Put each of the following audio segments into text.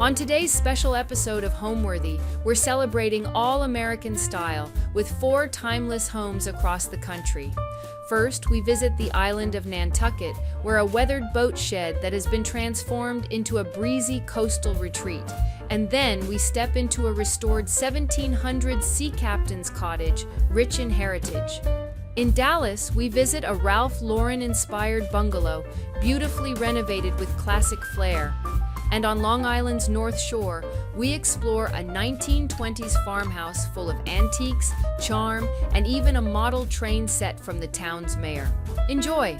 On today's special episode of Homeworthy, we're celebrating all-American style with 4 timeless homes across the country. First, we visit the island of Nantucket, where a weathered boat shed that has been transformed into a breezy coastal retreat. And then we step into a restored 1700s sea captain's cottage, rich in heritage. In Dallas, we visit a Ralph Lauren-inspired bungalow, beautifully renovated with classic flair. And on Long Island's North Shore, we explore a 1920s farmhouse full of antiques, charm, and even a model train set from the town's mayor. Enjoy!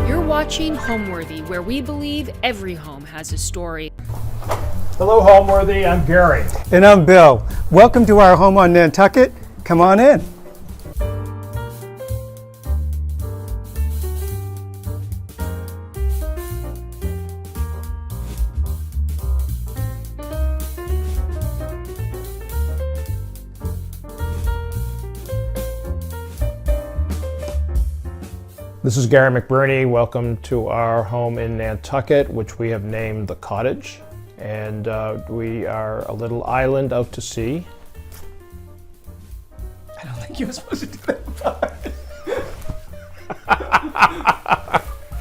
You're watching Homeworthy, where we believe every home has a story. Hello, Homeworthy. I'm Gary. And I'm Bill. Welcome to our home on Nantucket. Come on in. This is Gary McBurney. Welcome to our home in Nantucket, which we have named the Cottage. And we are a little island out to sea. I don't think you were supposed to do that.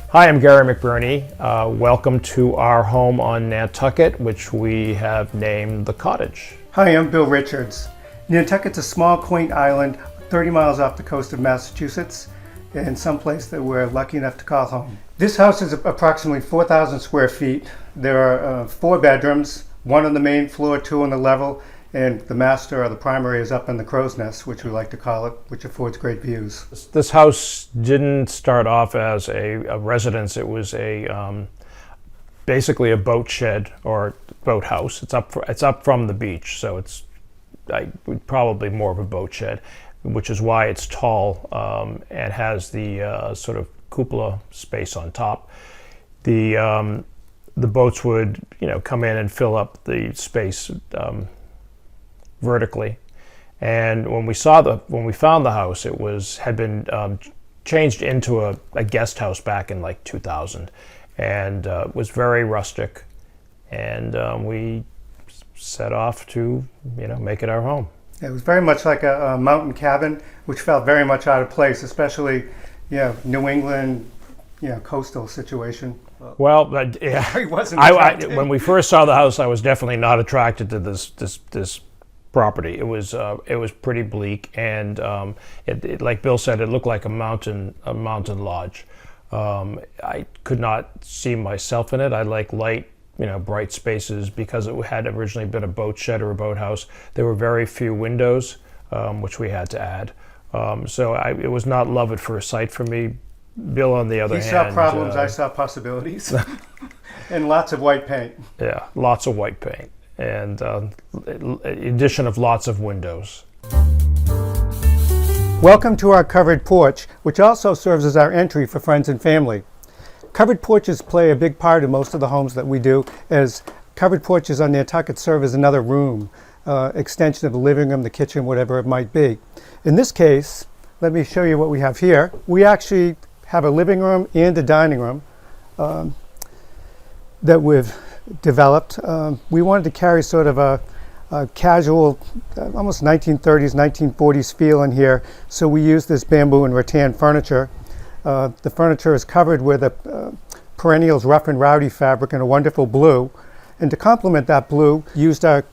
Hi, I'm Gary McBurney. Welcome to our home on Nantucket, which we have named the Cottage. Hi, I'm Bill Richards. Nantucket's a small, quaint island 30 miles off the coast of Massachusetts, and someplace that we're lucky enough to call home. This house is approximately 4,000 square feet. There are 4 bedrooms, 1 on the main floor, 2 on the level, and the master or the primary is up in the crow's nest, which we like to call it, which affords great views. This house didn't start off as a residence. It was basically a boat shed or boathouse. It's up from the beach, so it's probably more of a boat shed, which is why it's tall and has the sort of cupola space on top. The boats would, come in and fill up the space vertically. And when we found the house, it had been changed into a guest house back in like 2000, and was very rustic. And we set off to, make it our home. It was very much like a mountain cabin, which felt very much out of place, especially, New England, coastal situation. Well, yeah. He wasn't attracted. When we first saw the house, I was definitely not attracted to this property. It was pretty bleak, and it like Bill said, it looked like a mountain lodge. I could not see myself in it. I like light, bright spaces, because it had originally been a boat shed or a boathouse. There were very few windows, which we had to add. So it was not love at first sight for me. Bill, on the other hand, he saw problems, I saw possibilities, and lots of white paint. Yeah, lots of white paint, and addition of lots of windows. Welcome to our covered porch, which also serves as our entry for friends and family. Covered porches play a big part in most of the homes that we do, as covered porches on Nantucket serve as another room, extension of the living room, the kitchen, whatever it might be. In this case, let me show you what we have here. We actually have a living room and a dining room that we've developed. We wanted to carry sort of a casual, almost 1930s, 1940s feel in here, so we use this bamboo and rattan furniture. The furniture is covered with a perennials rough and rowdy fabric in a wonderful blue. And to complement that blue, used our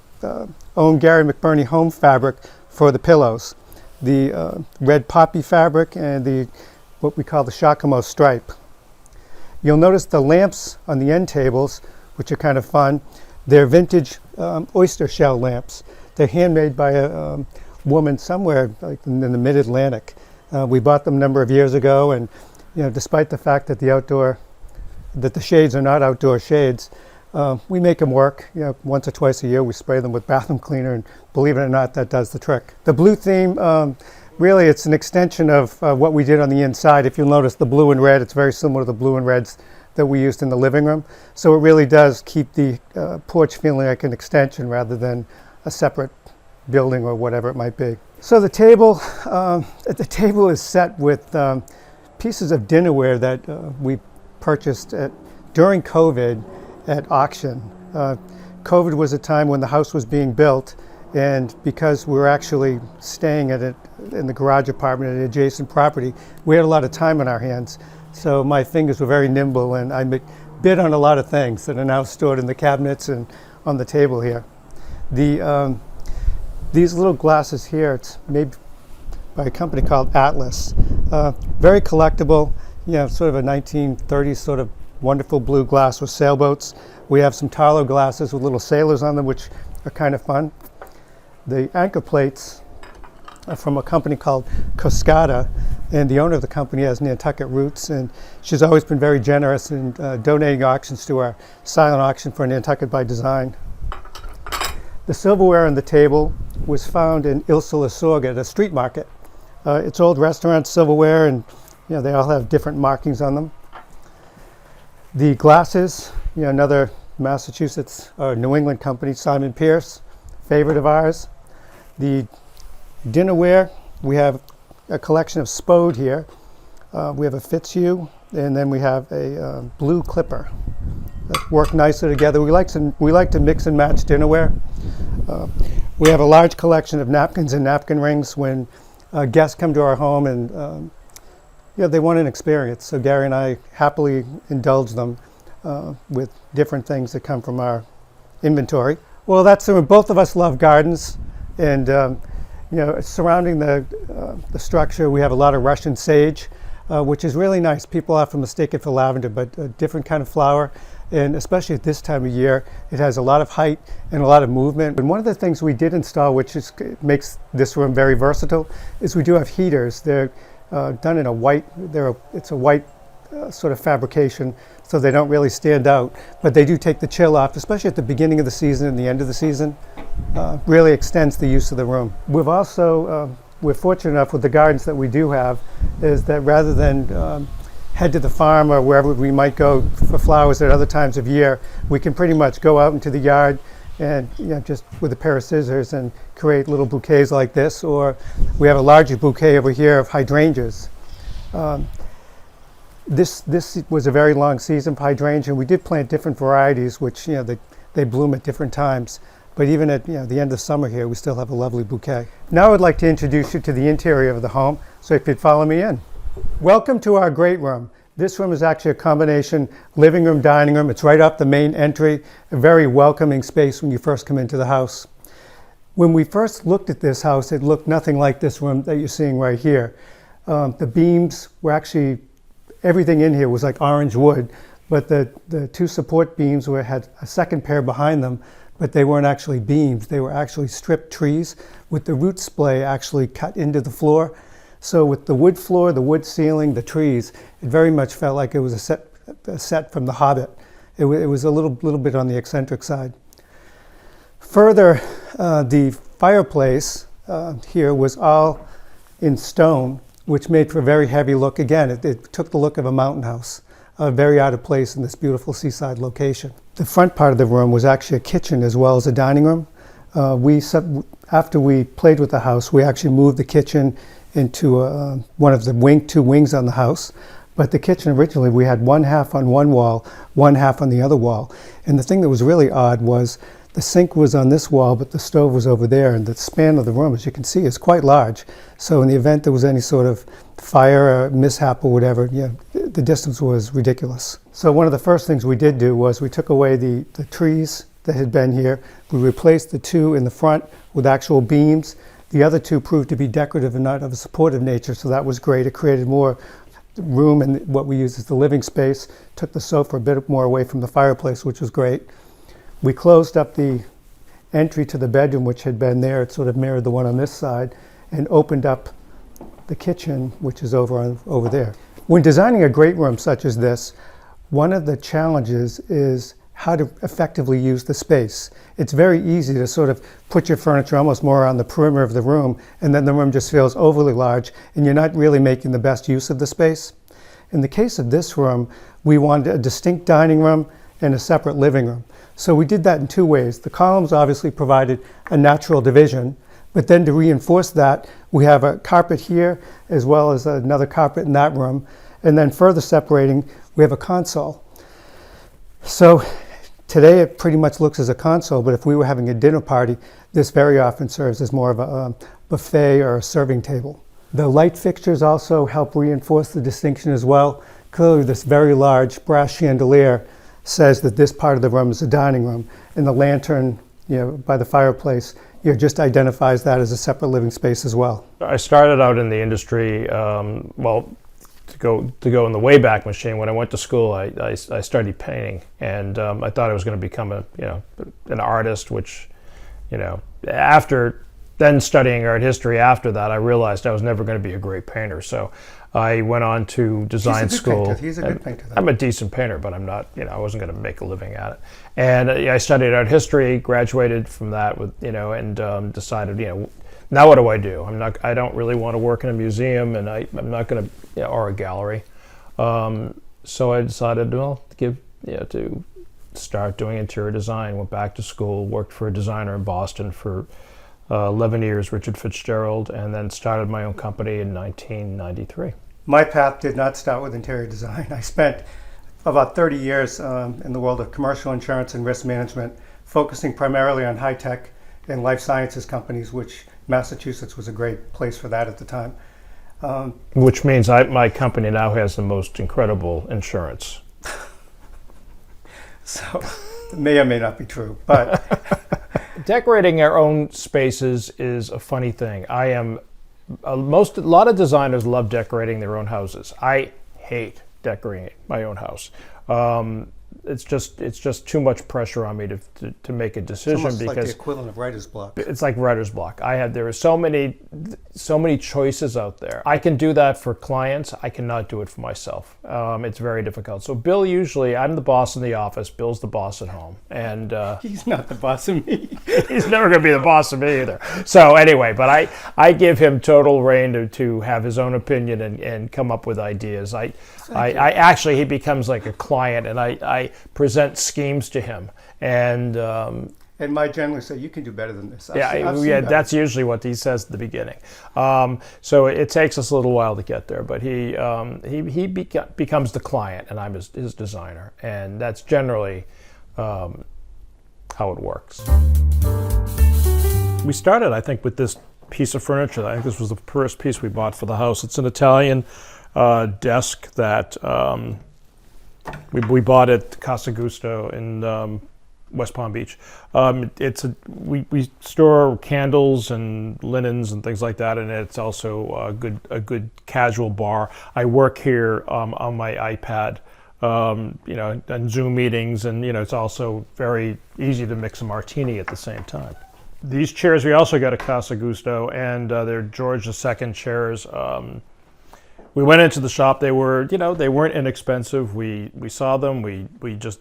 own Gary McBurney home fabric for the pillows. The red poppy fabric and what we call the Shakamo stripe. You'll notice the lamps on the end tables, which are kind of fun. They're vintage oyster shell lamps. They're handmade by a woman somewhere like in the mid-Atlantic. We bought them a number of years ago, and despite the fact that the shades are not outdoor shades, we make them work. Once or twice a year we spray them with bathroom cleaner, and believe it or not, that does the trick. The blue theme, really it's an extension of what we did on the inside. If you'll notice the blue and red, it's very similar to the blue and reds that we used in the living room. So it really does keep the porch feeling like an extension rather than a separate building or whatever it might be. So the table is set with pieces of dinnerware that we purchased during COVID at auction. COVID was a time when the house was being built, and because we were actually staying in the garage apartment at an adjacent property, we had a lot of time on our hands. So my fingers were very nimble, and I bid on a lot of things that are now stored in the cabinets and on the table here. These little glasses here, it's made by a company called Atlas. Very collectible, sort of a 1930s sort of wonderful blue glass with sailboats. We have some Tarlo glasses with little sailors on them, which are kind of fun. The anchor plates are from a company called Coscata, and the owner of the company has Nantucket roots, and she's always been very generous in donating auctions to our silent auction for Nantucket by Design. The silverware on the table was found in Il Sorg at a street market. It's old restaurant silverware, and they all have different markings on them. The glasses, another Massachusetts or New England company, Simon Pierce, favorite of ours. The dinnerware, we have a collection of Spode here. We have a Fitzhugh, and then we have a blue clipper that work nicely together. We like to mix and match dinnerware. We have a large collection of napkins and napkin rings when guests come to our home and they want an experience. So Gary and I happily indulge them with different things that come from our inventory. Well, both of us love gardens, and surrounding the structure, we have a lot of Russian sage, which is really nice. People often mistake it for lavender, but a different kind of flower. And especially at this time of year, it has a lot of height and a lot of movement. And one of the things we did install, which makes this room very versatile, is we do have heaters. They're done in a white. It's a white sort of fabrication, so they don't really stand out. But they do take the chill off, especially at the beginning of the season and the end of the season. Really extends the use of the room. We've also we're fortunate enough with the gardens that we do have, is that rather than head to the farm or wherever we might go for flowers at other times of year, we can pretty much go out into the yard and just with a pair of scissors and create little bouquets like this. Or we have a larger bouquet over here of hydrangeas. This was a very long season for hydrangea, and we did plant different varieties, which they bloom at different times. But even at the end of summer here, we still have a lovely bouquet. Now I'd like to introduce you to the interior of the home, so if you'd follow me in. Welcome to our great room. This room is actually a combination living room, dining room. It's right off the main entry, a very welcoming space when you first come into the house. When we first looked at this house, it looked nothing like this room that you're seeing right here. The beams were actually, everything in here was like orange wood, but the two support beams had a second pair behind them, but they weren't actually beams. They were actually stripped trees with the root splay actually cut into the floor. So with the wood floor, the wood ceiling, the trees, it very much felt like it was a set from The Hobbit. It was a little bit on the eccentric side. Further, the fireplace here was all in stone, which made for a very heavy look. Again, it took the look of a mountain house, very out of place in this beautiful seaside location. The front part of the room was actually a kitchen as well as a dining room. After we played with the house, we actually moved the kitchen into one of the two wings on the house. But the kitchen originally, we had one half on one wall, one half on the other wall. And the thing that was really odd was the sink was on this wall, but the stove was over there. And the span of the room, as you can see, is quite large. So in the event there was any sort of fire or mishap or whatever, the distance was ridiculous. So one of the first things we did do was we took away the trees that had been here. We replaced the two in the front with actual beams. The other two proved to be decorative and not of a supportive nature, so that was great. It created more room in what we use as the living space, took the sofa a bit more away from the fireplace, which was great. We closed up the entry to the bedroom, which had been there. It sort of mirrored the one on this side, and opened up the kitchen, which is over there. When designing a great room such as this, one of the challenges is how to effectively use the space. It's very easy to sort of put your furniture almost more on the perimeter of the room, and then the room just feels overly large, and you're not really making the best use of the space. In the case of this room, we wanted a distinct dining room and a separate living room. So we did that in two ways. The columns obviously provided a natural division, but then to reinforce that, we have a carpet here as well as another carpet in that room. And then further separating, we have a console. So today it pretty much looks as a console, but if we were having a dinner party, this very often serves as more of a buffet or a serving table. The light fixtures also help reinforce the distinction as well. Clearly this very large brass chandelier says that this part of the room is a dining room, and the lantern, by the fireplace, just identifies that as a separate living space as well. I started out in the industry, to go in the Wayback Machine. When I went to school, I studied painting, and I thought I was going to become an artist, which, after then studying art history after that, I realized I was never going to be a great painter. So I went on to design school. He's a good painter. I'm a decent painter, but I'm not, I wasn't going to make a living at it. And I studied art history, graduated from that with, and decided, now what do? I don't really want to work in a museum, and I'm not going to, or a gallery. So I decided, to start doing interior design. Went back to school, worked for a designer in Boston for 11 years, Richard Fitzgerald, and then started my own company in 1993. My path did not start with interior design. I spent about 30 years in the world of commercial insurance and risk management, focusing primarily on high-tech and life sciences companies, which Massachusetts was a great place for that at the time. Which means my company now has the most incredible insurance. So it may or may not be true, but... Decorating our own spaces is a funny thing. A lot of designers love decorating their own houses. I hate decorating my own house. It's just too much pressure on me to make a decision. It's almost because like the equivalent of writer's block. It's like writer's block. There are so many choices out there. I can do that for clients. I cannot do it for myself. It's very difficult. So Bill, usually I'm the boss in the office. Bill's the boss at home, and he's not the boss of me. He's never going to be the boss of me either. So anyway, but I give him total reign to have his own opinion and come up with ideas. I actually, he becomes like a client, and I present schemes to him, and my generally say, you can do better than this. I've seen that's usually what he says at the beginning. So it takes us a little while to get there, but he becomes the client, and I'm his designer, and that's generally how it works. We started, I think, with this piece of furniture. I think this was the first piece we bought for the house. It's an Italian desk that we bought at Casa Gusto in West Palm Beach. We store candles and linens and things like that, and it's also a good casual bar. I work here on my iPad, and Zoom meetings, and it's also very easy to mix a martini at the same time. These chairs we also got at Casa Gusto, and they're George II chairs. We went into the shop. They were, they weren't inexpensive. We saw them. We just,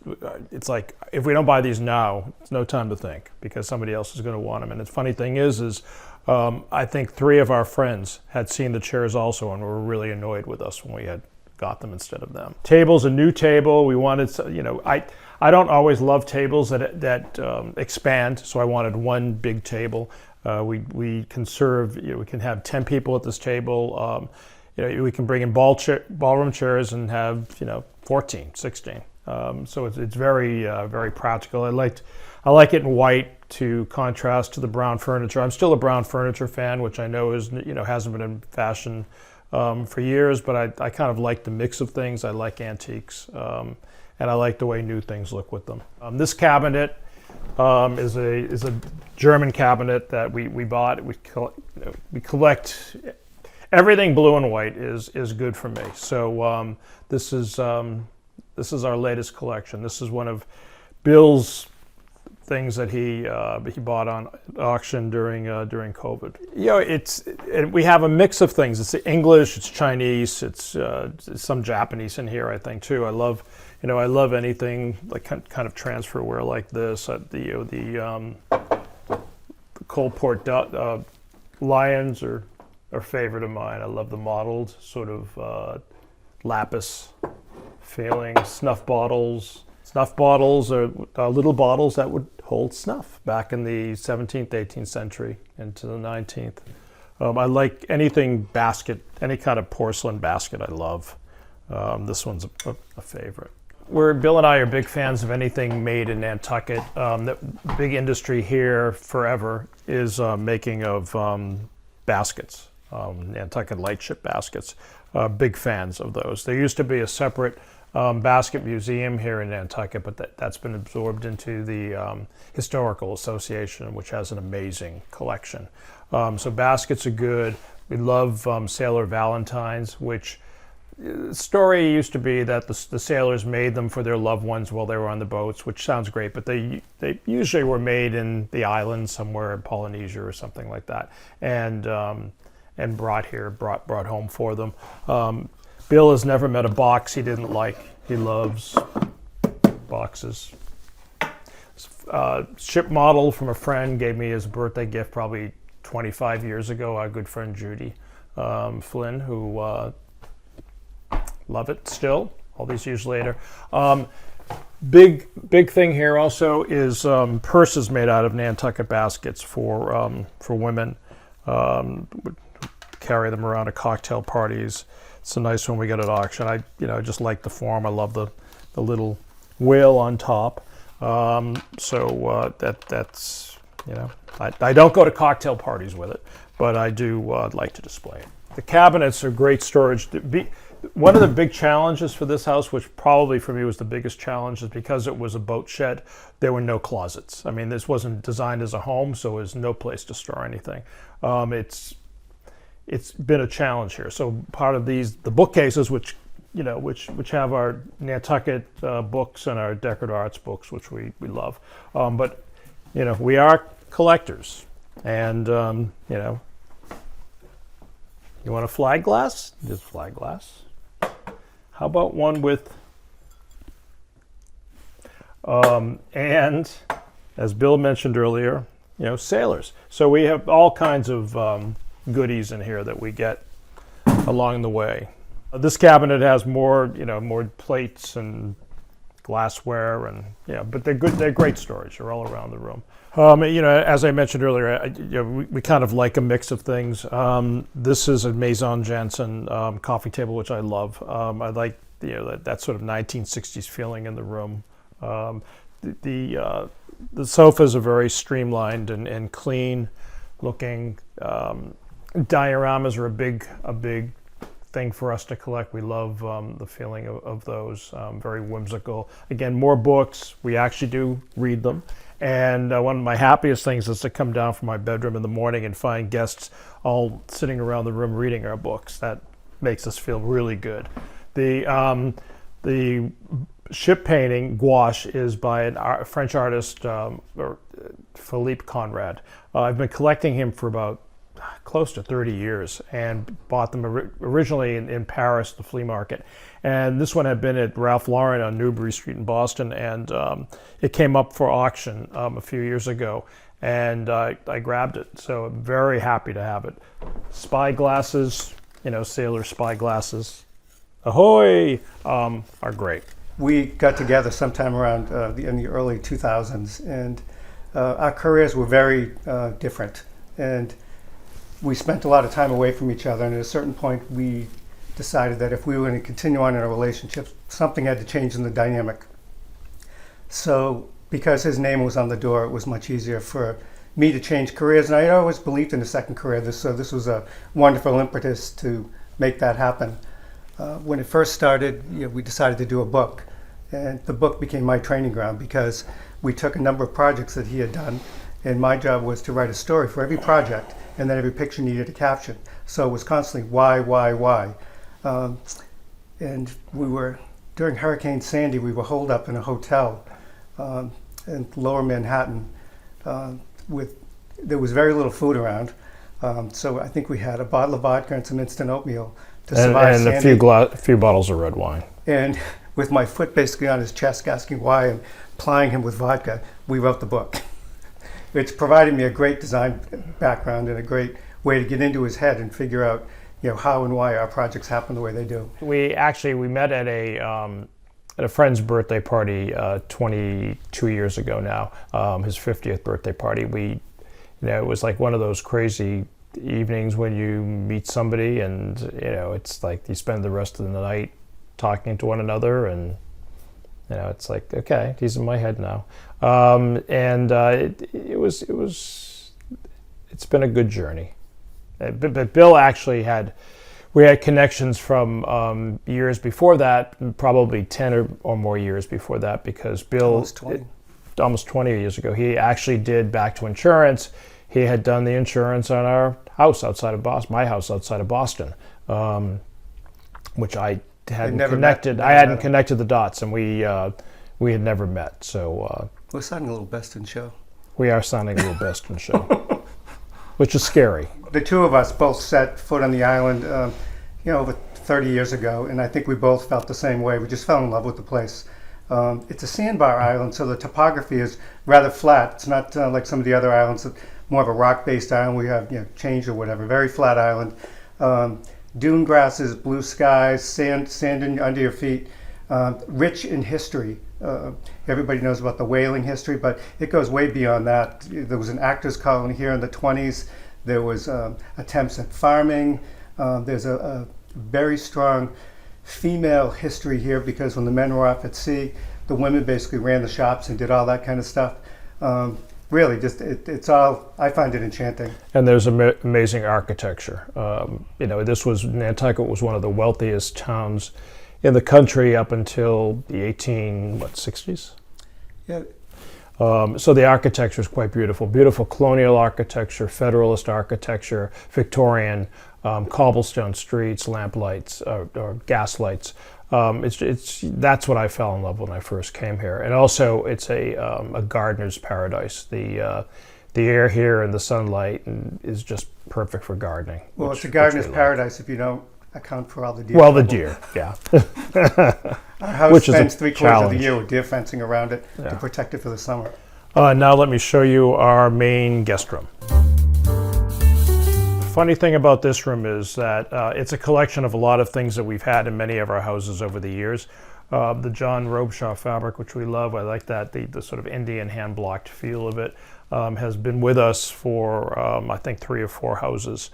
it's like, if we don't buy these now, it's no time to think, because somebody else is going to want them. And the funny thing is I think 3 of our friends had seen the chairs also and were really annoyed with us when we had got them instead of them. Table's a new table. We wanted, I don't always love tables that expand, so I wanted one big table. We can serve, we can have 10 people at this table. We can bring in ballroom chairs and have 14, 16. So it's very very practical. I like it in white to contrast to the brown furniture. I'm still a brown furniture fan, which I know is hasn't been in fashion for years, but I kind of like the mix of things. I like antiques, and I like the way new things look with them. This cabinet is a German cabinet that we bought. We collect. Everything blue and white is good for me. So this is our latest collection. This is one of Bill's things that he bought on auction during COVID. We have a mix of things. It's English, it's Chinese, it's some Japanese in here, I think, too. I love anything like kind of transferware like this. The Coalport lions are a favorite of mine. I love the mottled sort of lapis feeling, snuff bottles, Snuff bottles are little bottles that would hold snuff back in the 17th, 18th century into the 19th. I like anything basket, any kind of porcelain basket I love. This one's a favorite. Bill and I are big fans of anything made in Nantucket. The big industry here forever is making of baskets, Nantucket lightship baskets. Big fans of those. There used to be a separate basket museum here in Nantucket, but that's been absorbed into the Historical Association, which has an amazing collection. So baskets are good. We love sailor valentines, which the story used to be that the sailors made them for their loved ones while they were on the boats, which sounds great, but they usually were made in the islands somewhere in Polynesia or something like that, and brought home for them. Bill has never met a box he didn't like. He loves boxes. Ship model from a friend gave me as a birthday gift probably 25 years ago. Our good friend Judy Flynn, who love it still, all these years later. Big thing here also is purses made out of Nantucket baskets for women. Carry them around at cocktail parties. It's a nice one we get at auction. I just like the form. I love the little whale on top. That's I don't go to cocktail parties with it, but I do like to display it. The cabinets are great storage. One of the big challenges for this house, which probably for me was the biggest challenge, is because it was a boat shed, there were no closets. I mean, this wasn't designed as a home, so there's no place to store anything. It's been a challenge here. So part of the bookcases, which have our Nantucket books and our decorative arts books, which we love. But we are collectors, and you want a flag glass? There's flag glass. How about one with, and as Bill mentioned earlier, sailors. So we have all kinds of goodies in here that we get along the way. This cabinet has more plates and glassware, and but they're good. They're great storage. They're all around the room. As I mentioned earlier, we kind of like a mix of things. This is a Maison Jansen coffee table, which I love. I like that sort of 1960s feeling in the room. The sofas are very streamlined and clean looking. Dioramas are a big thing for us to collect. We love the feeling of those. Very whimsical. Again, more books. We actually do read them. And one of my happiest things is to come down from my bedroom in the morning and find guests all sitting around the room reading our books. That makes us feel really good. The ship painting gouache is by a French artist, Philippe Conrad. I've been collecting him for about close to 30 years and bought them originally in Paris, the flea market. And this one had been at Ralph Lauren on Newbury Street in Boston, and it came up for auction a few years ago, and I grabbed it. So I'm very happy to have it. Spy glasses, sailor spy glasses, ahoy, are great. We got together sometime around in the early 2000s, and our careers were very different. And we spent a lot of time away from each other, and at a certain point we decided that if we were going to continue on in a relationship, something had to change in the dynamic. So because his name was on the door, it was much easier for me to change careers, and I always believed in a second career, so this was a wonderful impetus to make that happen. When it first started, we decided to do a book, and the book became my training ground because we took a number of projects that he had done, and my job was to write a story for every project, and then every picture needed a caption. So it was constantly why. And we were, during Hurricane Sandy, we were holed up in a hotel in lower Manhattan. There was very little food around. So I think we had a bottle of vodka and some instant oatmeal to survive and Sandy. a few bottles of red wine. And with my foot basically on his chest asking why and plying him with vodka, we wrote the book. It's provided me a great design background and a great way to get into his head and figure out how and why our projects happen the way they do. We met at at a friend's birthday party 22 years ago now, his 50th birthday party. It was like one of those crazy evenings when you meet somebody and, it's like you spend the rest of the night talking to one another, and, it's like, okay, he's in my head now. It's been a good journey. But Bill actually we had connections from years before that, probably 10 or more years before that, because Bill, almost 20 years ago, he actually did Back to Insurance. He had done the insurance on our house outside of Boston, my house outside of Boston, which I hadn't connected. I hadn't connected the dots, and we had never met. So we're sounding a little best in show. We are sounding a little best in show, which is scary. The two of us both set foot on the island, over 30 years ago, and I think we both felt the same way. We just fell in love with the place. It's a sandbar island, so the topography is rather flat. It's not like some of the other islands, more of a rock-based island. We have change or whatever. Very flat island. Dune grasses, blue skies, sand under your feet. Rich in history. Everybody knows about the whaling history, but it goes way beyond that. There was an actors colony here in the 20s. There was attempts at farming. There's a very strong female history here, because when the men were off at sea, the women basically ran the shops and did all that kind of stuff. Really, just it's all, I find it enchanting. And there's amazing architecture. Nantucket was one of the wealthiest towns in the country up until the 60s? Yeah. So the architecture is quite beautiful. Beautiful colonial architecture, Federalist architecture, Victorian, cobblestone streets, lamp lights, or gas lights. That's what I fell in love with when I first came here. And also, it's a gardener's paradise. The air here and the sunlight is just perfect for gardening. Well, it's a gardener's paradise if you don't account for all the deer. Well, the deer, yeah. Our house spends 3/4 of the year with deer fencing around it to protect it for the summer. Now let me show you our main guest room. Funny thing about this room is that it's a collection of a lot of things that we've had in many of our houses over the years. The John Robeshaw fabric, which we love, I like that, the sort of Indian hand-blocked feel of it, has been with us for, I think, 3 or 4 houses.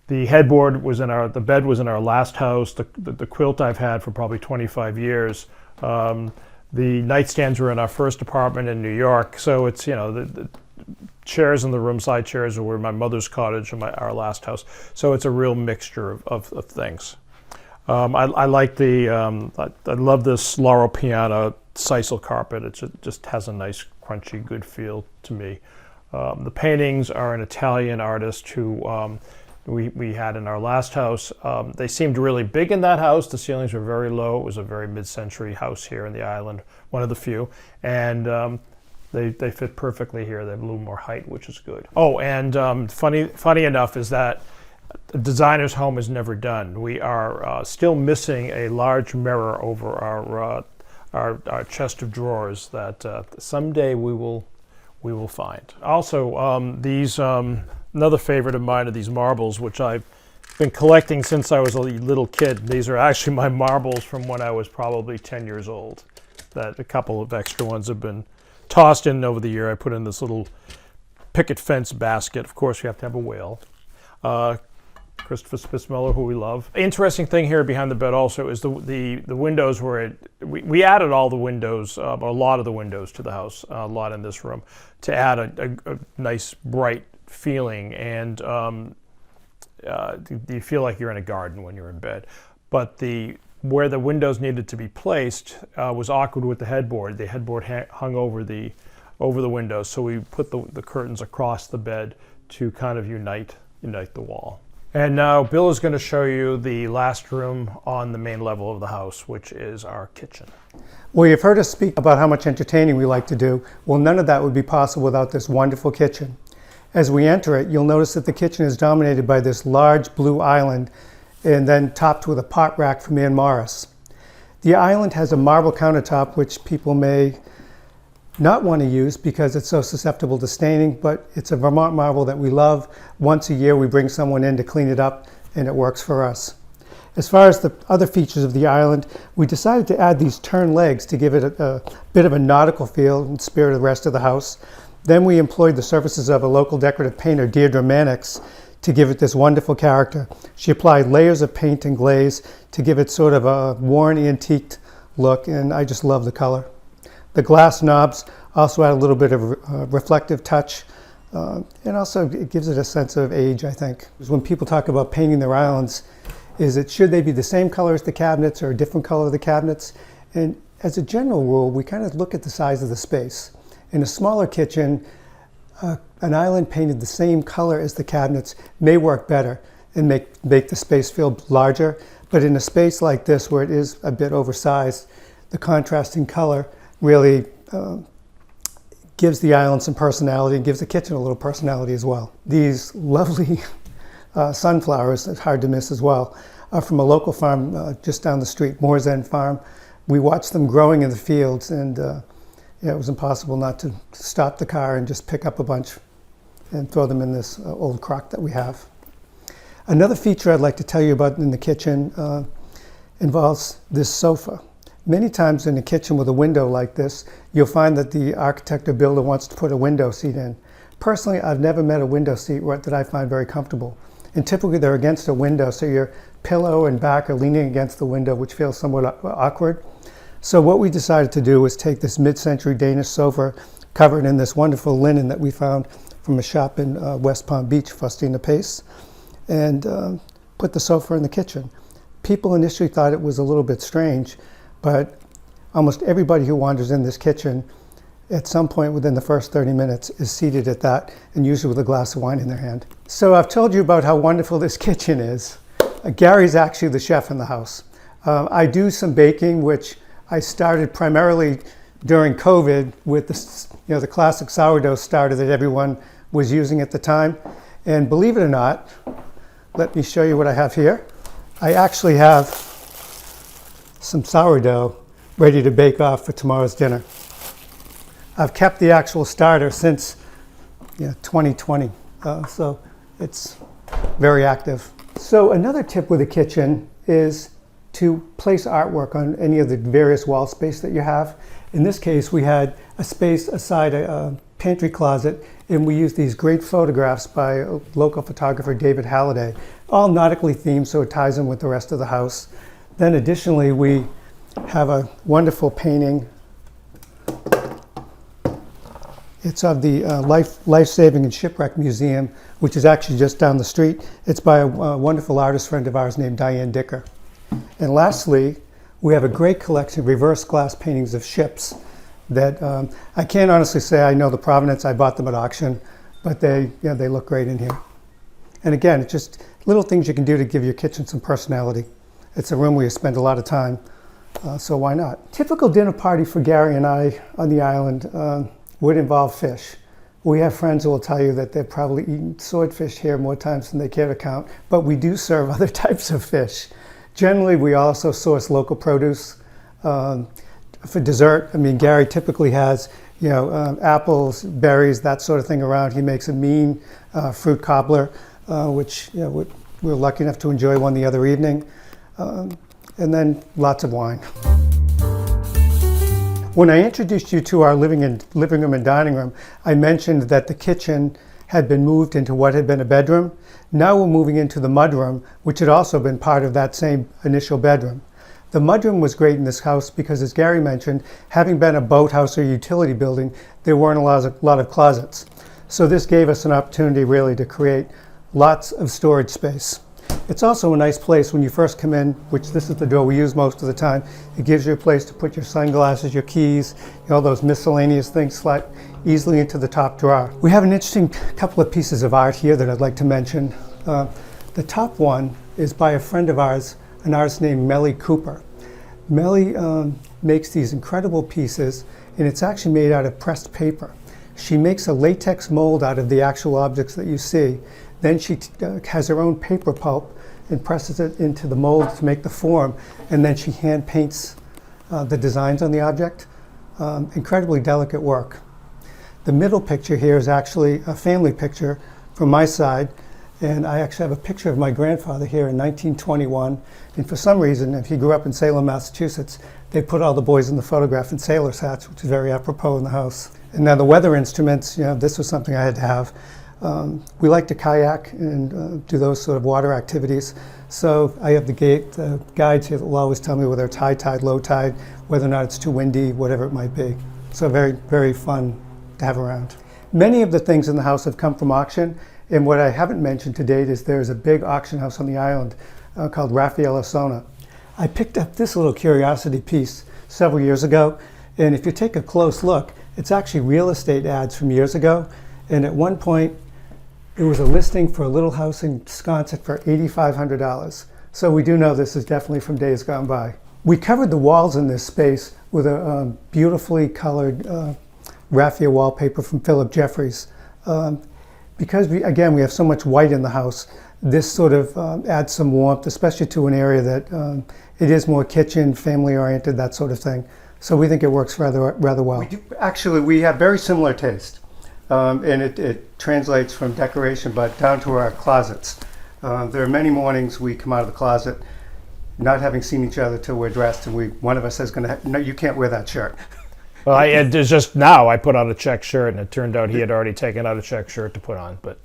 The headboard the bed was in our last house. The quilt I've had for probably 25 years. The nightstands were in our first apartment in New York. So it's, the chairs in the room, side chairs were in my mother's cottage and our last house. So it's a real mixture of things. I like I love this Laurel Piana sisal carpet. It just has a nice, crunchy, good feel to me. The paintings are an Italian artist who we had in our last house. They seemed really big in that house. The ceilings were very low. It was a very mid-century house here in the island, one of the few. And they fit perfectly here. They have a little more height, which is good. Oh, and funny enough is that a designer's home is never done. We are still missing a large mirror over our chest of drawers that someday we will find. Also, these another favorite of mine are these marbles, which I've been collecting since I was a little kid. These are actually my marbles from when I was probably 10 years old. That a couple of extra ones have been tossed in over the year. I put in this little picket fence basket. Of course, you have to have a whale. Christopher Spitzmiller, who we love. Interesting thing here behind the bed also is the windows where we added all the windows, a lot of the windows to the house, a lot in this room, to add a nice bright feeling, and you feel like you're in a garden when you're in bed. But where the windows needed to be placed was awkward with the headboard. The headboard hung over the windows, so we put the curtains across the bed to kind of unite the wall. And now Bill is going to show you the last room on the main level of the house, which is our kitchen. Well, you've heard us speak about how much entertaining we like to do. Well, none of that would be possible without this wonderful kitchen. As we enter it, you'll notice that the kitchen is dominated by this large blue island and then topped with a pot rack from Ann Morris. The island has a marble countertop, which people may not want to use because it's so susceptible to staining, but it's a Vermont marble that we love. Once a year we bring someone in to clean it up, and it works for us. As far as the other features of the island, we decided to add these turn legs to give it a bit of a nautical feel and spirit of the rest of the house. Then we employed the services of a local decorative painter, Deirdre Mannix, to give it this wonderful character. She applied layers of paint and glaze to give it sort of a worn, antiqued look, and I just love the color. The glass knobs also add a little bit of reflective touch, and also it gives it a sense of age, I think. When people talk about painting their islands, should they be the same color as the cabinets or a different color of the cabinets? And as a general rule, we kind of look at the size of the space. In a smaller kitchen, an island painted the same color as the cabinets may work better and make the space feel larger. But in a space like this, where it is a bit oversized, the contrasting color really gives the island some personality and gives the kitchen a little personality as well. These lovely sunflowers, it's hard to miss as well, are from a local farm just down the street, Moore's End Farm. We watched them growing in the fields, and it was impossible not to stop the car and just pick up a bunch and throw them in this old crock that we have. Another feature I'd like to tell you about in the kitchen involves this sofa. Many times in a kitchen with a window like this, you'll find that the architect or builder wants to put a window seat in. Personally, I've never met a window seat that I find very comfortable. And typically they're against a window, so your pillow and back are leaning against the window, which feels somewhat awkward. So what we decided to do was take this mid-century Danish sofa covered in this wonderful linen that we found from a shop in West Palm Beach, Faustina Pace, and put the sofa in the kitchen. People initially thought it was a little bit strange, but almost everybody who wanders in this kitchen at some point within the first 30 minutes is seated at that, and usually with a glass of wine in their hand. So I've told you about how wonderful this kitchen is. Gary's actually the chef in the house. I do some baking, which I started primarily during COVID with the classic sourdough starter that everyone was using at the time. And believe it or not, let me show you what I have here. I actually have some sourdough ready to bake off for tomorrow's dinner. I've kept the actual starter since 2020, so it's very active. So another tip with a kitchen is to place artwork on any of the various wall space that you have. In this case, we had a space aside a pantry closet, and we used these great photographs by a local photographer, David Halliday, all nautically themed, so it ties in with the rest of the house. Then additionally, we have a wonderful painting. It's of the Life Saving and Shipwreck Museum, which is actually just down the street. It's by a wonderful artist friend of ours named Diane Dicker. And lastly, we have a great collection of reverse glass paintings of ships that I can't honestly say I know the provenance. I bought them at auction, but they look great in here. And again, it's just little things you can do to give your kitchen some personality. It's a room where you spend a lot of time, so why not? Typical dinner party for Gary and I on the island would involve fish. We have friends who will tell you that they've probably eaten swordfish here more times than they care to count, but we do serve other types of fish. Generally, we also source local produce. For dessert, I mean, Gary typically has apples, berries, that sort of thing around. He makes a mean fruit cobbler, which we were lucky enough to enjoy one the other evening. And then lots of wine. When I introduced you to our living room and dining room, I mentioned that the kitchen had been moved into what had been a bedroom. Now we're moving into the mudroom, which had also been part of that same initial bedroom. The mudroom was great in this house because, as Gary mentioned, having been a boathouse or utility building, there weren't a lot of closets. So this gave us an opportunity really to create lots of storage space. It's also a nice place when you first come in, which this is the door we use most of the time. It gives you a place to put your sunglasses, your keys, all those miscellaneous things slide easily into the top drawer. We have an interesting couple of pieces of art here that I'd like to mention. The top one is by a friend of ours, an artist named Melly Cooper. Melly makes these incredible pieces, and it's actually made out of pressed paper. She makes a latex mold out of the actual objects that you see. Then she has her own paper pulp and presses it into the mold to make the form, and then she hand paints the designs on the object. Incredibly delicate work. The middle picture here is actually a family picture from my side, And I actually have a picture of my grandfather here in 1921. And for some reason, if he grew up in Salem, Massachusetts, they put all the boys in the photograph in sailor's hats, which is very apropos in the house. And now the weather instruments, this was something I had to have. We like to kayak and do those sort of water activities. So I have the guides here that will always tell me whether it's high tide, low tide, whether or not it's too windy, whatever it might be. So very, very fun to have around. Many of the things in the house have come from auction. And what I haven't mentioned to date is there's a big auction house on the island called Raffaello Sona. I picked up this little curiosity piece several years ago. And if you take a close look, it's actually real estate ads from years ago. And at one point, it was a listing for a little house in Wisconsin for $8,500. So we do know this is definitely from days gone by. We covered the walls in this space with a beautifully colored raffia wallpaper from Philip Jeffries. Because we have so much white in the house, this sort of adds some warmth, especially to an area that it is more kitchen, family oriented, that sort of thing. So we think it works rather well. We have very similar taste. And it translates from decoration, but down to our closets. There are many mornings we come out of the closet, not having seen each other till we're dressed, and one of us is going to, no, you can't wear that shirt. Well, it's just now I put on a check shirt, and it turned out he had already taken out a check shirt to put on, but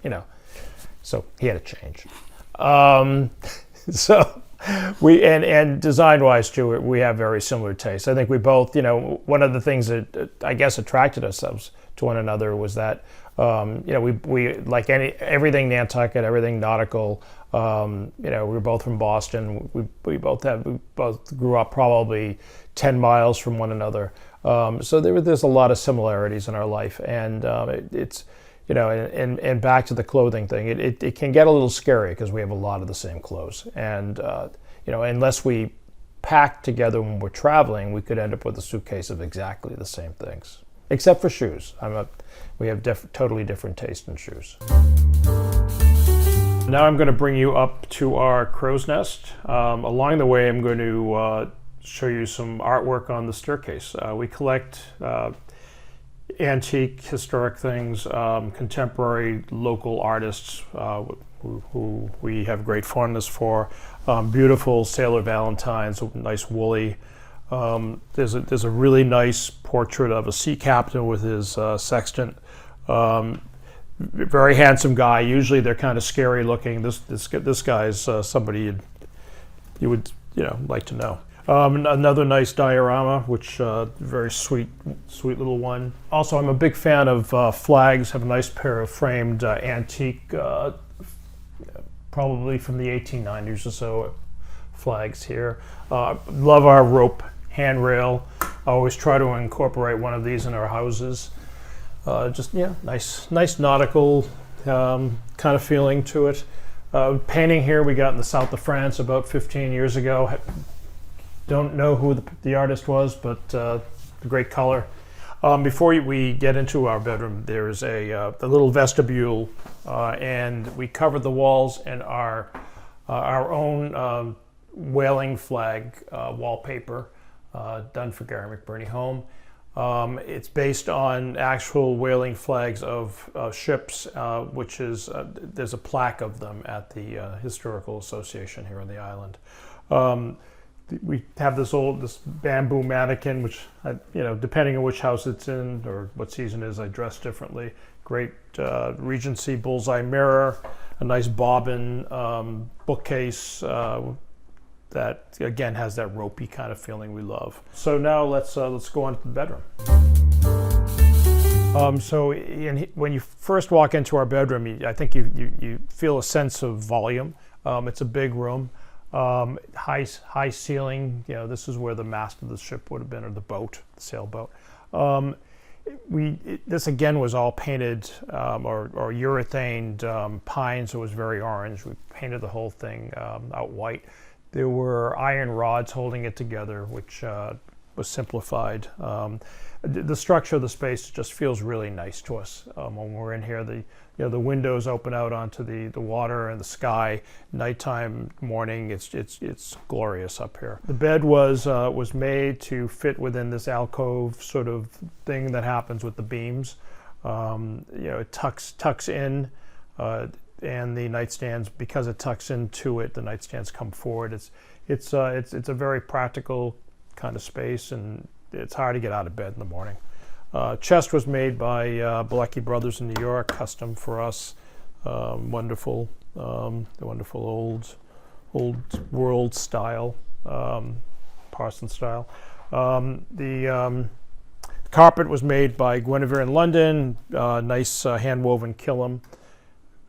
so he had to change. So we and design-wise too, we have very similar tastes. I think we both, one of the things that I guess attracted ourselves to one another was that we like everything Nantucket, everything nautical. We're both from Boston. We both grew up probably 10 miles from one another. So there's a lot of similarities in our life, and it's and back to the clothing thing. It can get a little scary because we have a lot of the same clothes, and unless we pack together when we're traveling, we could end up with a suitcase of exactly the same things. Except for shoes. We have totally different taste in shoes. Now I'm going to bring you up to our crow's nest. Along the way, I'm going to show you some artwork on the staircase. We collect antique, historic things, contemporary, local artists who we have great fondness for. Beautiful Sailor Valentines, nice woolly. There's a really nice portrait of a sea captain with his sextant. Very handsome guy. Usually they're kind of scary looking. This guy's somebody you would like to know. Another nice diorama, which very sweet little one. Also, I'm a big fan of flags. Have a nice pair of framed antique, probably from the 1890s or so, flags here. Love our rope handrail. I always try to incorporate one of these in our houses. Nice nautical kind of feeling to it. Painting here we got in the south of France about 15 years ago. Don't know who the artist was, but great color. Before we get into our bedroom, there's a little vestibule, and we covered the walls in our own whaling flag wallpaper done for Gary McBurney Home. It's based on actual whaling flags of ships, which is there's a plaque of them at the Historical Association here on the island. We have this bamboo mannequin, which depending on which house it's in or what season it is, I dress differently. Great Regency bullseye mirror, a nice bobbin bookcase that again has that ropey kind of feeling we love. So now let's go on to the bedroom. When you first walk into our bedroom, I think you feel a sense of volume. It's a big room. High ceiling. This is where the mast of the ship would have been, or the boat, the sailboat. This again was all painted or urethaned pine, so it was very orange. We painted the whole thing out white. There were iron rods holding it together, which was simplified. The structure of the space just feels really nice to us when we're in here. The windows open out onto the water and the sky. Nighttime, morning, it's glorious up here. The bed was made to fit within this alcove sort of thing that happens with the beams. It tucks in. and the nightstands, because it tucks into it, the nightstands come forward. It's a very practical kind of space, and it's hard to get out of bed in the morning. Chest was made by Bilecki Brothers in New York, custom for us. Wonderful, the wonderful old world style, Parson style. The carpet was made by Guinevere in London. Nice hand-woven killam.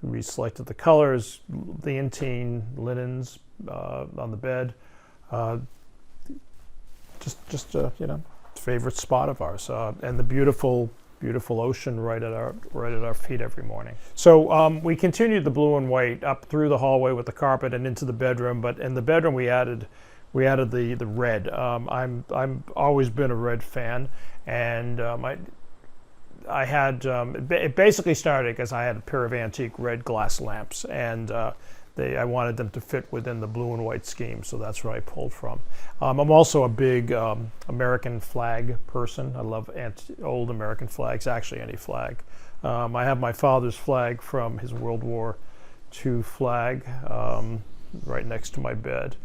We selected the colors, leontine linens on the bed. Just favorite spot of ours, and the beautiful ocean right at our feet every morning. So we continued the blue and white up through the hallway with the carpet and into the bedroom. But in the bedroom we added the red. I'm always been a red fan, and I had it basically started because I had a pair of antique red glass lamps, and I wanted them to fit within the blue and white scheme, so that's where I pulled from. I'm also a big American flag person. I love old American flags, actually any flag. I have my father's flag from his World War II flag right next to my bed.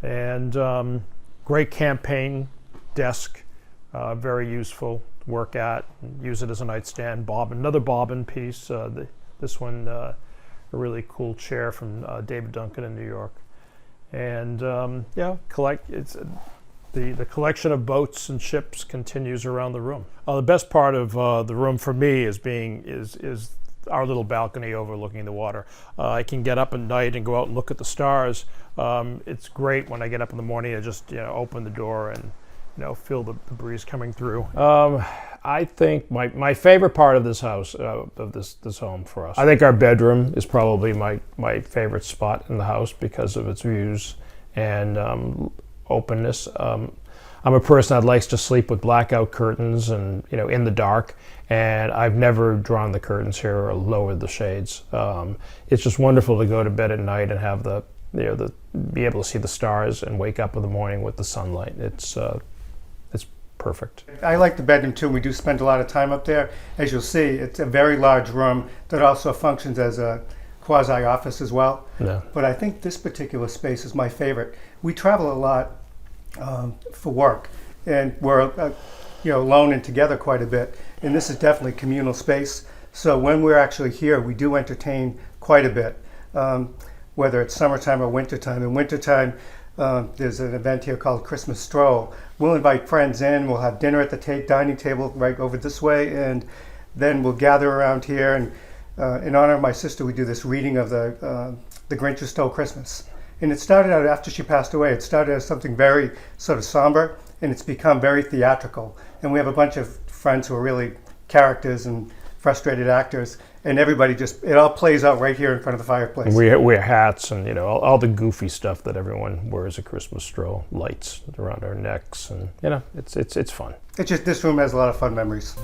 And great campaign desk, very useful to work at. Use it as a nightstand. Another bobbin piece. This one, a really cool chair from David Duncan in New York. And the collection of boats and ships continues around the room. The best part of the room for me is our little balcony overlooking the water. I can get up at night and go out and look at the stars. It's great when I get up in the morning to just open the door and feel the breeze coming through. I think my favorite part of this house, of this home for us, I think our bedroom is probably my favorite spot in the house because of its views and openness. I'm a person that likes to sleep with blackout curtains and in the dark, and I've never drawn the curtains here or lowered the shades. It's just wonderful to go to bed at night and have be able to see the stars and wake up in the morning with the sunlight. It's perfect. I like the bedroom too. We do spend a lot of time up there. As you'll see, it's a very large room that also functions as a quasi-office as well. Yeah. But I think this particular space is my favorite. We travel a lot for work, and we're alone and together quite a bit. And this is definitely communal space. So when we're actually here, we do entertain quite a bit, whether it's summertime or wintertime. In wintertime, there's an event here called Christmas Stroll. We'll invite friends in, we'll have dinner at the dining table right over this way, and then we'll gather around here. And in honor of my sister, we do this reading of the Grinch Who Stole Christmas. And it started out after she passed away. It started as something very sort of somber, and it's become very theatrical. And we have a bunch of friends who are really characters and frustrated actors, and everybody it all plays out right here in front of the fireplace. We wear hats and all the goofy stuff that everyone wears at Christmas Stroll, lights around our necks, and it's fun. It's just this room has a lot of fun memories.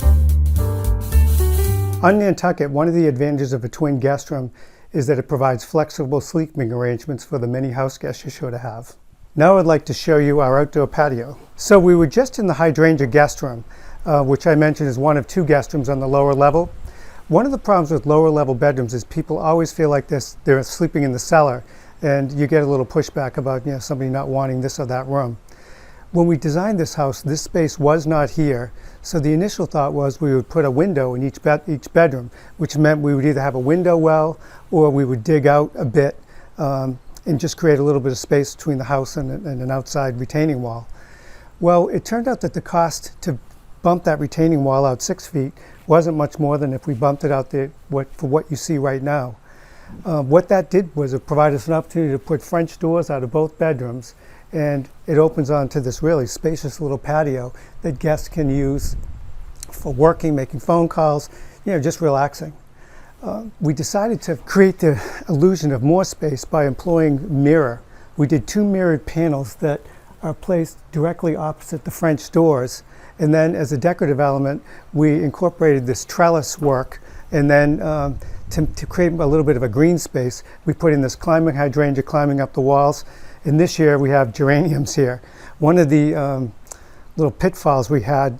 On Nantucket, one of the advantages of a twin guest room is that it provides flexible sleeping arrangements for the many house guests you're sure to have. Now I'd like to show you our outdoor patio. So we were just in the hydrangea guest room, which I mentioned is one of two guest rooms on the lower level. One of the problems with lower level bedrooms is people always feel like they're sleeping in the cellar, and you get a little pushback about somebody not wanting this or that room. When we designed this house, this space was not here, so the initial thought was we would put a window in each bedroom, which meant we would either have a window well or we would dig out a bit and just create a little bit of space between the house and an outside retaining wall. Well, it turned out that the cost to bump that retaining wall out 6 feet wasn't much more than if we bumped it out there for what you see right now. What that did was it provided us an opportunity to put French doors out of both bedrooms, and it opens onto this really spacious little patio that guests can use for working, making phone calls, just relaxing. We decided to create the illusion of more space by employing mirror. We did 2 mirrored panels that are placed directly opposite the French doors. And then as a decorative element, we incorporated this trellis work. And then to create a little bit of a green space, we put in this climbing hydrangea climbing up the walls. And this year we have geraniums here. One of the little pitfalls we had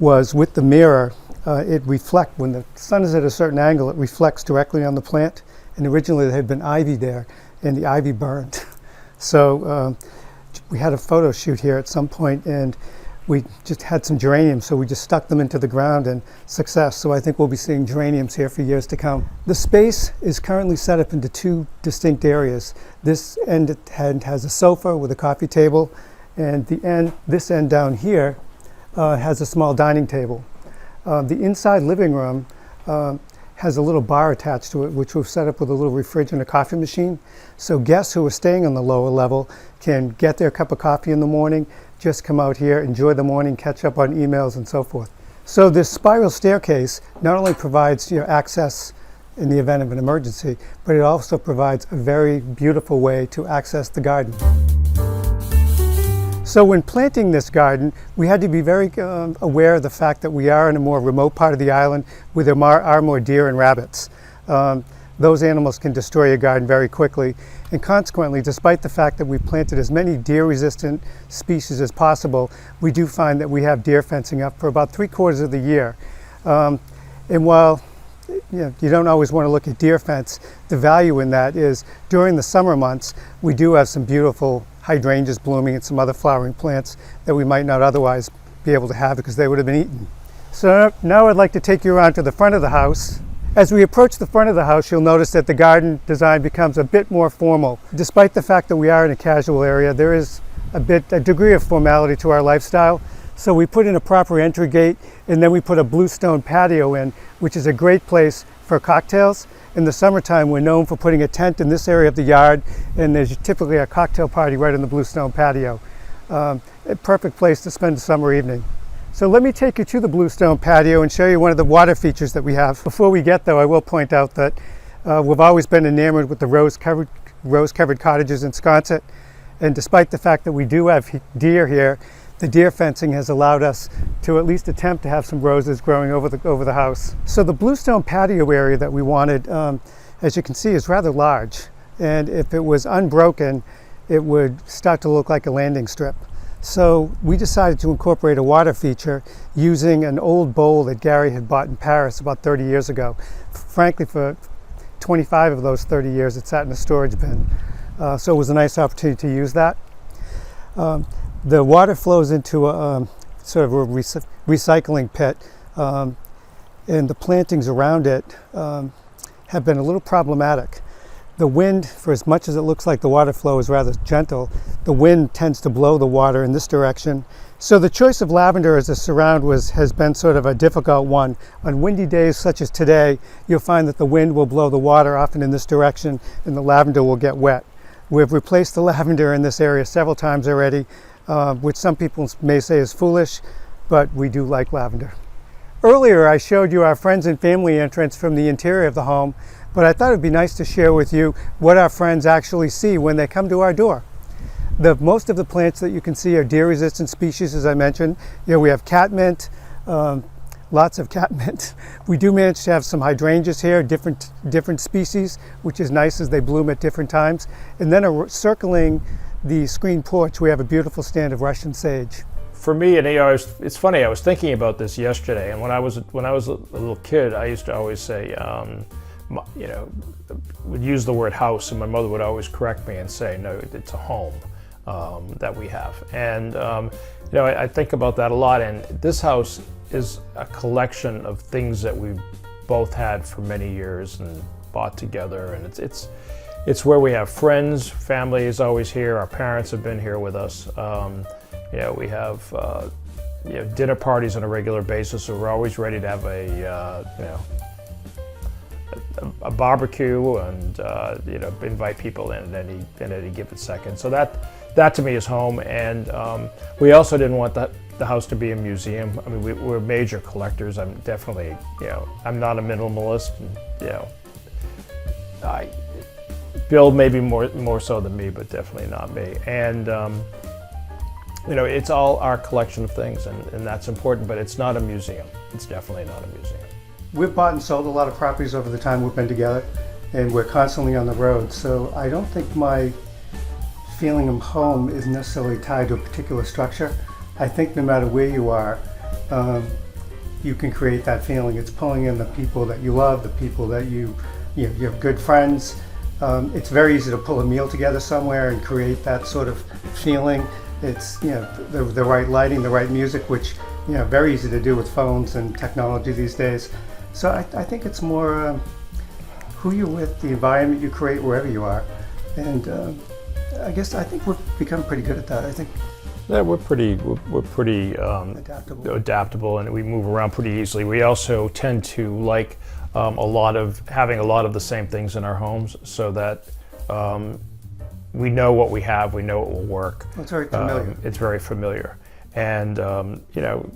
was with the mirror, when the sun is at a certain angle, it reflects directly on the plant. and originally there had been ivy there, and the ivy burned. So we had a photo shoot here at some point, and we just had some geraniums, so we just stuck them into the ground, and success. So I think we'll be seeing geraniums here for years to come. The space is currently set up into two distinct areas. This end has a sofa with a coffee table, and this end down here has a small dining table. The inside living room has a little bar attached to it, which we've set up with a little refrigerator and a coffee machine. So guests who are staying on the lower level can get their cup of coffee in the morning, just come out here, enjoy the morning, catch up on emails and so forth. So this spiral staircase not only provides access in the event of an emergency, but it also provides a very beautiful way to access the garden. So when planting this garden, we had to be very aware of the fact that we are in a more remote part of the island where there are more deer and rabbits. Those animals can destroy your garden very quickly, and consequently, despite the fact that we've planted as many deer-resistant species as possible, we do find that we have deer fencing up for about 3/4 of the year. And while you don't always want to look at deer fence, the value in that is during the summer months, we do have some beautiful hydrangeas blooming and some other flowering plants that we might not otherwise be able to have because they would have been eaten. So now I'd like to take you around to the front of the house. As we approach the front of the house, you'll notice that the garden design becomes a bit more formal. Despite the fact that we are in a casual area, there is a degree of formality to our lifestyle. So we put in a proper entry gate, and then we put a bluestone patio in, which is a great place for cocktails. In the summertime, we're known for putting a tent in this area of the yard, and there's typically a cocktail party right on the bluestone patio. A perfect place to spend a summer evening. So let me take you to the bluestone patio and show you one of the water features that we have. Before we get, though, I will point out that we've always been enamored with the rose-covered cottages in Sconset, and despite the fact that we do have deer here, the deer fencing has allowed us to at least attempt to have some roses growing over the house. So the bluestone patio area that we wanted, as you can see, is rather large. And if it was unbroken, it would start to look like a landing strip. So we decided to incorporate a water feature using an old bowl that Gary had bought in Paris about 30 years ago. Frankly, for 25 of those 30 years, it sat in a storage bin. So it was a nice opportunity to use that. The water flows into a sort of a recycling pit, and the plantings around it have been a little problematic. The wind, for as much as it looks like the water flow is rather gentle, the wind tends to blow the water in this direction. So the choice of lavender as a surround has been sort of a difficult one. On windy days such as today, you'll find that the wind will blow the water often in this direction and the lavender will get wet. We've replaced the lavender in this area several times already, which some people may say is foolish, but we do like lavender. Earlier I showed you our friends and family entrance from the interior of the home, but I thought it'd be nice to share with you what our friends actually see when they come to our door. Most of the plants that you can see are deer-resistant species, as I mentioned. We have catmint, lots of catmint. We do manage to have some hydrangeas here, different species, which is nice as they bloom at different times. And then circling the screen porch, we have a beautiful stand of Russian sage. For me, and it's funny, I was thinking about this yesterday, and when I was a little kid, I used to always say, would use the word house, and my mother would always correct me and say, no, it's a home that we have. And I think about that a lot, and this house is a collection of things that we've both had for many years and bought together, and it's where we have friends, family is always here, our parents have been here with us. We have dinner parties on a regular basis, so we're always ready to have a barbecue and invite people in at any given second. So that to me is home, and we also didn't want the house to be a museum. I mean, we're major collectors. I'm definitely, I'm not a minimalist, and, Bill maybe more so than me, but definitely not me. And it's all our collection of things, and that's important, but it's not a museum. It's definitely not a museum. We've bought and sold a lot of properties over the time we've been together, and we're constantly on the road, so I don't think my feeling of home is necessarily tied to a particular structure. I think no matter where you are, you can create that feeling. It's pulling in the people that you love, the people that you you have good friends. It's very easy to pull a meal together somewhere and create that sort of feeling. It's, you know, the right lighting, the right music, which, you know, very easy to do with phones and technology these days. So I think it's more who you're with, the environment you create wherever you are. And I think we've become pretty good at that. I think. Yeah, we're pretty Adaptable, and we move around pretty easily. We also tend to like having a lot of the same things in our homes, so that we know what we have, we know it will work. Well, it's very familiar. It's very familiar, and you know,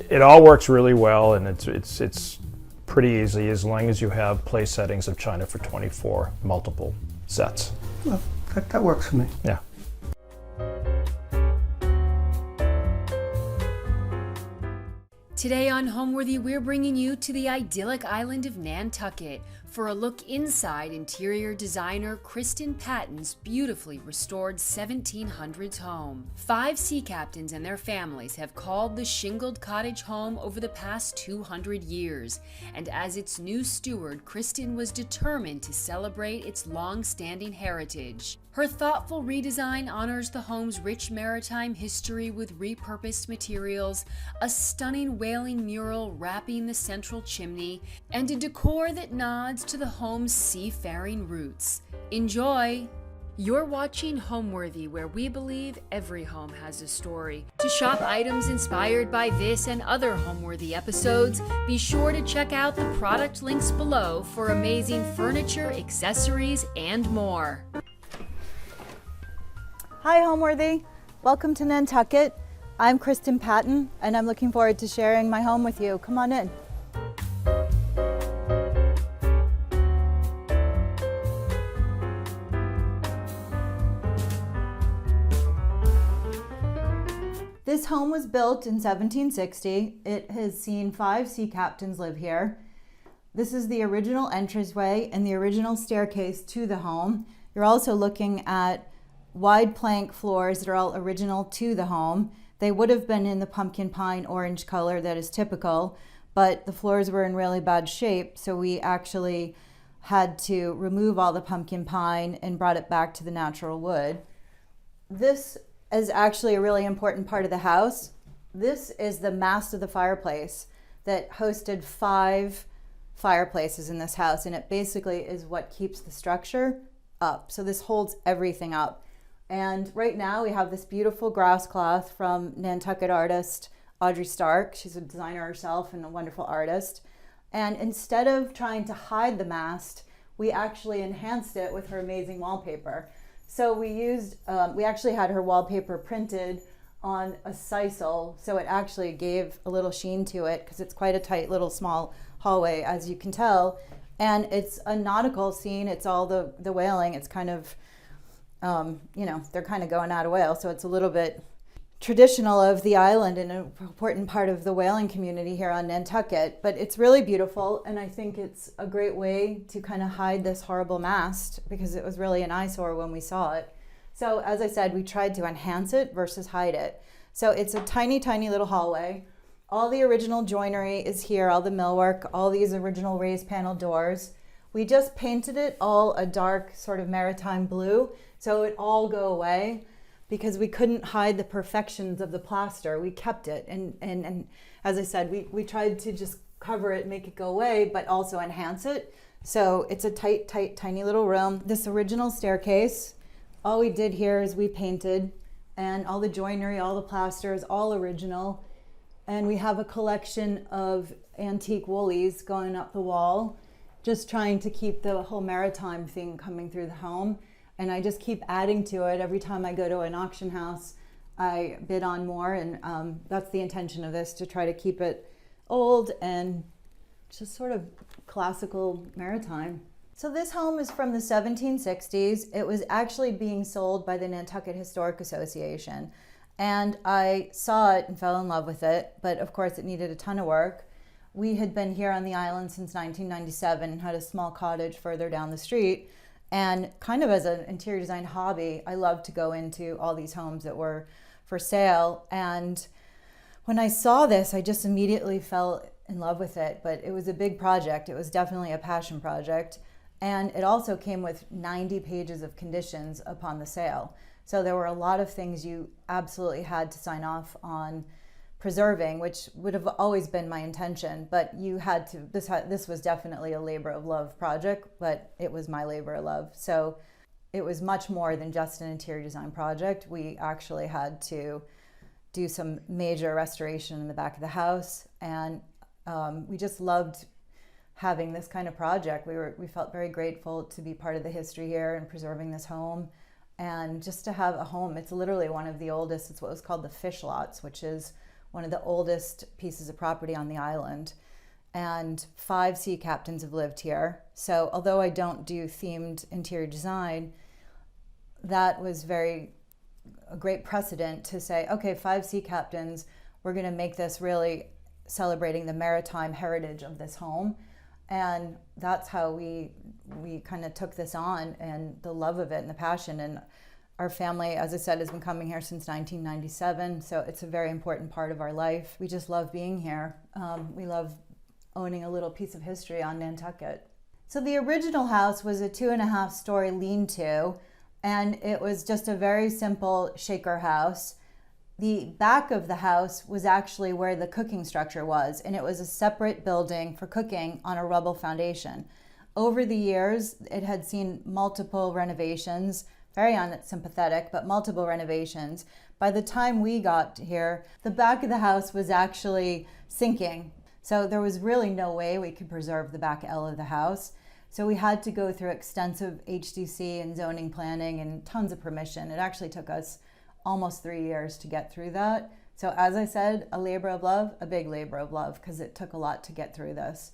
it all works really well, and it's pretty easy as long as you have place settings of China for 24 multiple sets. Well, that works for me. Yeah. Today on Homeworthy, we're bringing you to the idyllic island of Nantucket for a look inside interior designer Kristen Patton's beautifully restored 1700s home. 5 sea captains and their families have called the shingled cottage home over the past 200 years, and as its new steward, Kristen was determined to celebrate its long-standing heritage. Her thoughtful redesign honors the home's rich maritime history with repurposed materials, a stunning whaling mural wrapping the central chimney, and a decor that nods to the home's seafaring roots. Enjoy! You're watching Homeworthy, where we believe every home has a story. To shop items inspired by this and other Homeworthy episodes, be sure to check out the product links below for amazing furniture, accessories, and more. Hi Homeworthy, welcome to Nantucket. I'm Kristen Patton and I'm looking forward to sharing my home with you. Come on in. This home was built in 1760. It has seen 5 sea captains live here. This is the original entranceway and the original staircase to the home. You're also looking at wide plank floors that are all original to the home. They would have been in the pumpkin pine orange color that is typical, but the floors were in really bad shape, so we actually had to remove all the pumpkin pine and brought it back to the natural wood. This is actually a really important part of the house. This is the mast of the fireplace that hosted 5 fireplaces in this house, and it basically is what keeps the structure up. So this holds everything up. And right now we have this beautiful grass cloth from Nantucket artist Audrey Stark. She's a designer herself and a wonderful artist. And instead of trying to hide the mast, we actually enhanced it with her amazing wallpaper. So we actually had her wallpaper printed on a sisal, so it actually gave a little sheen to it because it's quite a tight little small hallway, as you can tell. And it's a nautical scene. It's all the whaling. It's kind of you know, they're kind of going out of whale, so it's a little bit traditional of the island and an important part of the whaling community here on Nantucket. But it's really beautiful, and I think it's a great way to kind of hide this horrible mast because it was really an eyesore when we saw it. So as I said, we tried to enhance it versus hide it. So it's a tiny, tiny little hallway. All the original joinery is here, all the millwork, all these original raised panel doors. We just painted it all a dark sort of maritime blue, so it all go away because we couldn't hide the perfections of the plaster. We kept it, and as I said, we tried to just cover it, make it go away, but also enhance it. So it's a tight, tight, tiny little room. This original staircase, all we did here is we painted, and all the joinery, all the plaster is all original. And we have a collection of antique woolies going up the wall, just trying to keep the whole maritime thing coming through the home. And I just keep adding to it. Every time I go to an auction house, I bid on more, and that's the intention of this, to try to keep it old and just sort of classical maritime. So this home is from the 1760s. It was actually being sold by the Nantucket Historic Association. And I saw it and fell in love with it, but of course it needed a ton of work. We had been here on the island since 1997 and had a small cottage further down the street. And kind of as an interior design hobby, I loved to go into all these homes that were for sale. And when I saw this, I just immediately fell in love with it. But it was a big project. It was definitely a passion project. And it also came with 90 pages of conditions upon the sale. So there were a lot of things you absolutely had to sign off on preserving, which would have always been my intention, but you had to, this was definitely a labor of love project, but it was my labor of love. So it was much more than just an interior design project. We actually had to do some major restoration in the back of the house, and we just loved having this kind of project. We felt very grateful to be part of the history here and preserving this home, and just to have a home. It's literally one of the oldest. It's what was called the fish lots, which is one of the oldest pieces of property on the island. And 5 sea captains have lived here. So although I don't do themed interior design, that was a great precedent to say, okay, 5 sea captains, we're going to make this really celebrating the maritime heritage of this home. And that's how we kind of took this on, and the love of it and the passion. And our family, as I said, has been coming here since 1997, so it's a very important part of our life. We just love being here. We love owning a little piece of history on Nantucket. So the original house was a 2.5-story lean-to, and it was just a very simple shaker house. The back of the house was actually where the cooking structure was, and it was a separate building for cooking on a rubble foundation. Over the years, it had seen multiple renovations, very unsympathetic, but multiple renovations. By the time we got here, the back of the house was actually sinking. So there was really no way we could preserve the back L of the house. So we had to go through extensive HDC and zoning planning and tons of permission. It actually took us almost 3 years to get through that. So as I said, a labor of love, a big labor of love, because it took a lot to get through this.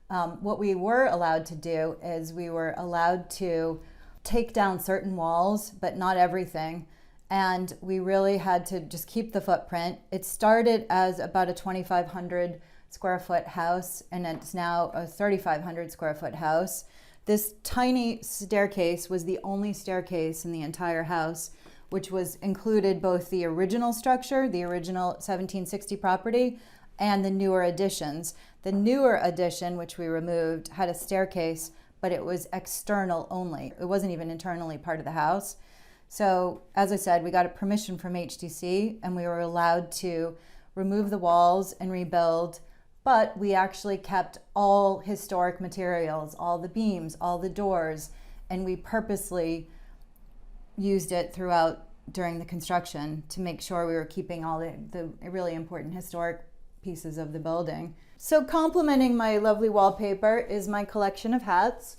What we were allowed to do is we were allowed to take down certain walls, but not everything. And we really had to just keep the footprint. It started as about a 2,500 square foot house, and it's now a 3,500 square foot house. This tiny staircase was the only staircase in the entire house, which was included both the original structure, the original 1760 property, and the newer additions. The newer addition, which we removed, had a staircase, but it was external only. It wasn't even internally part of the house. So, as I said, we got a permission from HDC, and we were allowed to remove the walls and rebuild, but we actually kept all historic materials, all the beams, all the doors, and we purposely used it throughout during the construction to make sure we were keeping all the really important historic pieces of the building. So complementing my lovely wallpaper is my collection of hats.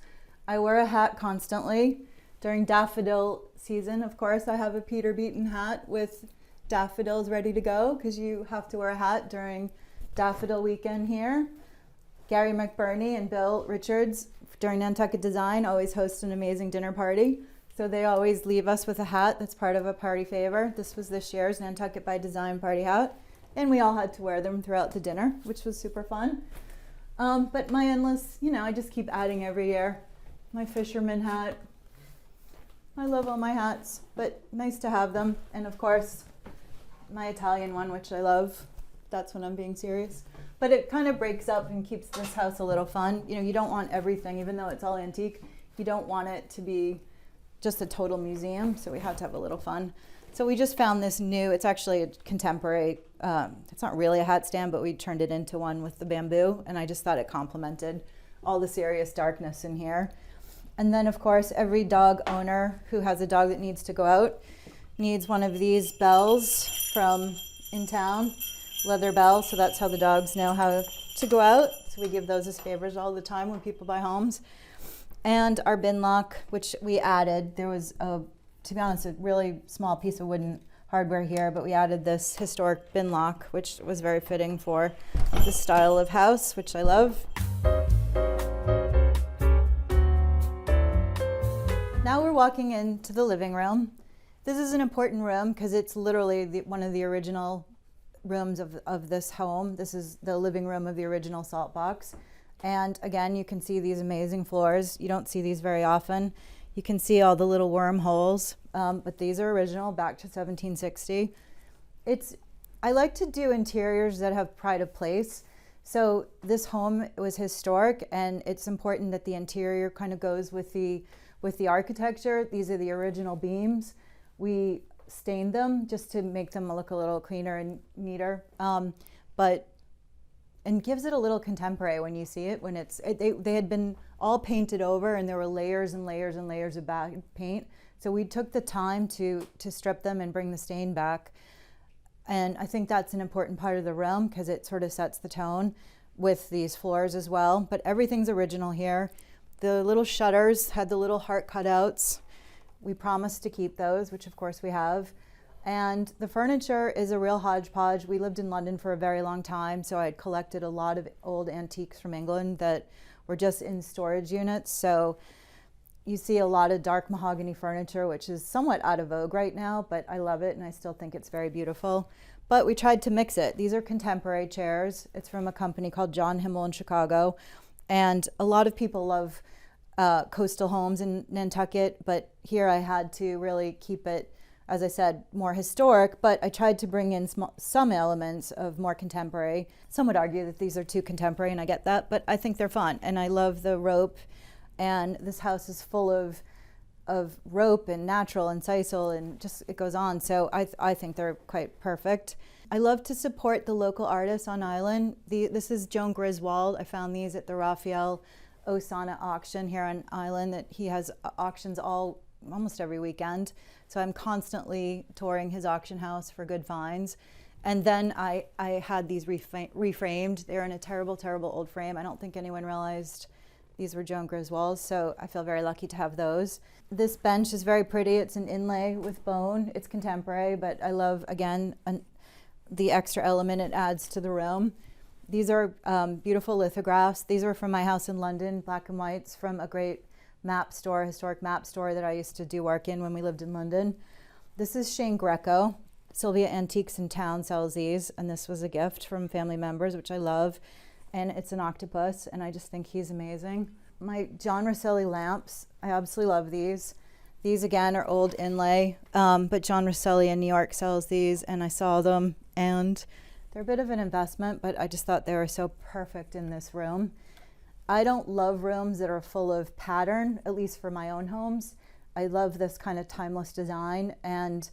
I wear a hat constantly. During daffodil season, of course, I have a Peter Beaton hat with daffodils ready to go, because you have to wear a hat during daffodil weekend here. Gary McBurney and Bill Richards during Nantucket Design always host an amazing dinner party. So they always leave us with a hat that's part of a party favor. This was this year's Nantucket by Design party hat. And we all had to wear them throughout the dinner, which was super fun. But my endless, I just keep adding every year. My fisherman hat. I love all my hats, but nice to have them. And of course, my Italian one, which I love. That's when I'm being serious. But it kind of breaks up and keeps this house a little fun. You don't want everything, even though it's all antique, you don't want it to be just a total museum, so we had to have a little fun. So we just found this new, it's actually a contemporary, it's not really a hat stand, but we turned it into one with the bamboo, and I just thought it complemented all the serious darkness in here. And then, of course, every dog owner who has a dog that needs to go out needs one of these bells from in town, leather bells, so that's how the dogs know how to go out. So we give those as favors all the time when people buy homes. And our bin lock, which we added. There was, to be honest, a really small piece of wooden hardware here, but we added this historic bin lock, which was very fitting for this style of house, which I love. Now we're walking into the living room. This is an important room because it's literally one of the original rooms of this home. This is the living room of the original salt box. And again, you can see these amazing floors. You don't see these very often. You can see all the little wormholes, but these are original, back to 1760. I like to do interiors that have pride of place. So this home was historic, and it's important that the interior kind of goes with the architecture. These are the original beams. We stained them just to make them look a little cleaner and neater, and gives it a little contemporary when you see it. When they had been all painted over, and there were layers and layers and layers of paint. So we took the time to strip them and bring the stain back. And I think that's an important part of the room because it sort of sets the tone with these floors as well. But everything's original here. The little shutters had the little heart cutouts. We promised to keep those, which of course we have. And the furniture is a real hodgepodge. We lived in London for a very long time, so I had collected a lot of old antiques from England that were just in storage units. So you see a lot of dark mahogany furniture, which is somewhat out of vogue right now, but I love it and I still think it's very beautiful. But we tried to mix it. These are contemporary chairs. It's from a company called John Himmel in Chicago. And a lot of people love coastal homes in Nantucket, but here I had to really keep it, as I said, more historic, but I tried to bring in some elements of more contemporary. Some would argue that these are too contemporary, and I get that, but I think they're fun. And I love the rope, and this house is full of rope and natural and sisal, and just it goes on. So I think they're quite perfect. I love to support the local artists on island. This is Joan Griswold. I found these at the Raphael Osana auction here on island. That he has auctions almost every weekend. So I'm constantly touring his auction house for good finds. And then I had these reframed. They're in a terrible, terrible old frame. I don't think anyone realized these were Joan Griswold's, so I feel very lucky to have those. This bench is very pretty. It's an inlay with bone. It's contemporary, but I love, again, the extra element it adds to the room. These are beautiful lithographs. These are from my house in London, black and whites, from a great map store, historic map store that I used to do work in when we lived in London. This is Shane Greco. Sylvia Antiques in Town sells these, and this was a gift from family members, which I love. And it's an octopus, and I just think he's amazing. My John Rosselli lamps, I absolutely love these. These, again, are old inlay, but John Rosselli in New York sells these, and I saw them, and they're a bit of an investment, but I just thought they were so perfect in this room. I don't love rooms that are full of pattern, at least for my own homes. I love this kind of timeless design, and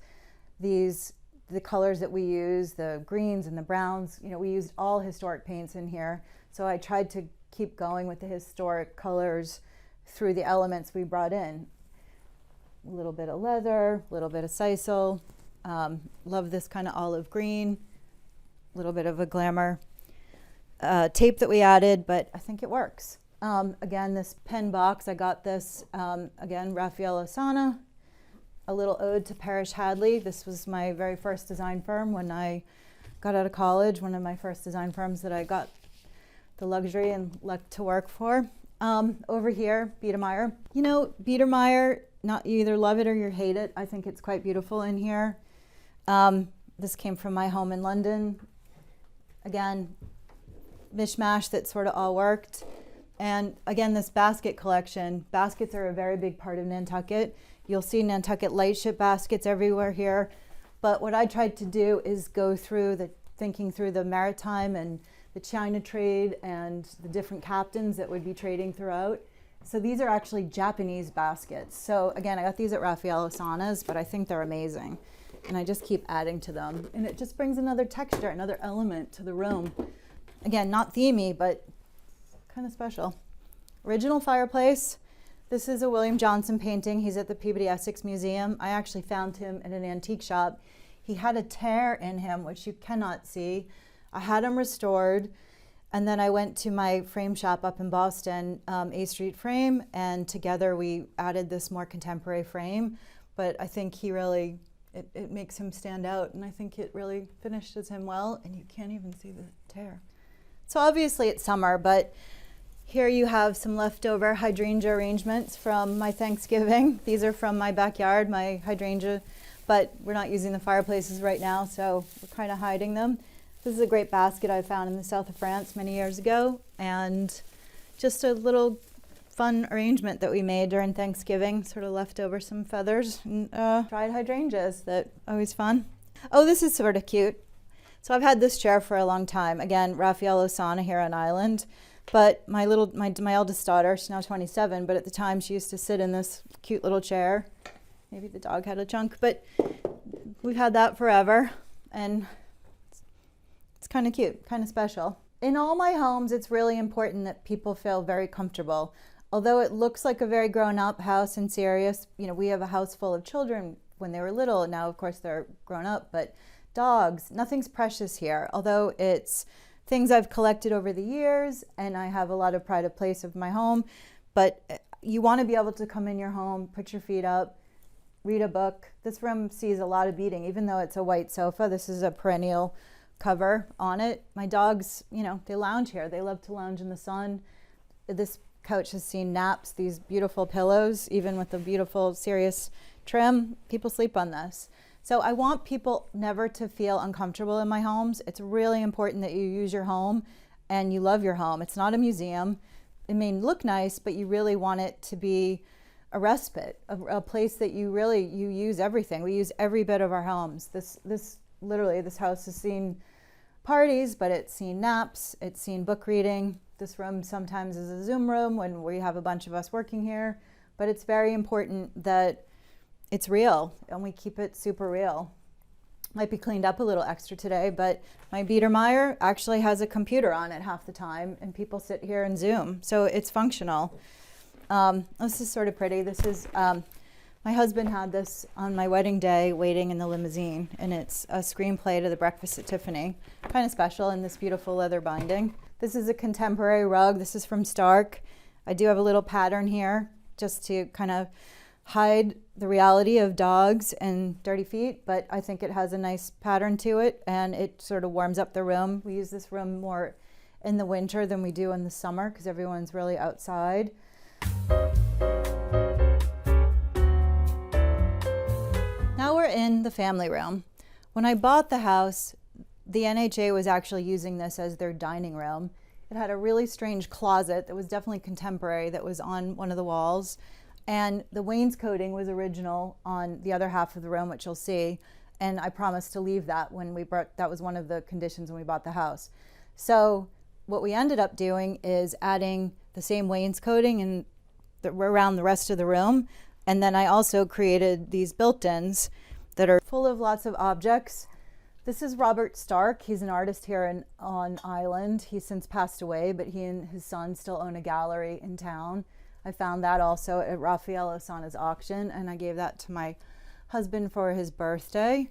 the colors that we use, the greens and the browns, we used all historic paints in here. So I tried to keep going with the historic colors through the elements we brought in. A little bit of leather, a little bit of sisal. Love this kind of olive green, a little bit of a glamour tape that we added, but I think it works. Again, this pen box, I got this, again, Raphael Osana. A little ode to Parrish Hadley. This was my very first design firm when I got out of college, one of my first design firms that I got the luxury and luck to work for. Over here, Biedermeier. Biedermeier, you either love it or you hate it. I think it's quite beautiful in here. This came from my home in London. Again, mishmash that sort of all worked. And again, this basket collection. Baskets are a very big part of Nantucket. You'll see Nantucket lightship baskets everywhere here. But what I tried to do is go through thinking through the maritime and the China trade and the different captains that would be trading throughout. So these are actually Japanese baskets. So again, I got these at Raphael Osana's, but I think they're amazing. And I just keep adding to them. And it just brings another texture, another element to the room. Again, not themey, but kind of special. Original fireplace. This is a William Johnson painting. He's at the Peabody Essex Museum. I actually found him in an antique shop. He had a tear in him, which you cannot see. I had him restored, and then I went to my frame shop up in Boston, A Street Frame, and together we added this more contemporary frame. But I think he really, it makes him stand out, and I think it really finishes him well, and you can't even see the tear. So obviously it's summer, but here you have some leftover hydrangea arrangements from my Thanksgiving. These are from my backyard, my hydrangea, but we're not using the fireplaces right now, so we're kind of hiding them. This is a great basket I found in the south of France many years ago, and just a little fun arrangement that we made during Thanksgiving, sort of left over some feathers and dried hydrangeas. That always fun. Oh, this is sort of cute. So I've had this chair for a long time. Again, Raffaello Sana here on Island. But my eldest daughter, she's now 27, but at the time she used to sit in this cute little chair. Maybe the dog had a chunk, but we've had that forever, and it's kind of cute, kind of special. In all my homes, it's really important that people feel very comfortable. Although it looks like a very grown-up house and serious, you know, we have a house full of children when they were little, and now of course they're grown up, but dogs, nothing's precious here. Although it's things I've collected over the years, and I have a lot of pride of place of my home, but you want to be able to come in your home, put your feet up, read a book. This room sees a lot of beating, even though it's a white sofa. This is a perennial cover on it. My dogs, you know, they lounge here. They love to lounge in the sun. This couch has seen naps, these beautiful pillows, even with the beautiful serious trim. People sleep on this. So I want people never to feel uncomfortable in my homes. It's really important that you use your home and you love your home. It's not a museum. It may look nice, but you really want it to be a respite, a place that you use everything. We use every bit of our homes. This house has seen parties, but it's seen naps, it's seen book reading. This room sometimes is a Zoom room when we have a bunch of us working here, but it's very important that it's real and we keep it super real. Might be cleaned up a little extra today, but my Biedermeier actually has a computer on it half the time, and people sit here and Zoom, so it's functional. This is sort of pretty. This is, my husband had this on my wedding day waiting in the limousine, and it's a screenplay to The Breakfast at Tiffany. Kind of special in this beautiful leather binding. This is a contemporary rug. This is from Stark. I do have a little pattern here just to kind of hide the reality of dogs and dirty feet, but I think it has a nice pattern to it, and it sort of warms up the room. We use this room more in the winter than we do in the summer because everyone's really outside. Now we're in the family room. When I bought the house, the NHA was actually using this as their dining room. It had a really strange closet that was definitely contemporary that was on one of the walls. And the wainscoting was original on the other half of the room, which you'll see. And I promised to leave that when we bought, that was one of the conditions when we bought the house. So what we ended up doing is adding the same wainscoting and around the rest of the room. And then I also created these built-ins that are full of lots of objects. This is Robert Stark. He's an artist here on Island. He's since passed away, but he and his son still own a gallery in town. I found that also at Raffaello Sana's auction, and I gave that to my husband for his birthday.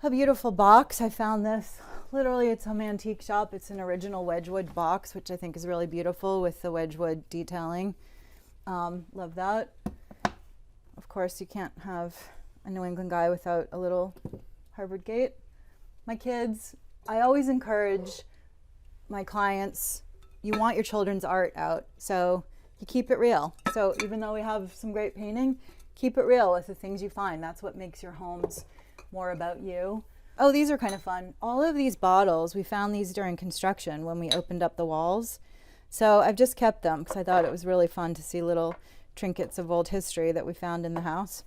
A beautiful box. I found this. Literally, it's some antique shop. It's an original Wedgwood box, which I think is really beautiful with the Wedgwood detailing. Love that. Of course, you can't have a New England guy without a little Harvard Gate. My kids, I always encourage my clients, you want your children's art out, so you keep it real. So even though we have some great painting, keep it real with the things you find. That's what makes your homes more about you. Oh, these are kind of fun. All of these bottles, we found these during construction when we opened up the walls. So I've just kept them because I thought it was really fun to see little trinkets of old history that we found in the house.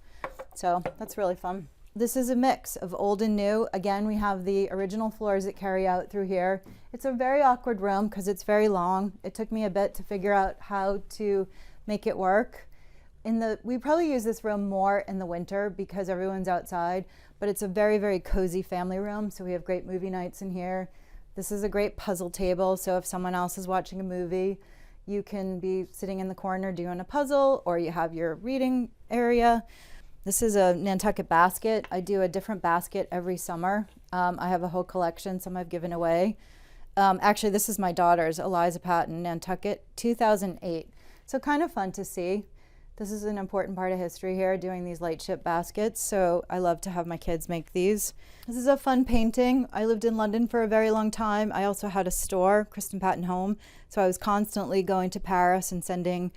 So that's really fun. This is a mix of old and new. Again, we have the original floors that carry out through here. It's a very awkward room because it's very long. It took me a bit to figure out how to make it work. We probably use this room more in the winter because everyone's outside, but it's a very, very cozy family room. So we have great movie nights in here. This is a great puzzle table. So if someone else is watching a movie, you can be sitting in the corner doing a puzzle, or you have your reading area. This is a Nantucket basket. I do a different basket every summer. I have a whole collection, some I've given away. Actually, this is my daughter's, Eliza Patton, Nantucket, 2008. So kind of fun to see. This is an important part of history here, doing these lightship baskets. So I love to have my kids make these. This is a fun painting. I lived in London for a very long time. I also had a store, Kristen Patton Home. So I was constantly going to Paris and sending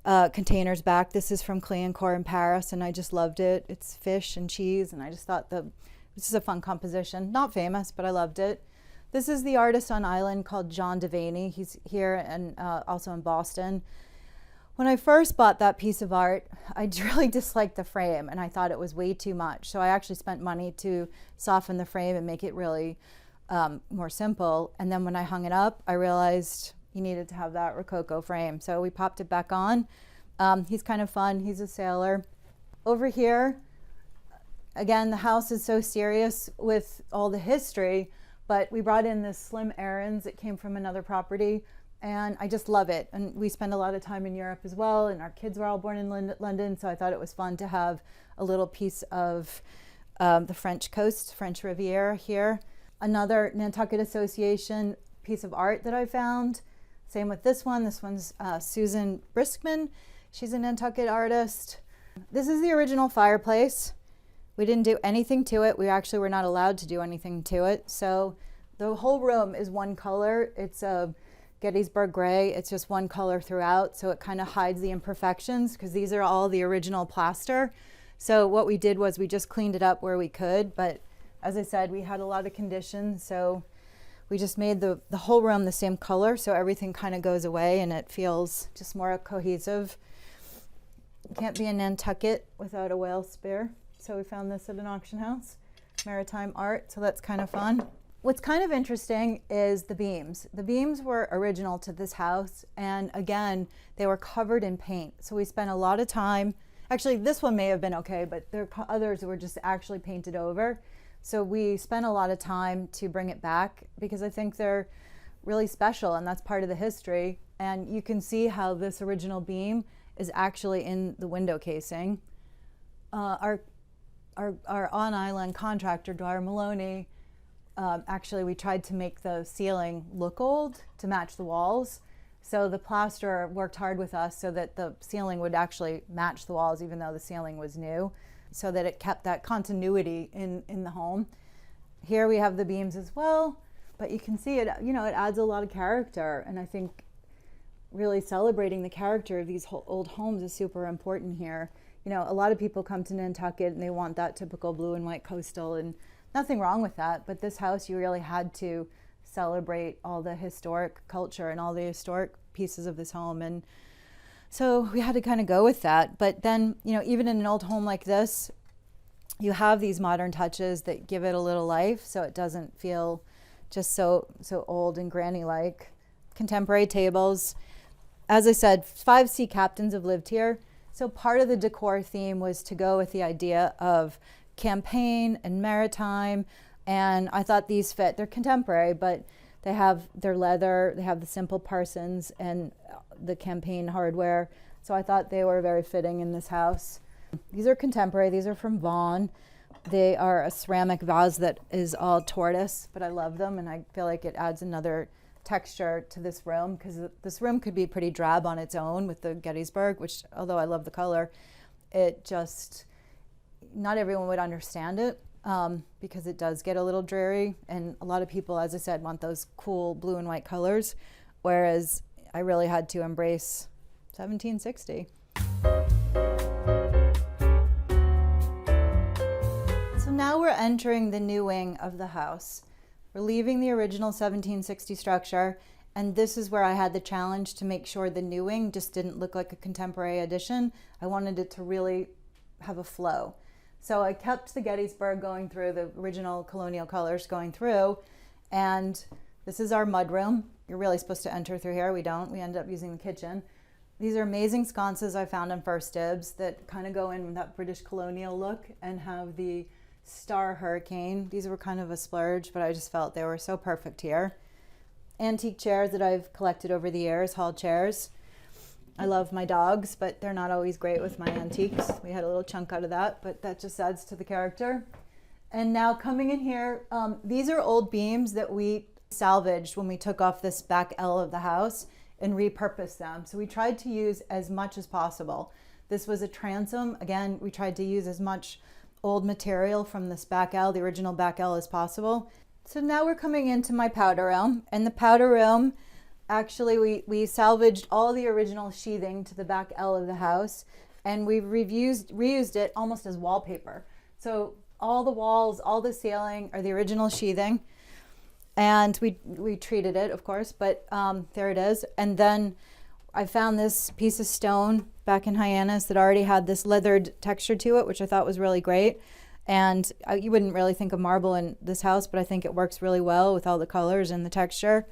containers back. This is from Clignancourt in Paris, and I just loved it. It's fish and cheese, and I just thought this is a fun composition. Not famous, but I loved it. This is the artist on Island called John Devaney. He's here and also in Boston. When I first bought that piece of art, I really disliked the frame and I thought it was way too much. So I actually spent money to soften the frame and make it really more simple. And then when I hung it up, I realized you needed to have that Rococo frame. So we popped it back on. He's kind of fun. He's a sailor. Over here, again, the house is so serious with all the history, but we brought in this slim Aarons. It came from another property. And I just love it. And we spend a lot of time in Europe as well. And our kids were all born in London. So I thought it was fun to have a little piece of the French coast, French Riviera here. Another Nantucket Association piece of art that I found. Same with this one. This one's Susan Briskman. She's a Nantucket artist. This is the original fireplace. We didn't do anything to it. We actually were not allowed to do anything to it. So the whole room is one color. It's a Gettysburg gray. It's just one color throughout, so it kind of hides the imperfections because these are all the original plaster. So what we did was we just cleaned it up where we could, but as I said, we had a lot of conditions, so we just made the whole room the same color, so everything kind of goes away and it feels just more cohesive. You can't be in Nantucket without a whale spear, so we found this at an auction house. Maritime art, so that's kind of fun. What's kind of interesting is the beams. The beams were original to this house, and again, they were covered in paint. So we spent a lot of time, actually this one may have been okay, but there are others that were just actually painted over. So we spent a lot of time to bring it back because I think they're really special and that's part of the history. And you can see how this original beam is actually in the window casing. Our on-island contractor, Dwyer Maloney, actually we tried to make the ceiling look old to match the walls. So the plasterer worked hard with us so that the ceiling would actually match the walls even though the ceiling was new, so that it kept that continuity in the home. Here we have the beams as well, but you can see it, you know, it adds a lot of character, and I think really celebrating the character of these old homes is super important here. You know, a lot of people come to Nantucket and they want that typical blue and white coastal, and nothing wrong with that, but this house you really had to celebrate all the historic culture and all the historic pieces of this home, and so we had to kind of go with that. But then, you know, even in an old home like this, you have these modern touches that give it a little life so it doesn't feel just so old and granny like. Contemporary tables. As I said, 5 sea captains have lived here, so part of the decor theme was to go with the idea of campaign and maritime, and I thought these fit. They're contemporary, but they have their leather, they have the simple Parsons and the campaign hardware, so I thought they were very fitting in this house. These are contemporary. These are from Vaughan. They are a ceramic vase that is all tortoise, but I love them and I feel like it adds another texture to this room because this room could be pretty drab on its own with the Gettysburg, which although I love the color, it just, not everyone would understand it because it does get a little dreary, and a lot of people, as I said, want those cool blue and white colors, whereas I really had to embrace 1760. So now we're entering the new wing of the house. We're leaving the original 1760 structure, and this is where I had the challenge to make sure the new wing just didn't look like a contemporary addition. I wanted it to really have a flow. So I kept the Gettysburg going through, the original colonial colors going through, and this is our mudroom. You're really supposed to enter through here. We don't. We end up using the kitchen. These are amazing sconces I found on First Dibs that kind of go in with that British colonial look and have the star hurricane. These were kind of a splurge, but I just felt they were so perfect here. Antique chairs that I've collected over the years, hall chairs. I love my dogs, but they're not always great with my antiques. We had a little chunk out of that, but that just adds to the character. And now coming in here, these are old beams that we salvaged when we took off this back L of the house and repurposed them. So we tried to use as much as possible. This was a transom. Again, we tried to use as much old material from this back L, the original back L, as possible. So now we're coming into my powder room, and the powder room, actually we salvaged all the original sheathing to the back L of the house, and we've reused it almost as wallpaper. So all the walls, all the ceiling are the original sheathing, and we treated it, of course, but there it is. And then I found this piece of stone back in Hyannis that already had this leathered texture to it, which I thought was really great. And you wouldn't really think of marble in this house, but I think it works really well with all the colors and the texture.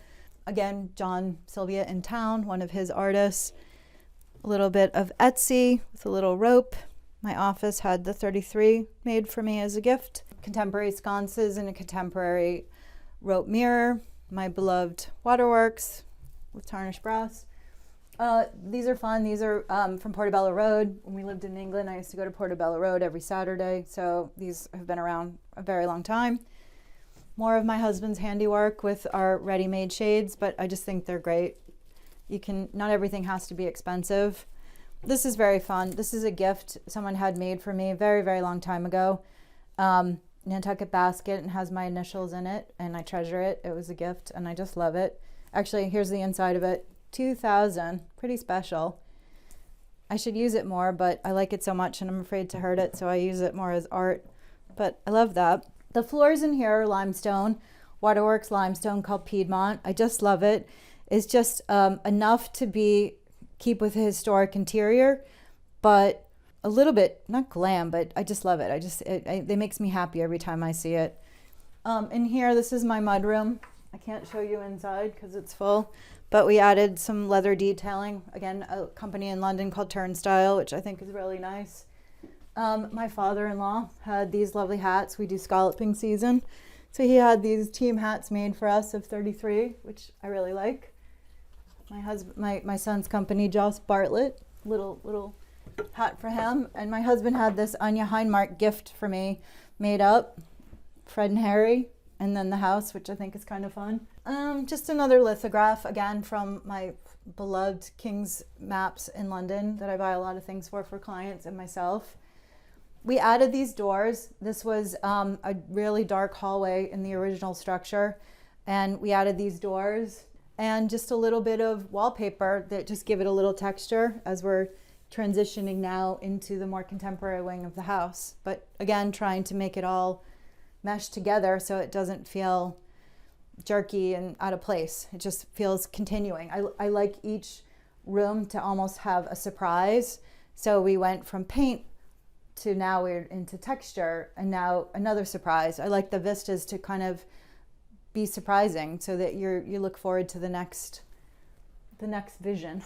Again, John Sylvia in town, one of his artists. A little bit of Etsy with a little rope. My office had the 33 made for me as a gift. Contemporary sconces and a contemporary rope mirror. My beloved waterworks with tarnished brass. These are fun. These are from Portobello Road. When we lived in England, I used to go to Portobello Road every Saturday. So these have been around a very long time. More of my husband's handiwork with our ready-made shades, but I just think they're great. Not everything has to be expensive. This is very fun. This is a gift someone had made for me a very, very long time ago. Nantucket basket, and has my initials in it, and I treasure it. It was a gift, and I just love it. Actually, here's the inside of it. 2000, pretty special. I should use it more, but I like it so much and I'm afraid to hurt it, so I use it more as art. But I love that. The floors in here are limestone, waterworks limestone called Piedmont. I just love it. It's just enough to keep with a historic interior, but a little bit, not glam, but I just love it. It makes me happy every time I see it. In here, this is my mudroom. I can't show you inside because it's full, but we added some leather detailing. Again, a company in London called Turnstile, which I think is really nice. My father-in-law had these lovely hats. We do scalloping season. So he had these team hats made for us of 33, which I really like. My son's company, Joss Bartlett, little hat for him. And my husband had this Anya Heinmark gift for me made up, Fred and Harry. And then the house, which I think is kind of fun. Just another lithograph, again, from my beloved King's Maps in London that I buy a lot of things for clients and myself. We added these doors. This was a really dark hallway in the original structure. And we added these doors and just a little bit of wallpaper that just give it a little texture as we're transitioning now into the more contemporary wing of the house. But again, trying to make it all mesh together so it doesn't feel jerky and out of place. It just feels continuing. I like each room to almost have a surprise. So we went from paint to now we're into texture and now another surprise. I like the vistas to kind of be surprising so that you look forward to the next vision.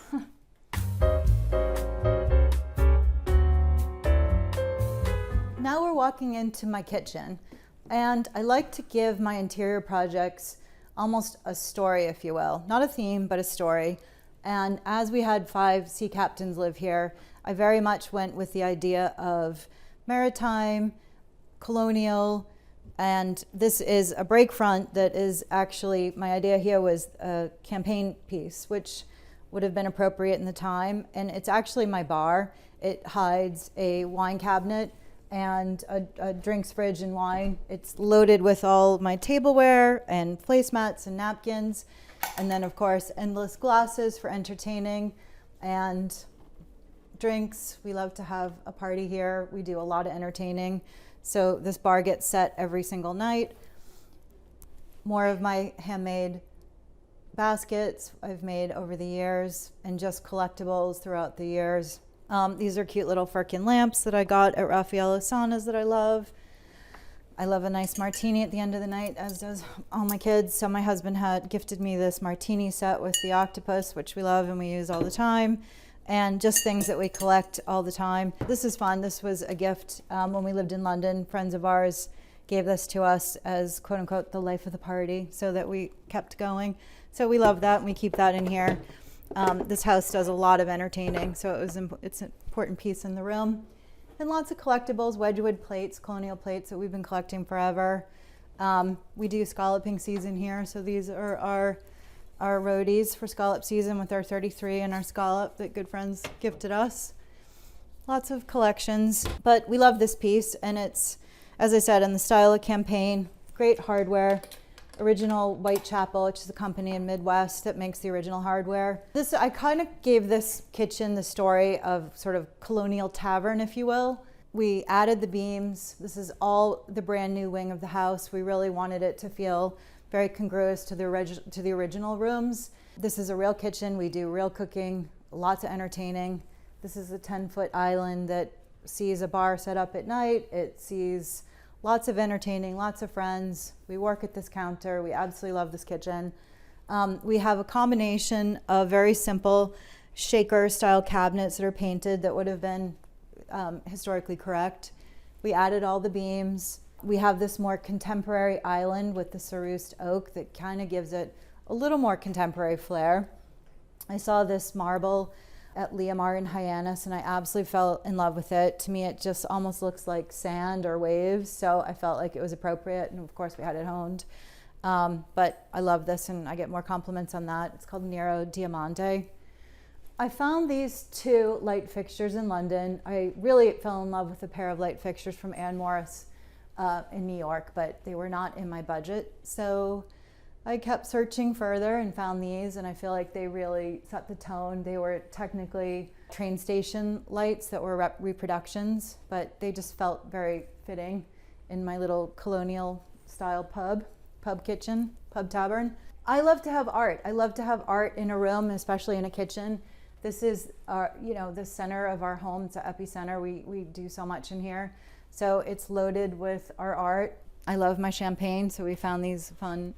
Now we're walking into my kitchen. And I like to give my interior projects almost a story, if you will. Not a theme, but a story. And as we had 5 sea captains live here, I very much went with the idea of maritime, colonial, and this is a break front that is actually, my idea here was a campaign piece, which would have been appropriate in the time. And it's actually my bar. It hides a wine cabinet and a drinks fridge and wine. It's loaded with all my tableware and placemats and napkins. And then of course, endless glasses for entertaining and drinks. We love to have a party here. We do a lot of entertaining. So this bar gets set every single night. More of my handmade baskets I've made over the years and just collectibles throughout the years. These are cute little Firkin lamps that I got at Raffaello Saunas that I love. I love a nice martini at the end of the night, as does all my kids. So my husband had gifted me this martini set with the octopus, which we love and we use all the time. And just things that we collect all the time. This is fun. This was a gift when we lived in London. Friends of ours gave this to us as quote unquote the life of the party so that we kept going. So we love that and we keep that in here. This house does a lot of entertaining, so it's an important piece in the room. And lots of collectibles, Wedgwood plates, colonial plates that we've been collecting forever. We do scalloping season here, so these are our roadies for scallop season with our 33 and our scallop that good friends gifted us. Lots of collections, but we love this piece, and it's, as I said, in the style of campaign, great hardware. Original Whitechapel, which is a company in Midwest that makes the original hardware. I kind of gave this kitchen the story of sort of colonial tavern, if you will. We added the beams. This is all the brand new wing of the house. We really wanted it to feel very congruous to the original rooms. This is a real kitchen. We do real cooking, lots of entertaining. This is a 10-foot island that sees a bar set up at night. It sees lots of entertaining, lots of friends. We work at this counter. We absolutely love this kitchen. We have a combination of very simple shaker style cabinets that are painted that would have been historically correct. We added all the beams. We have this more contemporary island with the Cerussed oak that kind of gives it a little more contemporary flair. I saw this marble at Leomar in Hyannis and I absolutely fell in love with it. To me, it just almost looks like sand or waves, so I felt like it was appropriate, and of course we had it honed. But I love this and I get more compliments on that. It's called Nero Diamante. I found these two light fixtures in London. I really fell in love with a pair of light fixtures from Ann Morris in New York, but they were not in my budget. So I kept searching further and found these, and I feel like they really set the tone. They were technically train station lights that were reproductions, but they just felt very fitting in my little colonial style pub kitchen, pub tavern. I love to have art. I love to have art in a room, especially in a kitchen. This is the center of our home. It's an epicenter. We do so much in here. So it's loaded with our art. I love my champagne, so we found these fun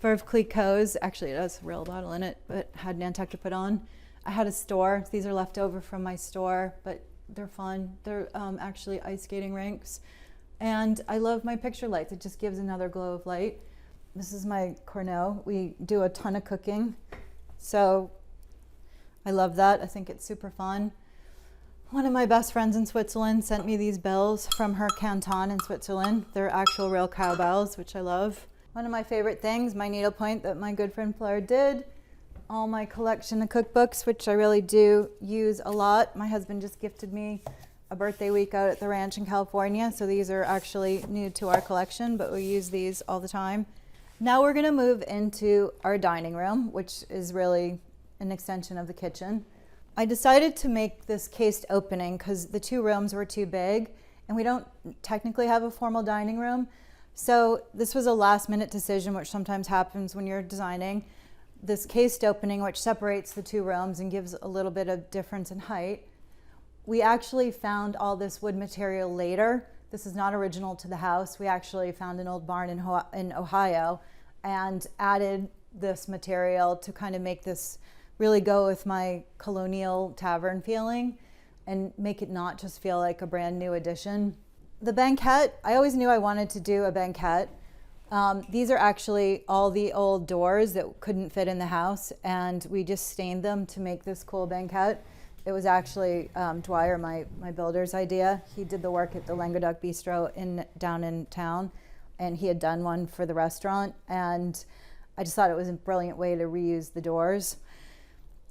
Veuve Clicquot's. Actually, it has a real bottle in it, but had Nantucket put on. I had a store. These are left over from my store, but they're fun. They're actually ice skating rinks. And I love my picture lights. It just gives another glow of light. This is my Corneau. We do a ton of cooking, so I love that. I think it's super fun. One of my best friends in Switzerland sent me these bells from her canton in Switzerland. They're actual real cowbells, which I love. One of my favorite things, my needlepoint that my good friend Flair did. All my collection of cookbooks, which I really do use a lot. My husband just gifted me a birthday week out at the ranch in California, so these are actually new to our collection, but we use these all the time. Now we're gonna move into our dining room, which is really an extension of the kitchen. I decided to make this cased opening because the two rooms were too big and we don't technically have a formal dining room. So this was a last minute decision, which sometimes happens when you're designing. This cased opening, which separates the two rooms and gives a little bit of difference in height. We actually found all this wood material later. This is not original to the house. We actually found an old barn in Ohio and added this material to kind of make this really go with my colonial tavern feeling and make it not just feel like a brand new addition. The banquette, I always knew I wanted to do a banquette. These are actually all the old doors that couldn't fit in the house, and we just stained them to make this cool banquette. It was actually Dwyer, my builder's idea. He did the work at the Languedoc Bistro down in town, and he had done one for the restaurant, and I just thought it was a brilliant way to reuse the doors.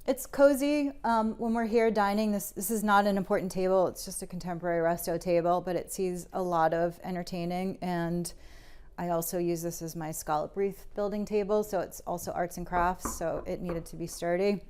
It's cozy when we're here dining. This is not an important table. It's just a contemporary resto table, but it sees a lot of entertaining. And I also use this as my scallop wreath building table. So it's also arts and crafts. So it needed to be sturdy.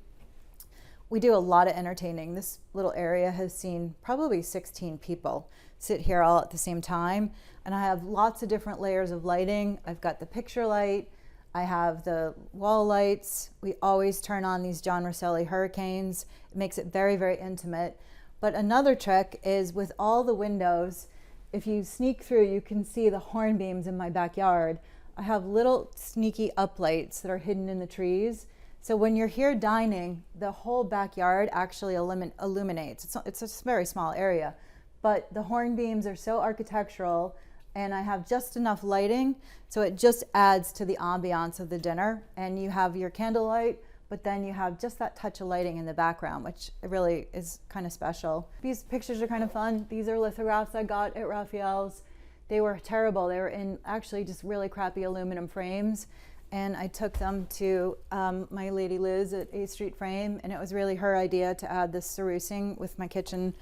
We do a lot of entertaining. This little area has seen probably 16 people sit here all at the same time. And I have lots of different layers of lighting. I've got the picture light. I have the wall lights. We always turn on these John Rosselli Hurricanes. It makes it very, very intimate. But another trick is with all the windows, if you sneak through, you can see the hornbeams in my backyard. I have little sneaky uplights that are hidden in the trees. So when you're here dining, the whole backyard actually illuminates. It's a very small area, but the hornbeams are so architectural, and I have just enough lighting, so it just adds to the ambiance of the dinner. And you have your candlelight, but then you have just that touch of lighting in the background, which really is kind of special. These pictures are kind of fun. These are lithographs I got at Raphael's. They were terrible. They were in actually just really crappy aluminum frames. And I took them to my lady Liz at 8th Street Frame, and it was really her idea to add this cerussing with my kitchen,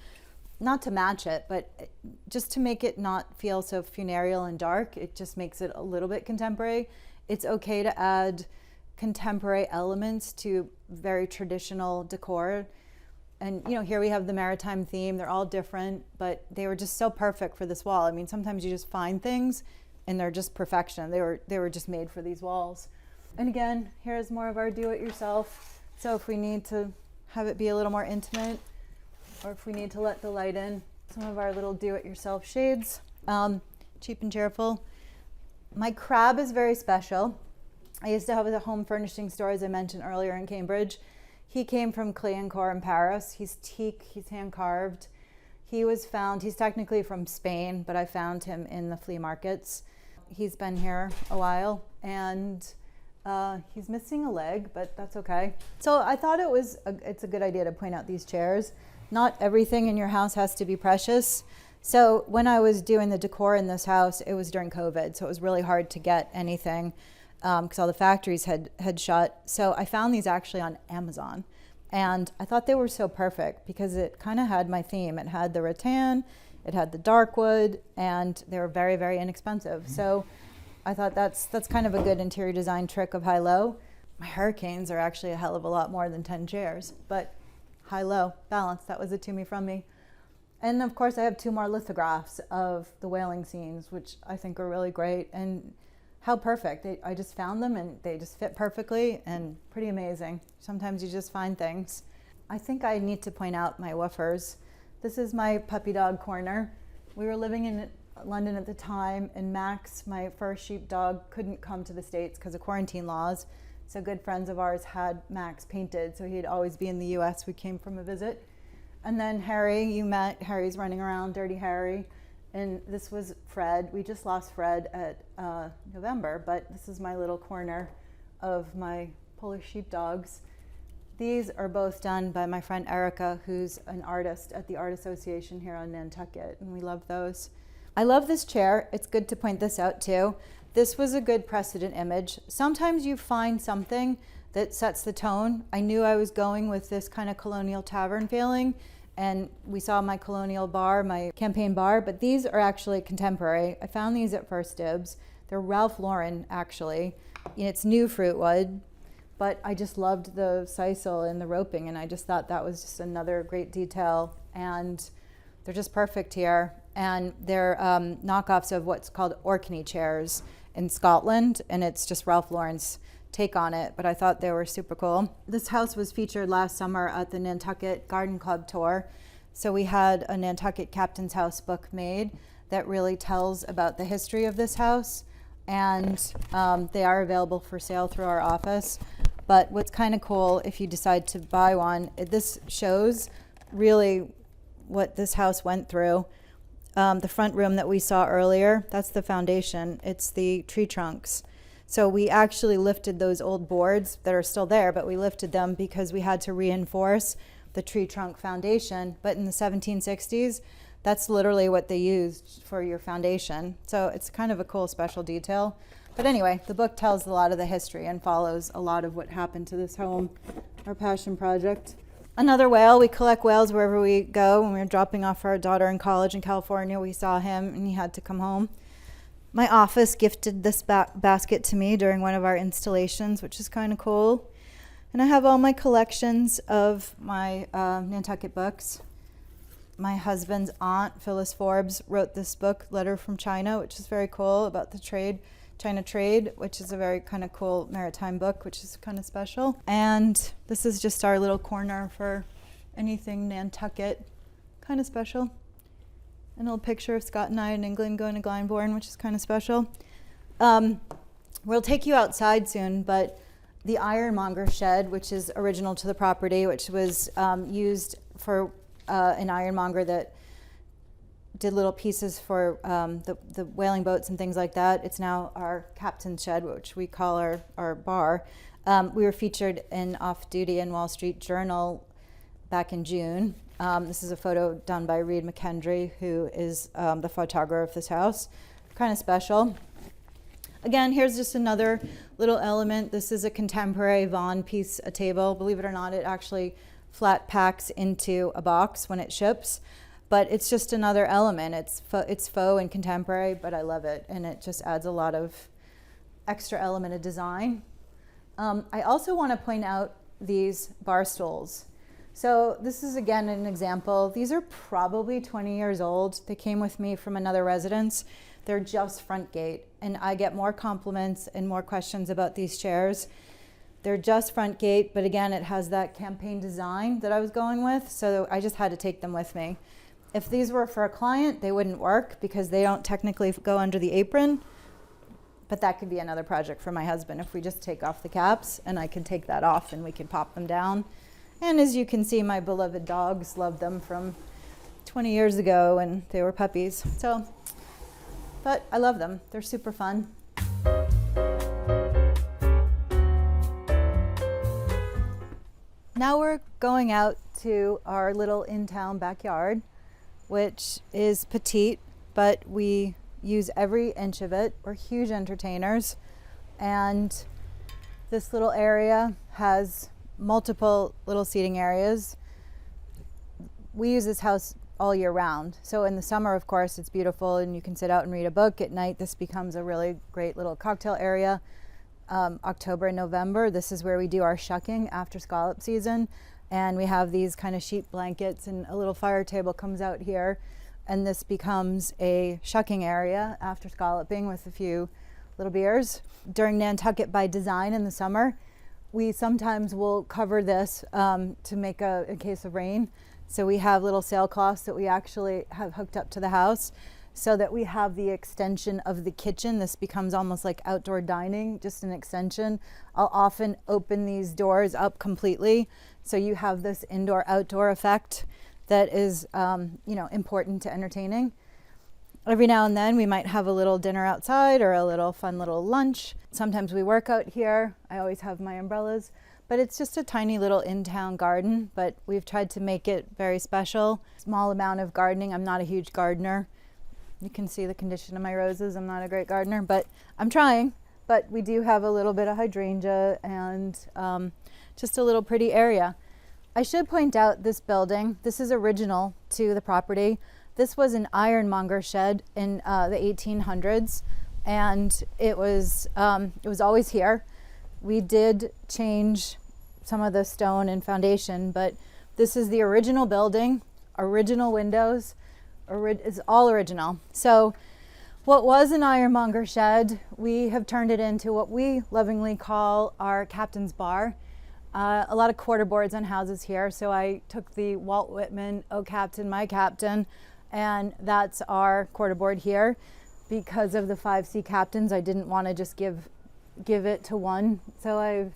not to match it, but just to make it not feel so funereal and dark. It just makes it a little bit contemporary. It's okay to add contemporary elements to very traditional decor. And here we have the maritime theme. They're all different, but they were just so perfect for this wall. I mean, sometimes you just find things and they're just perfection. They were just made for these walls. And again, here's more of our do-it-yourself. So if we need to have it be a little more intimate, or if we need to let the light in, some of our little do-it-yourself shades, cheap and cheerful. My crab is very special. I used to have a home furnishing store, as I mentioned earlier, in Cambridge. He came from Cleancourt in Paris. He's teak, he's hand-carved. He was found, he's technically from Spain, but I found him in the flea markets. He's been here a while, and he's missing a leg, but that's okay. So I thought it's a good idea to point out these chairs. Not everything in your house has to be precious. So when I was doing the decor in this house, it was during COVID, so it was really hard to get anything because all the factories had shut. So I found these actually on Amazon, and I thought they were so perfect because it kind of had my theme. It had the rattan, it had the dark wood, and they were very, very inexpensive. So I thought that's kind of a good interior design trick of high-low. My hurricanes are actually a hell of a lot more than 10 chairs, but high-low balance, that was it to me from me. And of course I have 2 more lithographs of the whaling scenes, which I think are really great, and how perfect. I just found them and they just fit perfectly and pretty amazing. Sometimes you just find things. I think I need to point out my woofers. This is my puppy dog corner. We were living in London at the time, and Max, my first sheepdog, couldn't come to the States because of quarantine laws. So good friends of ours had Max painted, so he'd always be in the US. We came from a visit. And then Harry, you met. Harry's running around, Dirty Harry. And this was Fred. We just lost Fred at November, but this is my little corner of my Polish sheepdogs. These are both done by my friend Erica, who's an artist at the Art Association here on Nantucket, and we love those. I love this chair. It's good to point this out too. This was a good precedent image. Sometimes you find something that sets the tone. I knew I was going with this kind of colonial tavern feeling, and we saw my colonial bar, my campaign bar, but these are actually contemporary. I found these at First Dibs. They're Ralph Lauren, actually. It's new fruit wood, but I just loved the sisal and the roping, and I just thought that was just another great detail, and they're just perfect here. And they're knockoffs of what's called Orkney chairs in Scotland, and it's just Ralph Lauren's take on it, but I thought they were super cool. This house was featured last summer at the Nantucket Garden Club tour. So we had a Nantucket Captain's House book made that really tells about the history of this house, and they are available for sale through our office. But what's kind of cool, if you decide to buy one, this shows really what this house went through. The front room that we saw earlier, that's the foundation. It's the tree trunks. So we actually lifted those old boards that are still there, but we lifted them because we had to reinforce the tree trunk foundation. But in the 1760s, that's literally what they used for your foundation. So it's kind of a cool special detail. But anyway, the book tells a lot of the history and follows a lot of what happened to this home, our passion project. Another whale, we collect whales wherever we go. When we were dropping off our daughter in college in California, we saw him and he had to come home. My office gifted this basket to me during one of our installations, which is kind of cool. And I have all my collections of my Nantucket books. My husband's aunt, Phyllis Forbes, wrote this book, Letter from China, which is very cool, about the trade, China trade, which is a very kind of cool maritime book, which is kind of special. And this is just our little corner for anything Nantucket, kind of special. A little picture of Scott and I in England going to Glyndebourne, which is kind of special. We'll take you outside soon, but the ironmonger shed, which is original to the property, which was used for an ironmonger that did little pieces for the whaling boats and things like that. It's now our captain's shed, which we call our bar. We were featured in Off Duty and Wall Street Journal back in June. This is a photo done by Reed McKendry, who is the photographer of this house. Kind of special. Again, here's just another little element. This is a contemporary Vaughan piece, a table. Believe it or not, it actually flat packs into a box when it ships. But it's just another element. It's faux and contemporary, but I love it. And it just adds a lot of extra element of design. I also want to point out these bar stools. So this is, again, an example. These are probably 20 years old. They came with me from another residence. They're just front gate. And I get more compliments and more questions about these chairs. They're just front gate, but again, it has that campaign design that I was going with, so I just had to take them with me. If these were for a client, they wouldn't work because they don't technically go under the apron, but that could be another project for my husband if we just take off the caps, and I could take that off and we could pop them down. And as you can see, my beloved dogs love them from 20 years ago, and they were puppies. So, but I love them. They're super fun. Now we're going out to our little in-town backyard, which is petite, but we use every inch of it. We're huge entertainers, and this little area has multiple little seating areas. We use this house all year round. So in the summer, of course, it's beautiful and you can sit out and read a book. At night, this becomes a really great little cocktail area. October and November, this is where we do our shucking after scallop season. And we have these kind of sheet blankets, and a little fire table comes out here. And this becomes a shucking area after scalloping with a few little beers. During Nantucket by design in the summer, we sometimes will cover this to make a case of rain. So we have little sailcloths that we actually have hooked up to the house so that we have the extension of the kitchen. This becomes almost like outdoor dining, just an extension. I'll often open these doors up completely so you have this indoor-outdoor effect that is important to entertaining. Every now and then we might have a little dinner outside or a little fun little lunch. Sometimes we work out here. I always have my umbrellas, but it's just a tiny little in-town garden, but we've tried to make it very special. Small amount of gardening. I'm not a huge gardener. You can see the condition of my roses. I'm not a great gardener, but I'm trying. But we do have a little bit of hydrangea and just a little pretty area. I should point out this building. This is original to the property. This was an ironmonger shed in the 1800s, and it was always here. We did change some of the stone and foundation, but this is the original building, original windows. It's all original. So what was an ironmonger shed, we have turned it into what we lovingly call our captain's bar. A lot of quarter boards on houses here, so I took the Walt Whitman, "Oh Captain, My Captain," and that's our quarter board here. Because of the 5 sea captains, I didn't want to just give it to one, so I've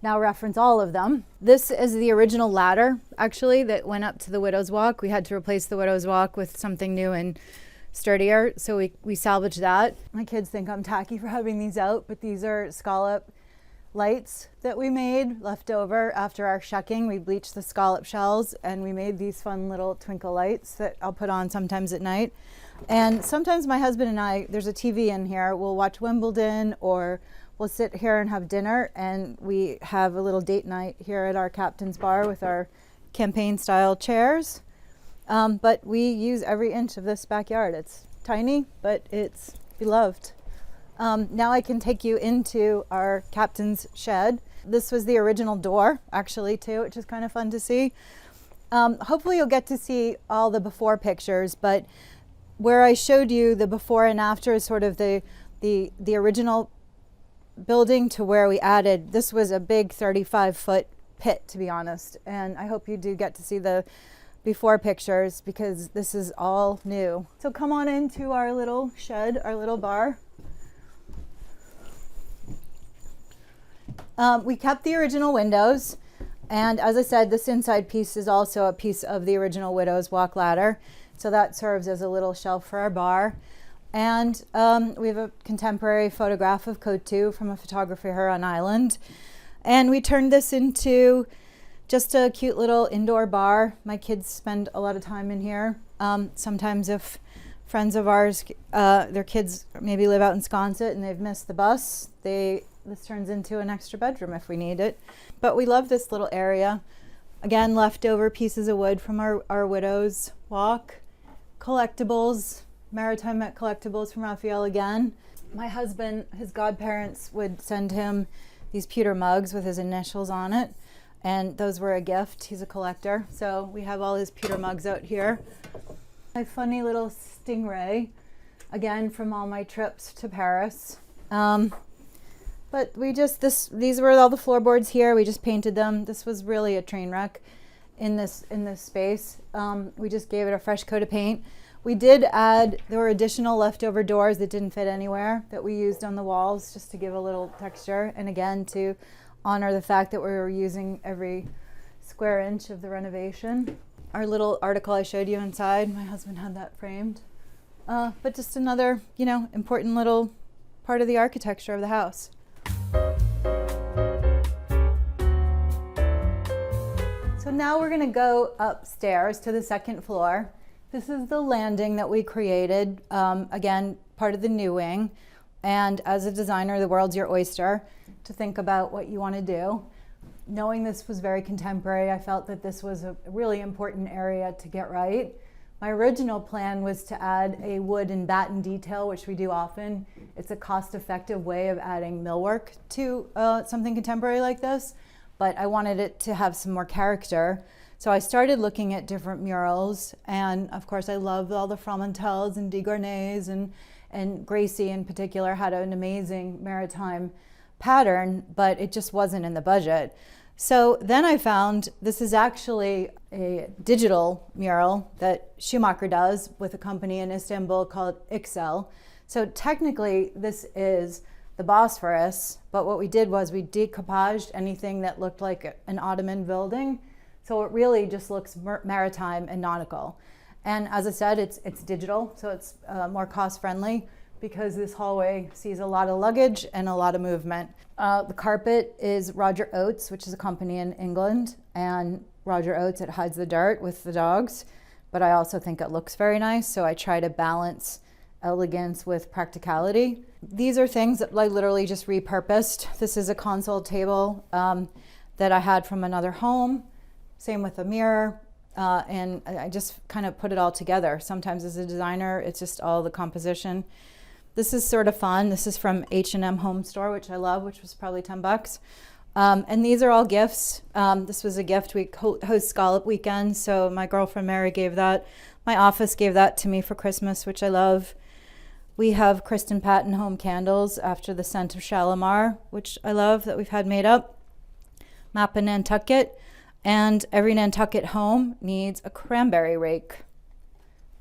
now reference all of them. This is the original ladder, actually, that went up to the Widow's Walk. We had to replace the Widow's Walk with something new and sturdier, so we salvaged that. My kids think I'm tacky for having these out, but these are scallop lights that we made left over after our shucking. We bleached the scallop shells and we made these fun little twinkle lights that I'll put on sometimes at night. And sometimes my husband and I, there's a TV in here, we'll watch Wimbledon or we'll sit here and have dinner, and we have a little date night here at our captain's bar with our campaign style chairs. But we use every inch of this backyard. It's tiny, but it's beloved. Now I can take you into our captain's shed. This was the original door, actually, too, which is kind of fun to see. Hopefully you'll get to see all the before pictures, but where I showed you the before and after is sort of the original building to where we added. This was a big 35-foot pit, to be honest, and I hope you do get to see the before pictures because this is all new. So come on into our little shed, our little bar. We kept the original windows, and as I said, this inside piece is also a piece of the original Widow's Walk ladder, so that serves as a little shelf for our bar. And we have a contemporary photograph of Kotu from a photographer here on island, and we turned this into just a cute little indoor bar. My kids spend a lot of time in here. Sometimes if friends of ours, their kids maybe live out in Sconset and they've missed the bus, this turns into an extra bedroom if we need it. But we love this little area. Again, leftover pieces of wood from our Widow's Walk. Collectibles, Maritime Met collectibles from Raphael again. My husband, his godparents would send him these pewter mugs with his initials on it, and those were a gift. He's a collector, so we have all his pewter mugs out here. My funny little stingray, again from all my trips to Paris. but these were all the floorboards here. We just painted them. This was really a train wreck in this space. We just gave it a fresh coat of paint. We did add, there were additional leftover doors that didn't fit anywhere that we used on the walls just to give a little texture, and again to honor the fact that we were using every square inch of the renovation. Our little article I showed you inside, my husband had that framed. But just another, important little part of the architecture of the house. So now we're gonna go upstairs to the second floor. This is the landing that we created, again, part of the new wing. And as a designer, the world's your oyster to think about what you want to do. Knowing this was very contemporary, I felt that this was a really important area to get right. My original plan was to add a wood and batten detail, which we do often. It's a cost-effective way of adding millwork to something contemporary like this, but I wanted it to have some more character. So I started looking at different murals, and of course I love all the Fromentels and Degournets, and Gracie in particular had an amazing maritime pattern, but it just wasn't in the budget. So then I found this is actually a digital mural that Schumacher does with a company in Istanbul called Excel. So technically this is the Bosphorus, but what we did was we decoupaged anything that looked like an Ottoman building. So it really just looks maritime and nautical. And as I said, it's digital, so it's more cost friendly because this hallway sees a lot of luggage and a lot of movement. The carpet is Roger Oates, which is a company in England, and Roger Oates, it hides the dirt with the dogs, but I also think it looks very nice, so I try to balance elegance with practicality. These are things that I literally just repurposed. This is a console table that I had from another home. Same with a mirror, and I just kind of put it all together. Sometimes as a designer, it's just all the composition. This is sort of fun. This is from H&M Home Store, which I love, which was probably $10. And these are all gifts. This was a gift. We host Scallop Weekend, so my girlfriend Mary gave that. My office gave that to me for Christmas, which I love. We have Kristen Patton home candles after the scent of Shalimar, which I love, that we've had made up. Map of Nantucket. And every Nantucket home needs a cranberry rake.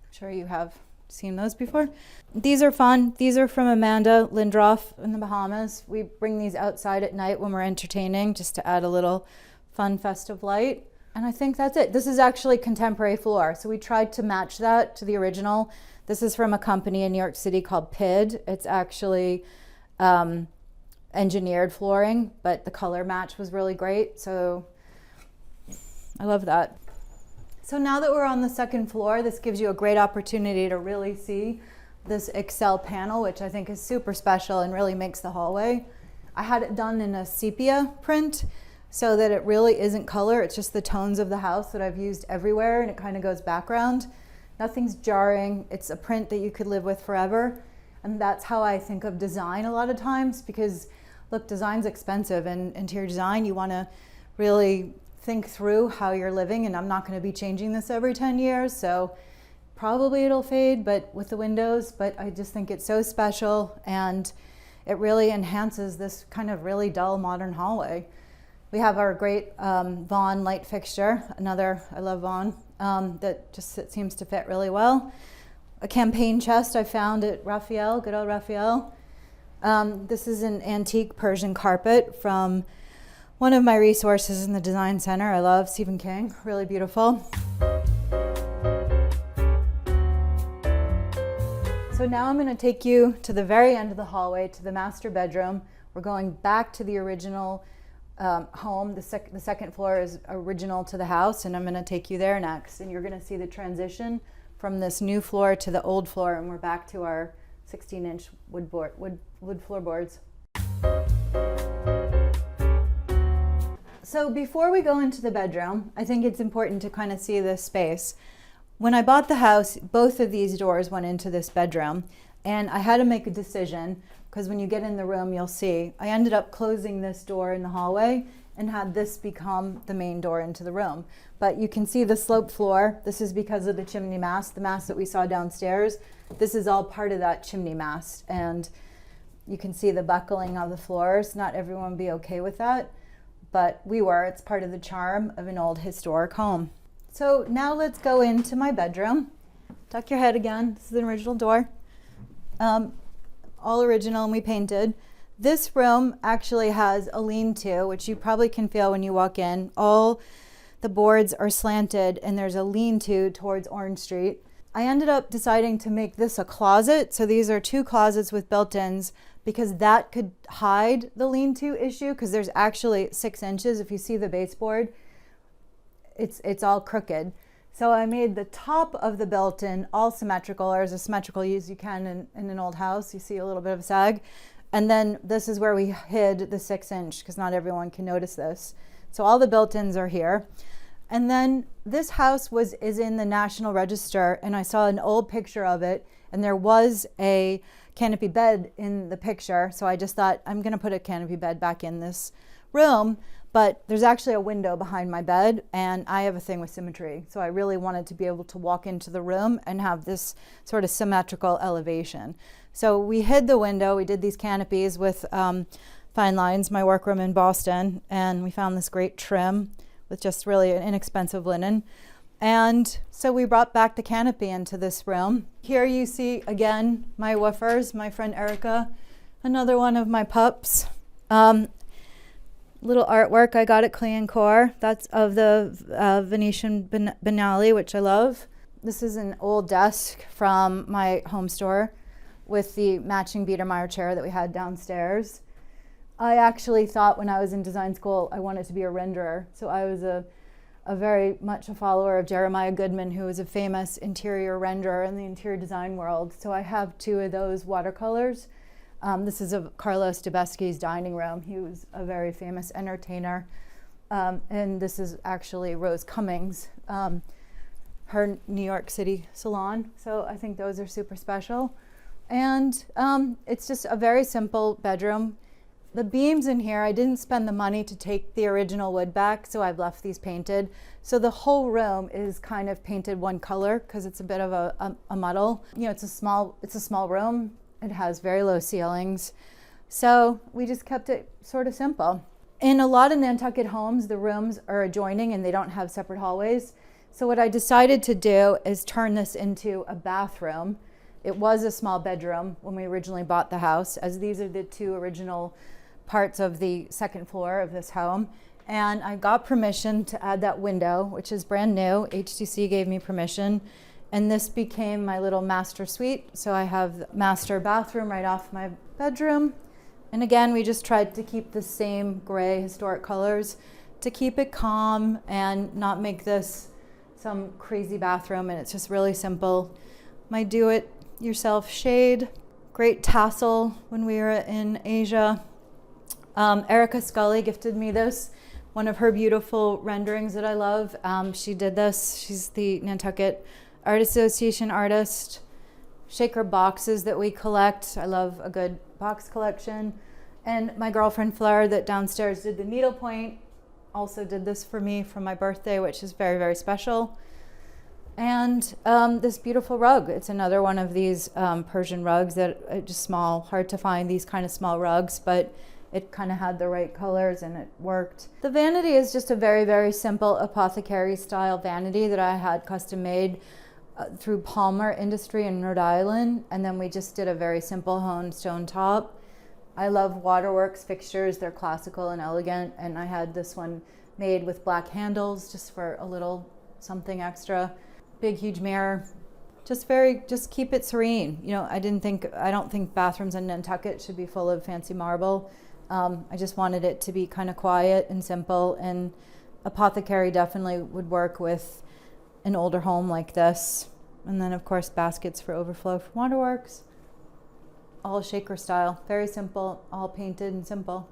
I'm sure you have seen those before. These are fun. These are from Amanda Lindroff in the Bahamas. We bring these outside at night when we're entertaining, just to add a little fun festive light. And I think that's it. This is actually contemporary floor. So we tried to match that to the original. This is from a company in New York City called PID. It's actually engineered flooring, but the color match was really great. So I love that. So now that we're on the second floor, this gives you a great opportunity to really see this Excel panel, which I think is super special and really makes the hallway. I had it done in a sepia print so that it really isn't color. It's just the tones of the house that I've used everywhere, and it kind of goes background. Nothing's jarring. It's a print that you could live with forever. And that's how I think of design a lot of times, because look, design's expensive, and interior design, you want to really think through how you're living, and I'm not going to be changing this every 10 years, so probably it'll fade, but with the windows, but I just think it's so special, and it really enhances this kind of really dull modern hallway. We have our great Vaughan light fixture, I love Vaughan, that just seems to fit really well. A campaign chest I found at Raphael, good old Raphael. This is an antique Persian carpet from one of my resources in the design center. I love Stephen King, really beautiful. So now I'm going to take you to the very end of the hallway to the master bedroom. We're going back to the original home. The second floor is original to the house, and I'm going to take you there next. And you're going to see the transition from this new floor to the old floor, and we're back to our 16-inch wood floorboards. So before we go into the bedroom, I think it's important to kind of see this space. When I bought the house, both of these doors went into this bedroom, and I had to make a decision, because when you get in the room, you'll see. I ended up closing this door in the hallway and had this become the main door into the room. But you can see the sloped floor. This is because of the chimney mast, the mast that we saw downstairs. This is all part of that chimney mast. And You can see the buckling of the floors. Not everyone would be okay with that, but we were. It's part of the charm of an old historic home. So now let's go into my bedroom. Tuck your head again. This is the original door. All original, and we painted. This room actually has a lean-to, which you probably can feel when you walk in. All the boards are slanted, and there's a lean-to towards Orange Street. I ended up deciding to make this a closet. So these are 2 closets with built-ins, because that could hide the lean-to issue, because there's actually 6 inches. If you see the baseboard, it's all crooked. So I made the top of the built-in all symmetrical, or as symmetrical as you can in an old house. You see a little bit of a sag. And then this is where we hid the 6 inch, because not everyone can notice this. So all the built-ins are here. And then this house is in the National Register, and I saw an old picture of it, and there was a canopy bed in the picture. So I just thought, I'm gonna put a canopy bed back in this room, but there's actually a window behind my bed, and I have a thing with symmetry. So I really wanted to be able to walk into the room and have this sort of symmetrical elevation. So we hid the window. We did these canopies with fine lines, my workroom in Boston, and we found this great trim with just really an inexpensive linen. And so we brought back the canopy into this room. Here you see, again, my woofers, my friend Erica, another one of my pups. Little artwork I got at Clay & Core. That's of the Venetian Benali, which I love. This is an old desk from my home store with the matching Biedermeier chair that we had downstairs. I actually thought when I was in design school I wanted to be a renderer. So I was a very much a follower of Jeremiah Goodman, who is a famous interior renderer in the interior design world. So I have 2 of those watercolors. This is of Carlos Dubesky's dining room. He was a very famous entertainer. And this is actually Rose Cummings, her New York City salon. So I think those are super special. And it's just a very simple bedroom. The beams in here, I didn't spend the money to take the original wood back, so I've left these painted. So the whole room is kind of painted one color because it's a bit of a muddle. You know, it's a small room. It has very low ceilings. So we just kept it sort of simple. In a lot of Nantucket homes, the rooms are adjoining and they don't have separate hallways. So what I decided to do is turn this into a bathroom. It was a small bedroom when we originally bought the house, as these are the 2 original parts of the 2nd floor of this home. And I got permission to add that window, which is brand new. HTC gave me permission. And this became my little master suite. So I have the master bathroom right off my bedroom. And again, we just tried to keep the same gray historic colors to keep it calm and not make this some crazy bathroom. And it's just really simple. My do-it-yourself shade. Great tassel when we were in Asia. Erica Scully gifted me this, one of her beautiful renderings that I love. She did this. She's the Nantucket Art Association artist. Shaker boxes that we collect. I love a good box collection. And my girlfriend Flair that downstairs did the needlepoint also did this for me for my birthday, which is very, very special. And this beautiful rug. It's another one of these Persian rugs that are just small, hard to find these kind of small rugs, but it kind of had the right colors and it worked. The vanity is just a very, very simple apothecary style vanity that I had custom made through Palmer Industry in Rhode Island. And then we just did a very simple honed stone top. I love waterworks fixtures. They're classical and elegant. And I had this one made with black handles just for a little something extra. Big, huge mirror. Just keep it serene. You know, I don't think bathrooms in Nantucket should be full of fancy marble. I just wanted it to be kind of quiet and simple, and apothecary definitely would work with an older home like this. And then of course baskets for overflow from waterworks. All shaker style, very simple, all painted and simple.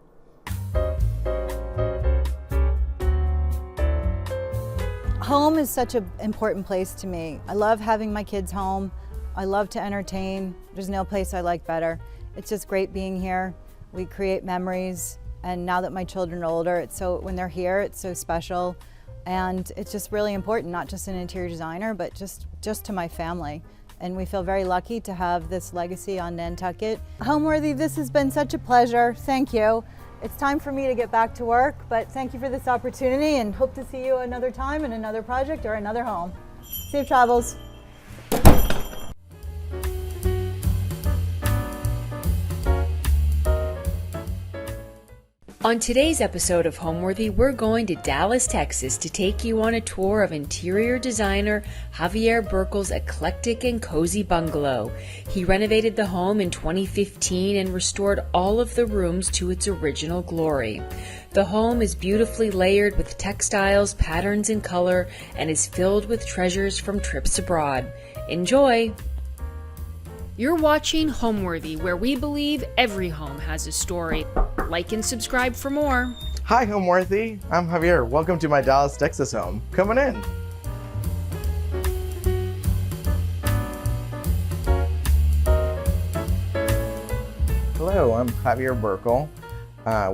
Home is such an important place to me. I love having my kids home. I love to entertain. There's no place I like better. It's just great being here. We create memories, and now that my children are older, when they're here, it's so special. And it's just really important, not just an interior designer, but just to my family. and we feel very lucky to have this legacy on Nantucket. Homeworthy, this has been such a pleasure. Thank you. It's time for me to get back to work, but thank you for this opportunity and hope to see you another time in another project or another home. Safe travels. On today's episode of Homeworthy, we're going to Dallas, Texas to take you on a tour of interior designer Javier Burkle's eclectic and cozy bungalow. He renovated the home in 2015 and restored all of the rooms to its original glory. The home is beautifully layered with textiles, patterns, and color, and is filled with treasures from trips abroad. Enjoy! You're watching Homeworthy, where we believe every home has a story. Like and subscribe for more. Hi, Homeworthy. I'm Javier. Welcome to my Dallas, Texas home. Coming in. Hello, I'm Javier Burkle.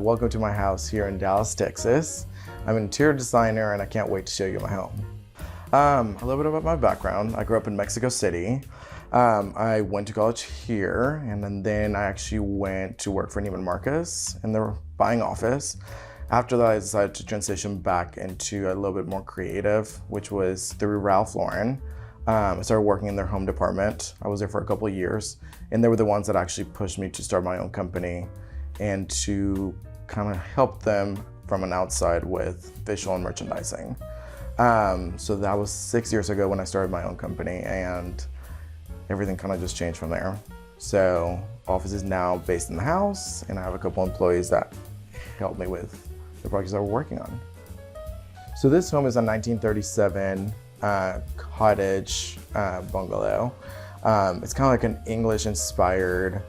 Welcome to my house here in Dallas, Texas. I'm an interior designer and I can't wait to show you my home. A little bit about my background. I grew up in Mexico City. I went to college here, and then I actually went to work for Neiman Marcus in their buying office. After that, I decided to transition back into a little bit more creative, which was through Ralph Lauren. I started working in their home department. I was there for a couple of years, and they were the ones that actually pushed me to start my own company and to kind of help them from an outside with visual and merchandising. So that was 6 years ago when I started my own company, and everything kind of just changed from there. So office is now based in the house, and I have a couple employees that help me with the projects that we're working on. So this home is a 1937 cottage bungalow. It's kind of like an English-inspired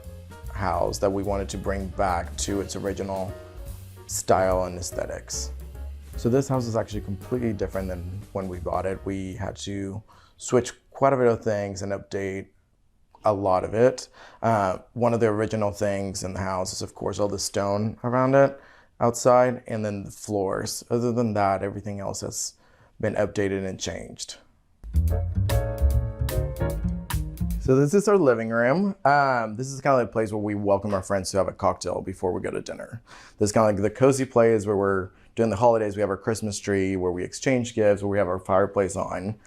house that we wanted to bring back to its original style and aesthetics. So this house is actually completely different than when we bought it. We had to switch quite a bit of things and update a lot of it. One of the original things in the house is, of course, all the stone around it outside, and then the floors. Other than that, everything else has been updated and changed. So this is our living room. This is kind of the place where we welcome our friends to have a cocktail before we go to dinner. This is kind of like the cozy place where we're during the holidays, we have our Christmas tree, where we exchange gifts, where we have our fireplace on.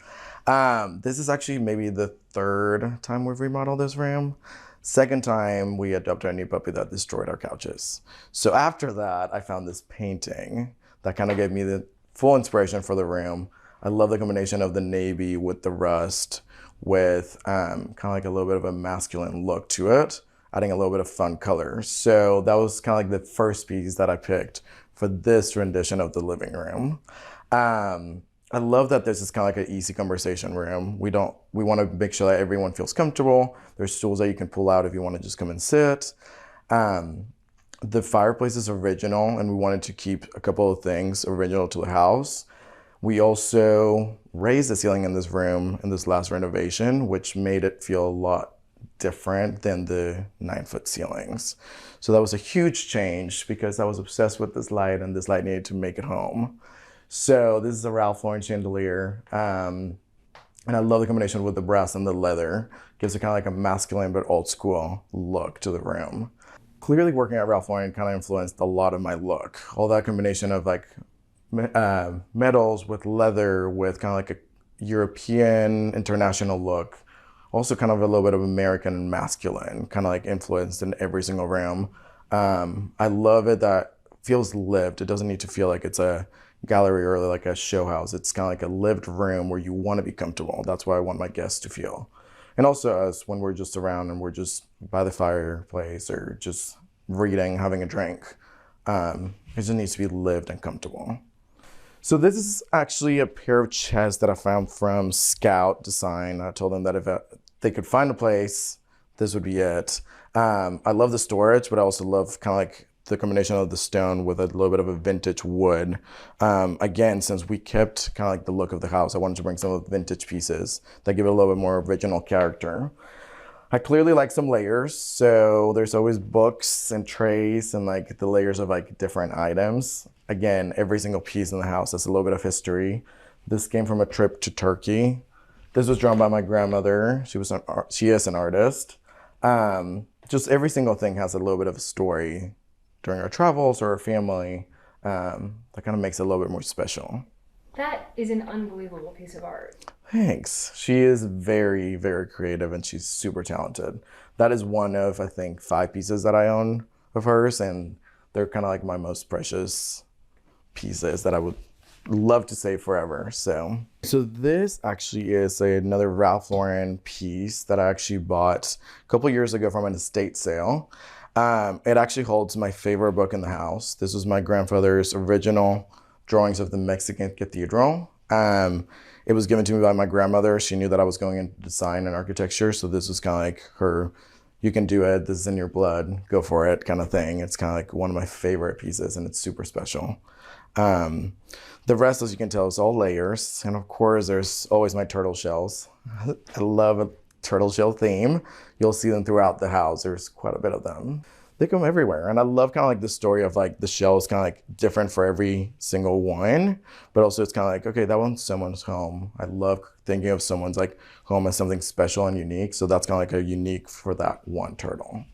This is actually maybe the third time we've remodeled this room. Second time we adopted a new puppy that destroyed our couches. So after that, I found this painting that kind of gave me the full inspiration for the room. I love the combination of the navy with the rust, with kind of like a little bit of a masculine look to it, adding a little bit of fun color. So that was kind of like the first piece that I picked for this rendition of the living room. I love that this is kind of like an easy conversation room. We want to make sure that everyone feels comfortable. There's stools that you can pull out if you want to just come and sit. The fireplace is original, and we wanted to keep a couple of things original to the house. We also raised the ceiling in this room in this last renovation, which made it feel a lot different than the 9-foot ceilings. So that was a huge change because I was obsessed with this light, and this light needed to make it home. So this is a Ralph Lauren chandelier, and I love the combination with the brass and the leather. Gives it kind of like a masculine but old school look to the room. Clearly working at Ralph Lauren kind of influenced a lot of my look. All that combination of like metals with leather with kind of like a European international look. Also kind of a little bit of American and masculine, kind of like influenced in every single room. I love it that feels lived. It doesn't need to feel like it's a gallery or like a show house. It's kind of like a lived room where you want to be comfortable. That's why I want my guests to feel. And also us, when we're just around and we're just by the fireplace or just reading, having a drink, it just needs to be lived and comfortable. So this is actually a pair of chests that I found from Scout Design. I told them that if they could find a place, this would be it. I love the storage, but I also love kind of like the combination of the stone with a little bit of a vintage wood. Again, since we kept kind of like the look of the house, I wanted to bring some of the vintage pieces that give it a little bit more original character. I clearly like some layers, so there's always books and trays and like the layers of like different items. Again, every single piece in the house has a little bit of history. This came from a trip to Turkey This was drawn by my grandmother. She is an artist. Just every single thing has a little bit of a story during our travels or our family. That kind of makes it a little bit more special. That is an unbelievable piece of art. Thanks. She is very, very creative and she's super talented. That is one of, I think, 5 pieces that I own of hers, and they're kind of like my most precious pieces that I would love to save forever. So this actually is another Ralph Lauren piece that I actually bought a couple years ago from an estate sale. It actually holds my favorite book in the house. This was my grandfather's original drawings of the Mexican cathedral. It was given to me by my grandmother. She knew that I was going into design and architecture, so this was kind of like her, you can do it, this is in your blood, go for it kind of thing. It's kind of like one of my favorite pieces, and it's super special. The rest, as you can tell, is all layers. And of course, there's always my turtle shells. I love a turtle shell theme. You'll see them throughout the house. There's quite a bit of them. They come everywhere. And I love kind of like the story of like the shell is kind of like different for every single one, but also it's kind of like, okay, that one's someone's home. I love thinking of someone's like home as something special and unique. So that's kind of like a unique for that one turtle.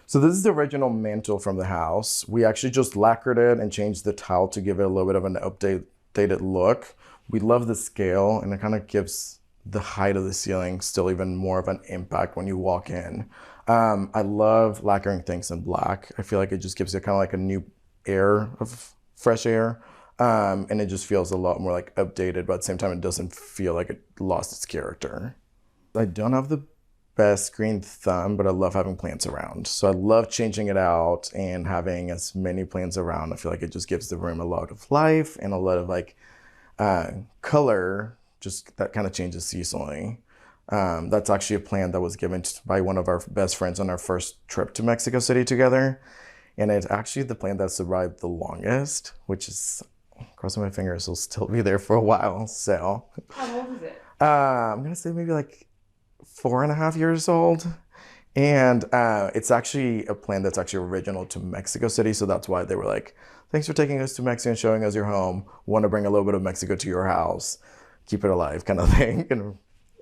So this is the original mantle from the house. We actually just lacquered it and changed the tile to give it a little bit of an updated look. We love the scale, and it kind of gives the height of the ceiling still even more of an impact when you walk in. I love lacquering things in black. I feel like it just gives it kind of like a new air of fresh air. And it just feels a lot more like updated, but at the same time, it doesn't feel like it lost its character. I don't have the best green thumb, but I love having plants around. So I love changing it out and having as many plants around. I feel like it just gives the room a lot of life and a lot of like color, just that kind of changes seasonally. That's actually a plant that was given by one of our best friends on our first trip to Mexico City together. And it's actually the plant that survived the longest, which is, crossing my fingers, will still be there for a while. So How old is it? I'm gonna say maybe like 4.5 years old. And it's actually a plant that's actually original to Mexico City. So that's why they were like, thanks for taking us to Mexico and showing us your home. Want to bring a little bit of Mexico to your house. Keep it alive kind of thing. And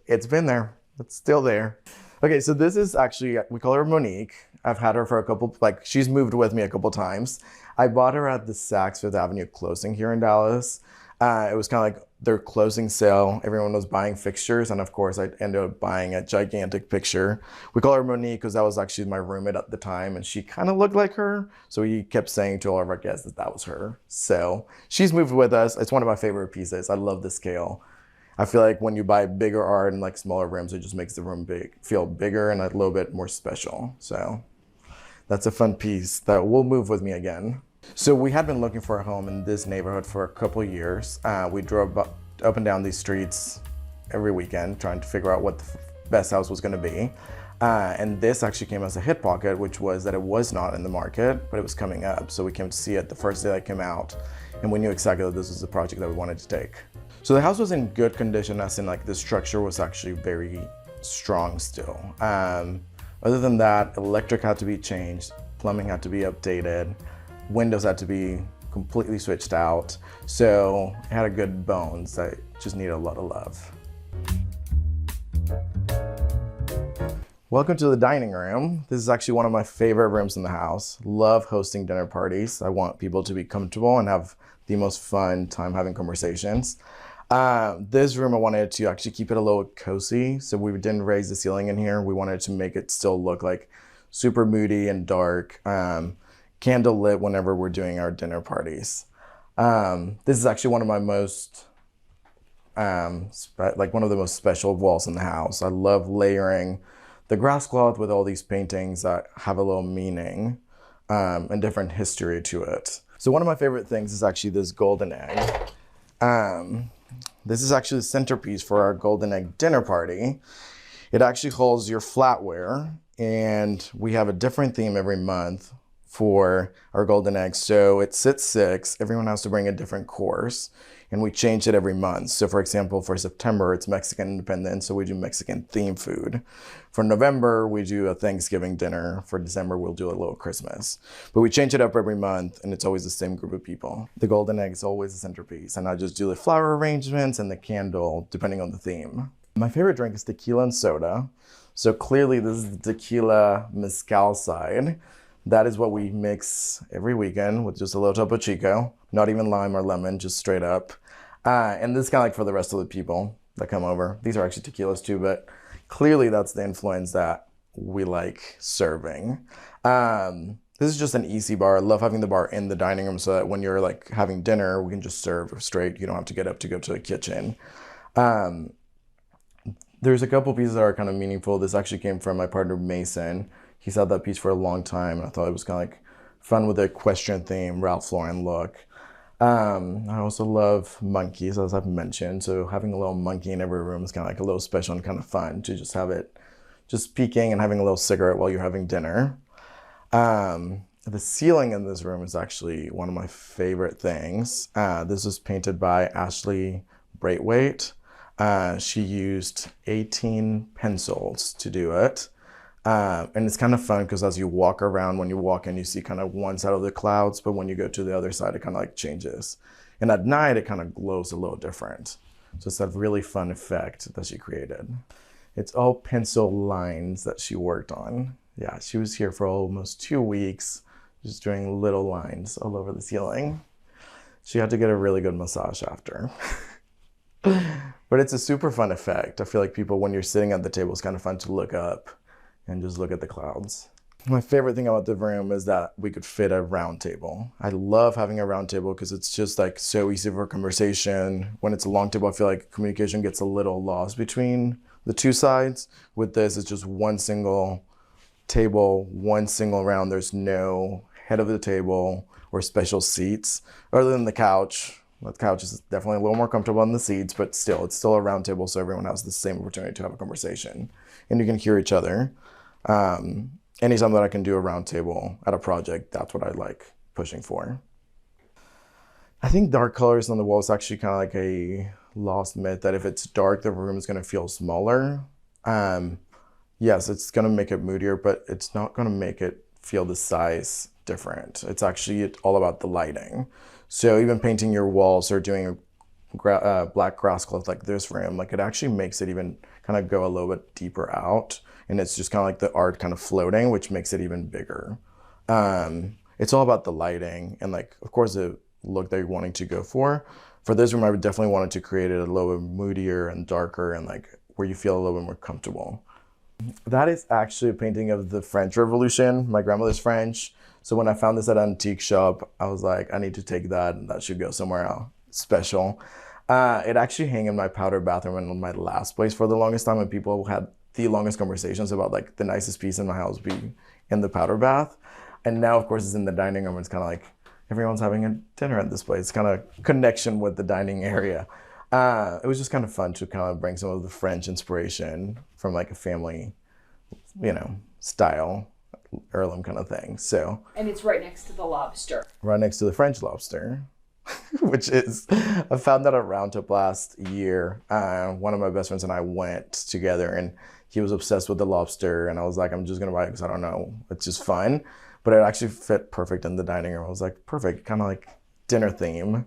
it's been there. It's still there. Okay, so this is actually, we call her Monique. I've had her for a couple, like she's moved with me a couple times. I bought her at the Saks Fifth Avenue closing here in Dallas. It was kind of like their closing sale. Everyone was buying fixtures, and of course I ended up buying a gigantic picture. We call her Monique because that was actually my roommate at the time, and she kind of looked like her. So we kept saying to all of our guests that that was her. So she's moved with us. It's one of my favorite pieces. I love the scale. I feel like when you buy bigger art and like smaller rooms, it just makes the room feel bigger and a little bit more special. So that's a fun piece that will move with me again. So we had been looking for a home in this neighborhood for a couple of years. We drove up and down these streets every weekend trying to figure out what the best house was gonna be. And this actually came as a hit pocket, which was that it was not in the market, but it was coming up. So we came to see it the first day that it came out, and we knew exactly that this was the project that we wanted to take. So the house was in good condition, as in like the structure was actually very strong still. Other than that, electric had to be changed, plumbing had to be updated, windows had to be completely switched out. So it had a good bones that just needed a lot of love. Welcome to the dining room. This is actually one of my favorite rooms in the house. Love hosting dinner parties. I want people to be comfortable and have the most fun time having conversations. This room, I wanted to actually keep it a little cozy. So we didn't raise the ceiling in here. We wanted to make it still look like super moody and dark, candle lit whenever we're doing our dinner parties. This is actually one of my most, one of the most special walls in the house. I love layering the grass cloth with all these paintings that have a little meaning and different history to it. So one of my favorite things is actually this golden egg. This is actually the centerpiece for our golden egg dinner party. It actually holds your flatware, and we have a different theme every month for our golden eggs. So it sits 6, everyone has to bring a different course. and we change it every month. So for example, for September, it's Mexican Independence, so we do Mexican themed food. For November, we do a Thanksgiving dinner. For December, we'll do a little Christmas. But we change it up every month, and it's always the same group of people. The golden egg is always the centerpiece, and I just do the flower arrangements and the candle, depending on the theme. My favorite drink is tequila and soda. So clearly this is the tequila mezcal side. That is what we mix every weekend with just a little Topo Chico, not even lime or lemon, just straight up. And this is kind of like for the rest of the people that come over. These are actually tequilas too, but clearly that's the influence that we like serving. This is just an easy bar. I love having the bar in the dining room so that when you're like having dinner, we can just serve straight. You don't have to get up to go to the kitchen. There's a couple pieces that are kind of meaningful. This actually came from my partner, Mason. He's had that piece for a long time, and I thought it was kind of like fun with the equestrian theme, Ralph Lauren look. I also love monkeys, as I've mentioned. So having a little monkey in every room is kind of like a little special and kind of fun to just have it just peeking and having a little cigarette while you're having dinner. The ceiling in this room is actually one of my favorite things. This was painted by Ashley Braithwaite. She used 18 pencils to do it. And it's kind of fun because as you walk around, when you walk in, you see kind of one side of the clouds, but when you go to the other side, it kind of like changes. And at night, it kind of glows a little different. So it's that really fun effect that she created. It's all pencil lines that she worked on. Yeah, she was here for almost 2 weeks, just doing little lines all over the ceiling. She had to get a really good massage after. But it's a super fun effect. I feel like people, when you're sitting at the table, it's kind of fun to look up and just look at the clouds. My favorite thing about the room is that we could fit a round table. I love having a round table because it's just like so easy for conversation. When it's a long table, I feel like communication gets a little lost between the two sides. With this, it's just one single table, one single round. There's no head of the table or special seats other than the couch. The couch is definitely a little more comfortable than the seats, but still, it's still a round table, so everyone has the same opportunity to have a conversation. And you can hear each other. Anytime that I can do a round table at a project, that's what I like pushing for. I think dark colors on the wall is actually kind of like a lost myth that if it's dark, the room is going to feel smaller. Yes, it's going to make it moodier, but it's not going to make it feel the size different. It's actually all about the lighting. So even painting your walls or doing a black grass cloth like this room, like it actually makes it even kind of go a little bit deeper out. And it's just kind of like the art kind of floating, which makes it even bigger. It's all about the lighting and like, of course, the look that you're wanting to go for. For this room, I would definitely wanted to create it a little bit moodier and darker and like where you feel a little bit more comfortable. That is actually a painting of the French Revolution. My grandmother's French. So when I found this at an antique shop, I was like, I need to take that and that should go somewhere else special. It actually hung in my powder bathroom in my last place for the longest time, and people had the longest conversations about like the nicest piece in my house being in the powder bath. And now, of course, it's in the dining room. It's kind of like everyone's having a dinner at this place. It's kind of connection with the dining area. It was just kind of fun to kind of bring some of the French inspiration from like a family, style, heirloom kind of thing. So. And it's right next to the lobster. Right next to the French lobster. Which is, I found that at Round Top last year. One of my best friends and I went together and he was obsessed with the lobster and I was like, I'm just gonna buy it because I don't know, it's just fun. But it actually fit perfect in the dining room. I was like, perfect, kind of like dinner theme.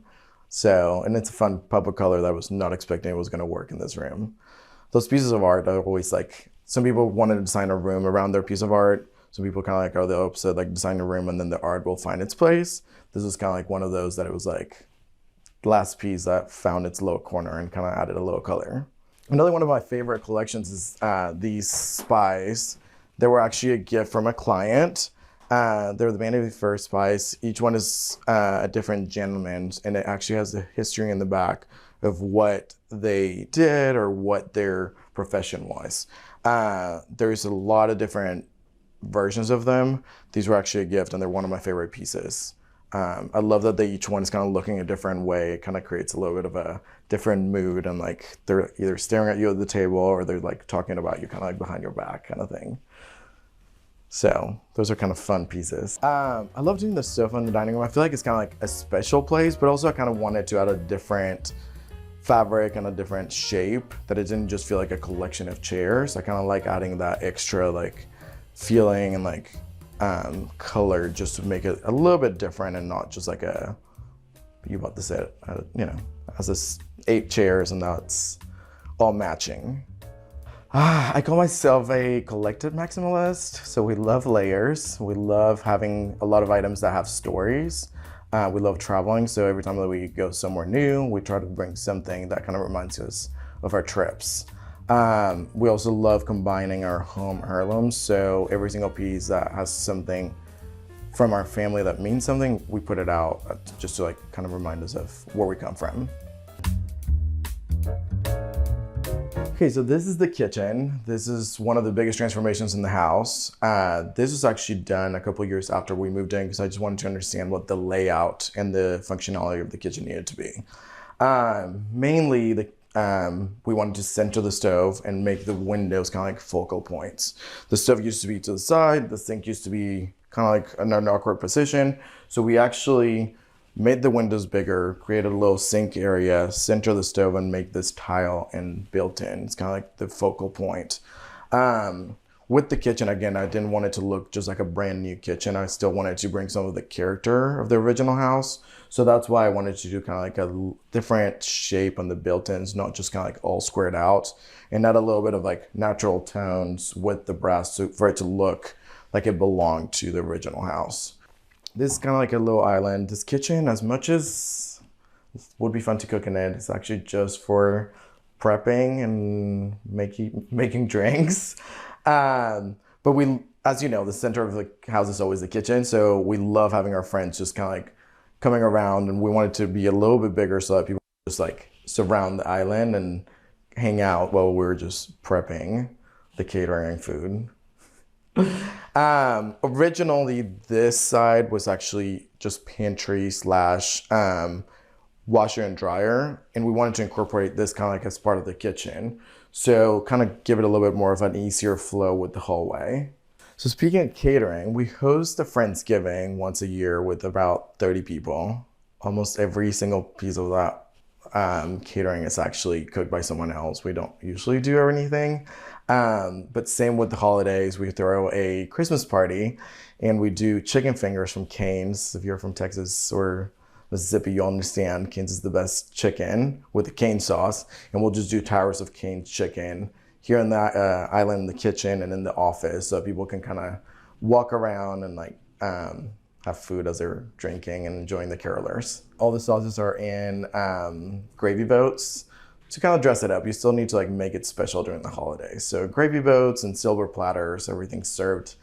So, and it's a fun pop of color that I was not expecting it was gonna work in this room. Those pieces of art are always like, some people wanted to design a room around their piece of art. Some people kind of like are the opposite, like design a room and then the art will find its place. This is kind of like one of those that it was like the last piece that found its little corner and kind of added a little color. Another one of my favorite collections is these spies. They were actually a gift from a client. They're the Vanity Fair spies. Each one is a different gentleman and it actually has the history in the back of what they did or what their profession was. There's a lot of different versions of them. These were actually a gift and they're one of my favorite pieces. I love that each one is kind of looking a different way. It kind of creates a little bit of a different mood and like they're either staring at you at the table or they're like talking about you kind of like behind your back kind of thing. So those are kind of fun pieces. I love doing the sofa in the dining room. I feel like it's kind of like a special place, but also I kind of wanted to add a different fabric and a different shape, that it didn't just feel like a collection of chairs. I kind of like adding that extra like feeling and like color, just to make it a little bit different and not just like a, you bought the set, you know, has this 8 chairs and that's all matching. I call myself a collected maximalist. So we love layers. We love having a lot of items that have stories. We love traveling. So every time that we go somewhere new, we try to bring something that kind of reminds us of our trips. We also love combining our home heirlooms. So every single piece that has something from our family that means something, we put it out just to like kind of remind us of where we come from. Okay, so this is the kitchen. This is one of the biggest transformations in the house. This was actually done a couple years after we moved in because I just wanted to understand what the layout and the functionality of the kitchen needed to be. Mainly, we wanted to center the stove and make the windows kind of like focal points. The stove used to be to the side, the sink used to be kind of like in an awkward position. So we actually made the windows bigger, created a little sink area, center the stove, and make this tile and built in. It's kind of like the focal point. With the kitchen, again, I didn't want it to look just like a brand new kitchen. I still wanted to bring some of the character of the original house. So that's why I wanted to do kind of like a different shape on the built-ins, not just kind of like all squared out, and add a little bit of like natural tones with the brass for it to look like it belonged to the original house. This is kind of like a little island. This kitchen, as much as it would be fun to cook in it, it's actually just for prepping and making drinks. But we, as you know, the center of the house is always the kitchen. So we love having our friends just kind of like coming around, and we wanted to be a little bit bigger so that people just like surround the island and hang out while we're just prepping the catering food. Originally, this side was actually just pantry slash washer and dryer, and we wanted to incorporate this kind of like as part of the kitchen. So kind of give it a little bit more of an easier flow with the hallway. So speaking of catering, we host a Friendsgiving once a year with about 30 people. Almost every single piece of that catering is actually cooked by someone else. We don't usually do anything. But same with the holidays, we throw a Christmas party and we do chicken fingers from Cane's. If you're from Texas or Mississippi, you'll understand Cane's is the best chicken with the cane sauce. And we'll just do towers of Cane's chicken here in that island in the kitchen and in the office, so people can kind of walk around and like have food as they're drinking and enjoying the carolers. All the sauces are in gravy boats. To kind of dress it up, you still need to like make it special during the holidays. So gravy boats and silver platters, everything served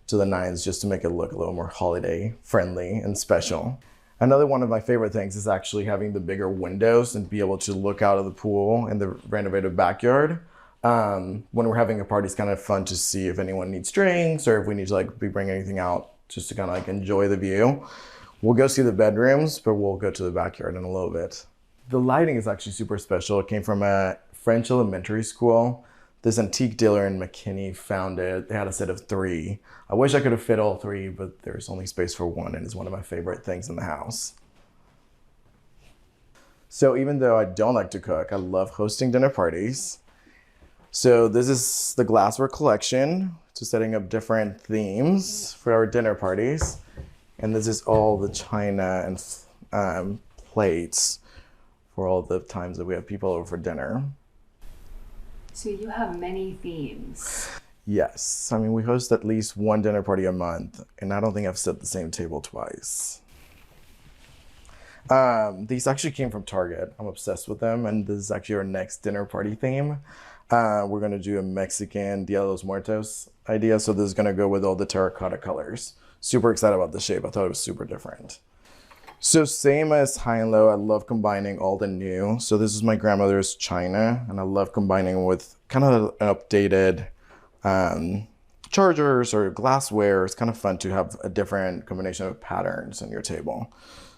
to the nines just to make it look a little more holiday friendly and special. Another one of my favorite things is actually having the bigger windows and be able to look out of the pool in the renovated backyard. When we're having a party, it's kind of fun to see if anyone needs drinks or if we need to like be bringing anything out just to kind of like enjoy the view. We'll go see the bedrooms, but we'll go to the backyard in a little bit. The lighting is actually super special. It came from a French elementary school. This antique dealer in McKinney found it. They had a set of 3. I wish I could have fit all 3, but there's only space for 1, and it's one of my favorite things in the house. So even though I don't like to cook, I love hosting dinner parties. So this is the glassware collection, just setting up different themes for our dinner parties. And this is all the china and plates for all the times that we have people over for dinner. So you have many themes. Yes, I mean, we host at least 1 dinner party a month, and I don't think I've set the same table twice. These actually came from Target. I'm obsessed with them, and this is actually our next dinner party theme. We're gonna do a Mexican Dia de los Muertos idea, so this is gonna go with all the terracotta colors. Super excited about the shape. I thought it was super different. So same as high and low, I love combining old and new. So this is my grandmother's china, and I love combining with kind of an updated chargers or glassware. It's kind of fun to have a different combination of patterns on your table.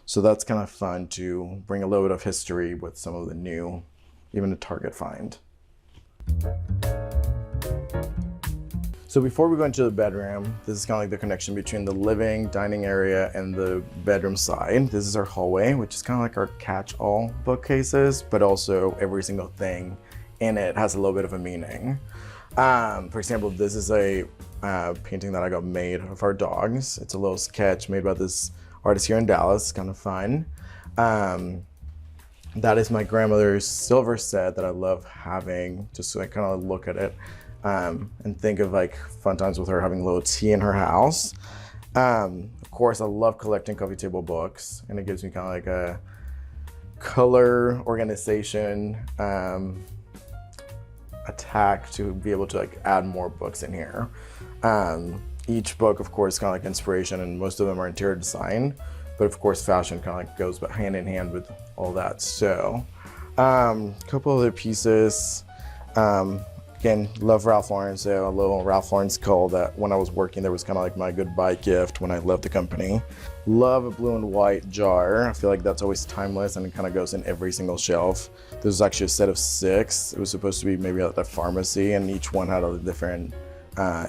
So that's kind of fun to bring a little bit of history with some of the new, even a Target find. So before we go into the bedroom, this is kind of like the connection between the living, dining area, and the bedroom side. This is our hallway, which is kind of like our catch-all bookcases, but also every single thing in it has a little bit of a meaning. For example, this is a painting that I got made of our dogs. It's a little sketch made by this artist here in Dallas. It's kind of fun. That is my grandmother's silver set that I love having, just so I kind of look at it. And think of like fun times with her having a little tea in her house. Of course, I love collecting coffee table books, and it gives me kind of like a color organization attack to be able to like add more books in here. Each book, of course, kind of like inspiration, and most of them are interior design, but of course, fashion kind of like goes hand in hand with all that. So, a couple other pieces. Again, love Ralph Lauren, so a little Ralph Lauren skull that when I was working there was kind of like my goodbye gift when I left the company. Love a blue and white jar. I feel like that's always timeless and it kind of goes in every single shelf. This was actually a set of 6. It was supposed to be maybe at the pharmacy, and each one had a different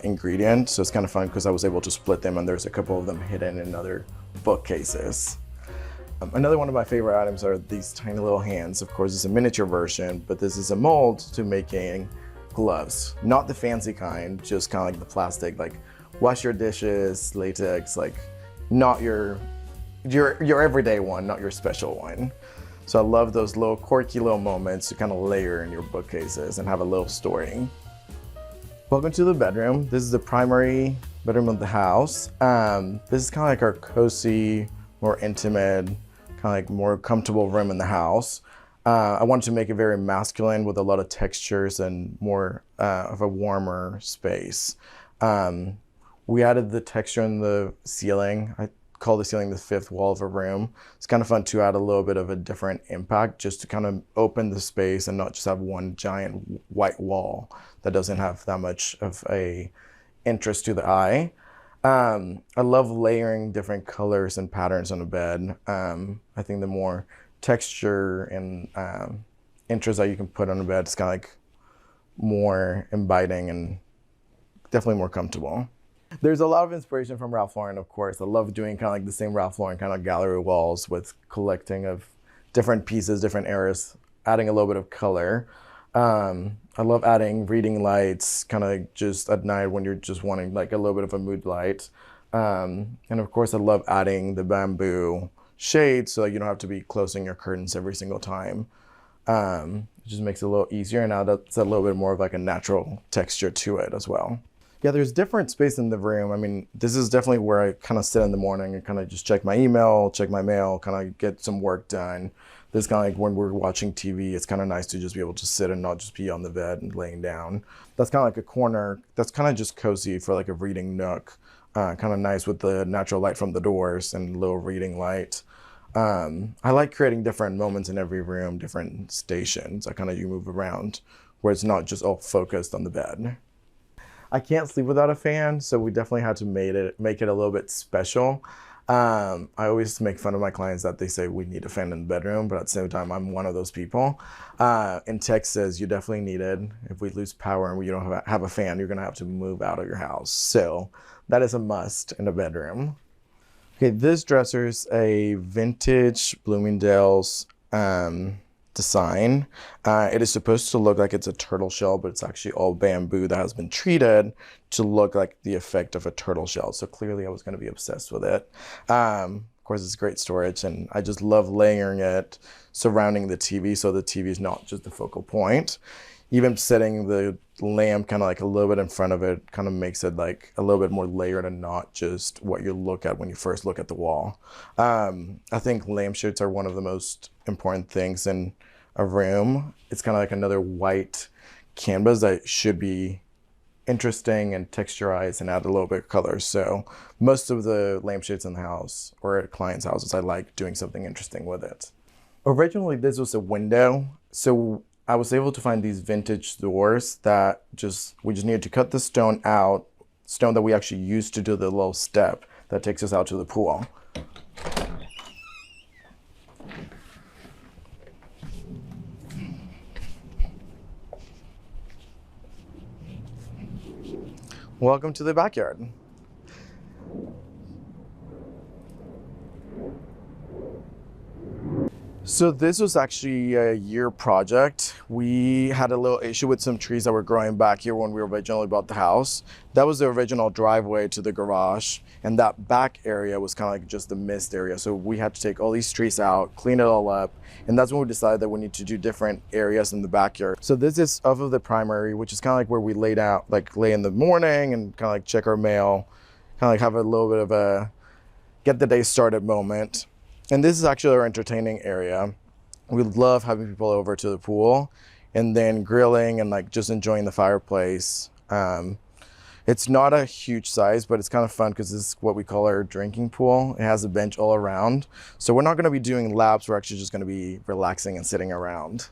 ingredient. So it's kind of fun because I was able to split them, and there's a couple of them hidden in other bookcases. Another one of my favorite items are these tiny little hands. Of course, it's a miniature version, but this is a mold to making gloves, not the fancy kind, just kind of like the plastic, like wash your dishes, latex, like not your everyday one, not your special one. So I love those little quirky little moments to kind of layer in your bookcases and have a little story. Welcome to the bedroom. This is the primary bedroom of the house. This is kind of like our cozy, more intimate, kind of like more comfortable room in the house. I wanted to make it very masculine with a lot of textures and more of a warmer space. We added the texture in the ceiling. I call the ceiling the 5th wall of a room. It's kind of fun to add a little bit of a different impact, just to kind of open the space and not just have one giant white wall that doesn't have that much of a interest to the eye. I love layering different colors and patterns on a bed. I think the more texture and interest that you can put on a bed is kind of like more inviting and definitely more comfortable. There's a lot of inspiration from Ralph Lauren, of course. I love doing kind of like the same Ralph Lauren kind of gallery walls with collecting of different pieces, different eras, adding a little bit of color. I love adding reading lights, kind of like just at night when you're just wanting like a little bit of a mood light. And of course, I love adding the bamboo shades so you don't have to be closing your curtains every single time. It just makes it a little easier, and now that's a little bit more of like a natural texture to it as well. Yeah, there's different space in the room. I mean, this is definitely where I kind of sit in the morning and kind of just check my email, check my mail, kind of get some work done. This kind of like when we're watching TV, it's kind of nice to just be able to sit and not just be on the bed and laying down. That's kind of like a corner. That's kind of just cozy for like a reading nook. Kind of nice with the natural light from the doors and little reading light. I like creating different moments in every room, different stations. You move around where it's not just all focused on the bed. I can't sleep without a fan, so we definitely had to make it a little bit special. I always make fun of my clients that they say we need a fan in the bedroom, but at the same time, I'm one of those people. In Texas, you definitely need it. If we lose power and we don't have a fan, you're gonna have to move out of your house. So that is a must in a bedroom. Okay, this dresser is a vintage Bloomingdale's design. It is supposed to look like it's a turtle shell, but it's actually all bamboo that has been treated to look like the effect of a turtle shell. So clearly I was going to be obsessed with it. Of course, it's great storage, and I just love layering it surrounding the TV so the TV is not just the focal point. Even setting the lamp kind of like a little bit in front of it kind of makes it like a little bit more layered and not just what you look at when you first look at the wall. I think lampshades are one of the most important things in a room. It's kind of like another white canvas that should be interesting and texturized and add a little bit of color. So most of the lampshades in the house or at clients' houses, I like doing something interesting with it. Originally, this was a window. So I was able to find these vintage doors that we just needed to cut the stone out, stone that we actually used to do the little step that takes us out to the pool. Welcome to the backyard. So this was actually a year project. We had a little issue with some trees that were growing back here when we originally bought the house. That was the original driveway to the garage, and that back area was kind of like just the mist area. So we had to take all these trees out, clean it all up, and that's when we decided that we need to do different areas in the backyard. So this is off of the primary, which is kind of like where we lay in the morning and kind of like check our mail, kind of like have a little bit of a get the day started moment. And this is actually our entertaining area. We love having people over to the pool and then grilling and like just enjoying the fireplace. It's not a huge size, but it's kind of fun because this is what we call our drinking pool. It has a bench all around. So we're not going to be doing laps. We're actually just going to be relaxing and sitting around.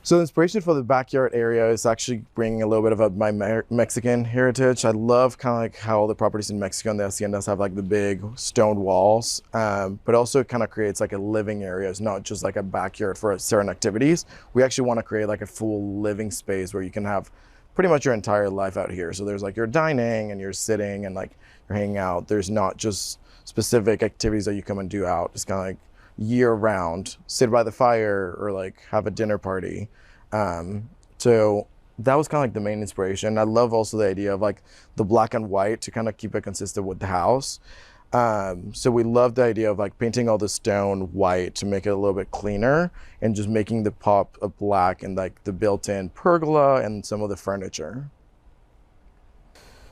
So the inspiration for the backyard area is actually bringing a little bit of my Mexican heritage. I love kind of like how all the properties in Mexico and the haciendas have like the big stone walls, but also it kind of creates like a living area. It's not just like a backyard for certain activities. We actually want to create like a full living space where you can have pretty much your entire life out here. So there's like your dining and you're sitting and like you're hanging out. There's not just specific activities that you come and do out. It's kind of like year round, sit by the fire or like have a dinner party. So that was kind of like the main inspiration. I love also the idea of like the black and white to kind of keep it consistent with the house. So we love the idea of like painting all the stone white to make it a little bit cleaner and just making the pop of black and like the built-in pergola and some of the furniture.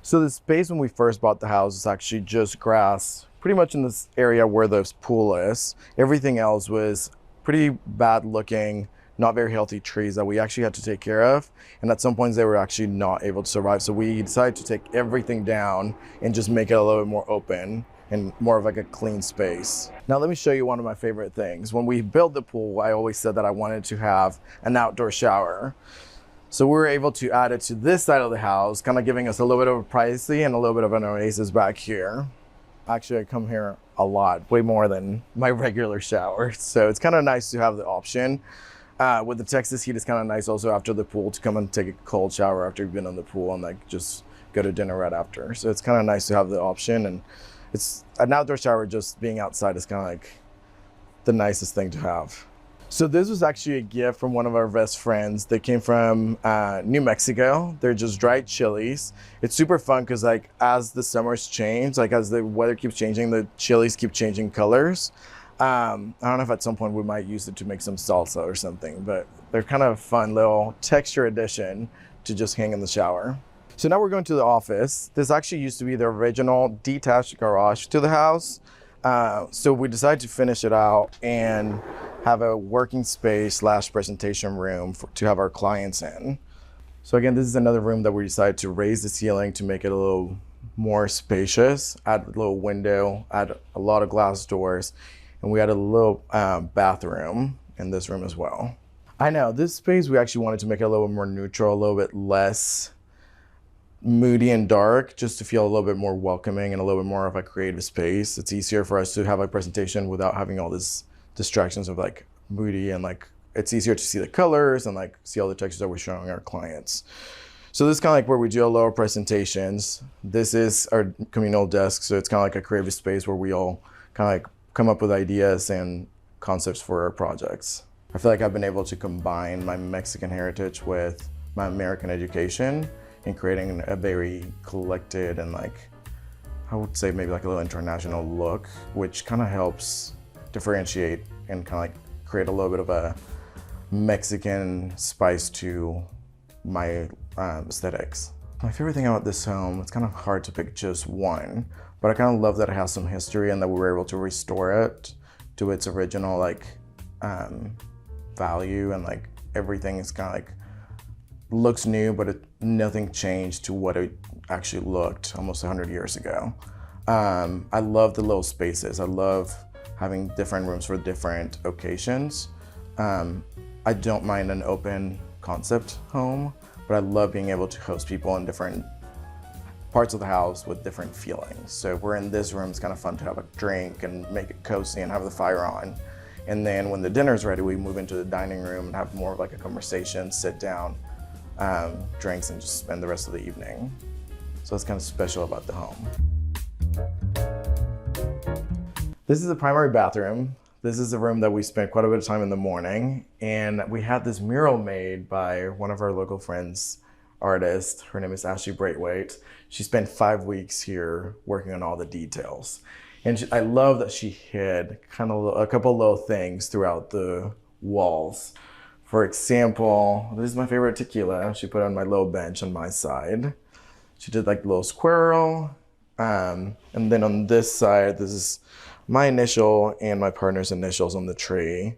So the space when we first bought the house is actually just grass, pretty much in this area where the pool is. Everything else was pretty bad looking, not very healthy trees that we actually had to take care of. And at some points they were actually not able to survive. So we decided to take everything down and just make it a little bit more open and more of like a clean space. Now let me show you one of my favorite things. When we built the pool, I always said that I wanted to have an outdoor shower. So we were able to add it to this side of the house, kind of giving us a little bit of a privacy and a little bit of an oasis back here. Actually, I come here a lot, way more than my regular shower. So it's kind of nice to have the option. With the Texas heat, it's kind of nice also after the pool to come and take a cold shower after you've been in the pool and like just go to dinner right after. So it's kind of nice to have the option, and it's an outdoor shower. Just being outside is kind of like the nicest thing to have. So this was actually a gift from one of our best friends. They came from New Mexico. They're just dried chilies. It's super fun because like as the summers change, like as the weather keeps changing, the chilies keep changing colors. I don't know if at some point we might use it to make some salsa or something, but they're kind of a fun little texture addition to just hang in the shower. So now we're going to the office. This actually used to be the original detached garage to the house. So we decided to finish it out and have a working space / presentation room to have our clients in. So again, this is another room that we decided to raise the ceiling to make it a little more spacious, add a little window, add a lot of glass doors, and we had a little bathroom in this room as well. I know, this space we actually wanted to make it a little bit more neutral, a little bit less moody and dark, just to feel a little bit more welcoming and a little bit more of a creative space. It's easier for us to have a presentation without having all these distractions of like moody, and like it's easier to see the colors and like see all the textures that we're showing our clients. So this is kind of like where we do a lot of presentations. This is our communal desk, so it's kind of like a creative space where we all kind of like come up with ideas and concepts for our projects. I feel like I've been able to combine my Mexican heritage with my American education in creating a very collected and like, I would say maybe like a little international look, which kind of helps differentiate and kind of like create a little bit of a Mexican spice to my aesthetics. My favorite thing about this home, it's kind of hard to pick just one, but I kind of love that it has some history and that we were able to restore it to its original like value, and like everything is kind of like looks new, but nothing changed to what it actually looked almost 100 years ago. I love the little spaces. I love having different rooms for different occasions. I don't mind an open concept home, but I love being able to host people in different parts of the house with different feelings. So if we're in this room, it's kind of fun to have a drink and make it cozy and have the fire on. And then when the dinner's ready, we move into the dining room and have more of like a conversation, sit down, drinks, and just spend the rest of the evening. So that's kind of special about the home. This is the primary bathroom. This is the room that we spent quite a bit of time in the morning. And we had this mural made by one of our local friends, artist. Her name is Ashley Braithwaite. She spent 5 weeks here working on all the details. And I love that she hid kind of a couple little things throughout the walls. For example, this is my favorite tequila. She put on my little bench on my side. She did like a little squirrel. And then on this side, this is my initial and my partner's initials on the tree.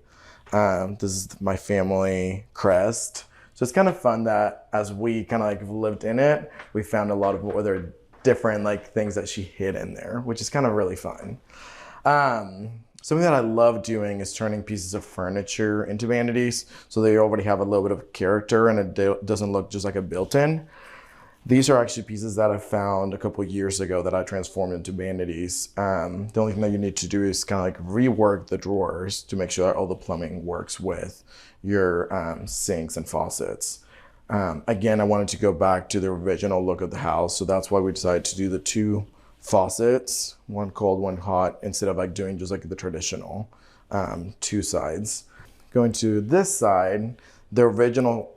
This is my family crest. So it's kind of fun that as we kind of like lived in it, we found a lot of other different like things that she hid in there, which is kind of really fun. Something that I love doing is turning pieces of furniture into vanities, so they already have a little bit of character and it doesn't look just like a built-in. These are actually pieces that I found a couple years ago that I transformed into vanities. The only thing that you need to do is kind of like rework the drawers to make sure that all the plumbing works with your sinks and faucets. Again, I wanted to go back to the original look of the house, so that's why we decided to do the 2 faucets, one cold, one hot, instead of like doing just like the traditional 2 sides. Going to this side, the original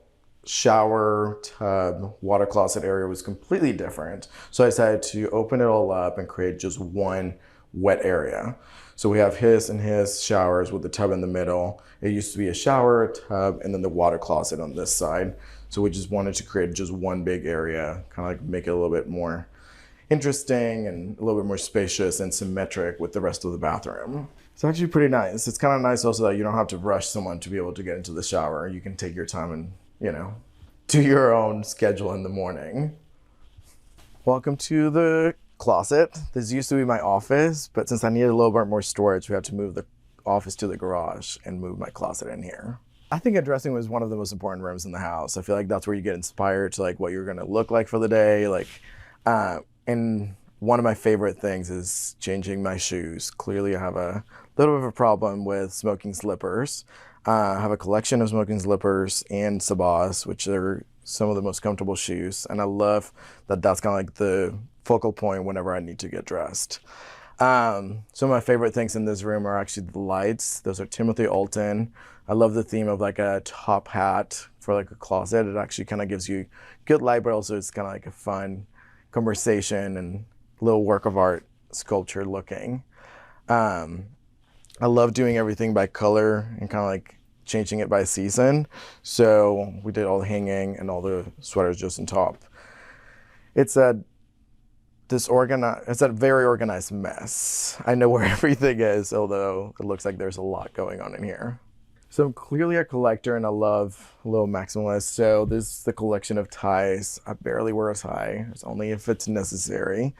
shower, tub, water closet area was completely different. So I decided to open it all up and create just one wet area. So we have his and his showers with the tub in the middle. It used to be a shower, a tub, and then the water closet on this side. So we just wanted to create just one big area, kind of like make it a little bit more interesting and a little bit more spacious and symmetric with the rest of the bathroom. It's actually pretty nice. It's kind of nice also that you don't have to rush someone to be able to get into the shower. You can take your time and, you know, do your own schedule in the morning. Welcome to the closet. This used to be my office, but since I needed a little bit more storage, we had to move the office to the garage and move my closet in here. I think a dressing room is one of the most important rooms in the house. I feel like that's where you get inspired to like what you're gonna look like for the day. Like, and one of my favorite things is changing my shoes. Clearly I have a little bit of a problem with smoking slippers. I have a collection of smoking slippers and Sabas, which are some of the most comfortable shoes. And I love that that's kind of like the focal point whenever I need to get dressed. Some of my favorite things in this room are actually the lights. Those are Timothy Alton. I love the theme of like a top hat for like a closet. It actually kind of gives you good light, but also it's kind of like a fun conversation and little work of art sculpture looking. I love doing everything by color and kind of like changing it by season. So we did all the hanging and all the sweaters just on top. It's a very organized mess. I know where everything is, although it looks like there's a lot going on in here. So I'm clearly a collector and I love a little maximalist. So this is the collection of ties. I barely wear a tie. It's only if it's necessary.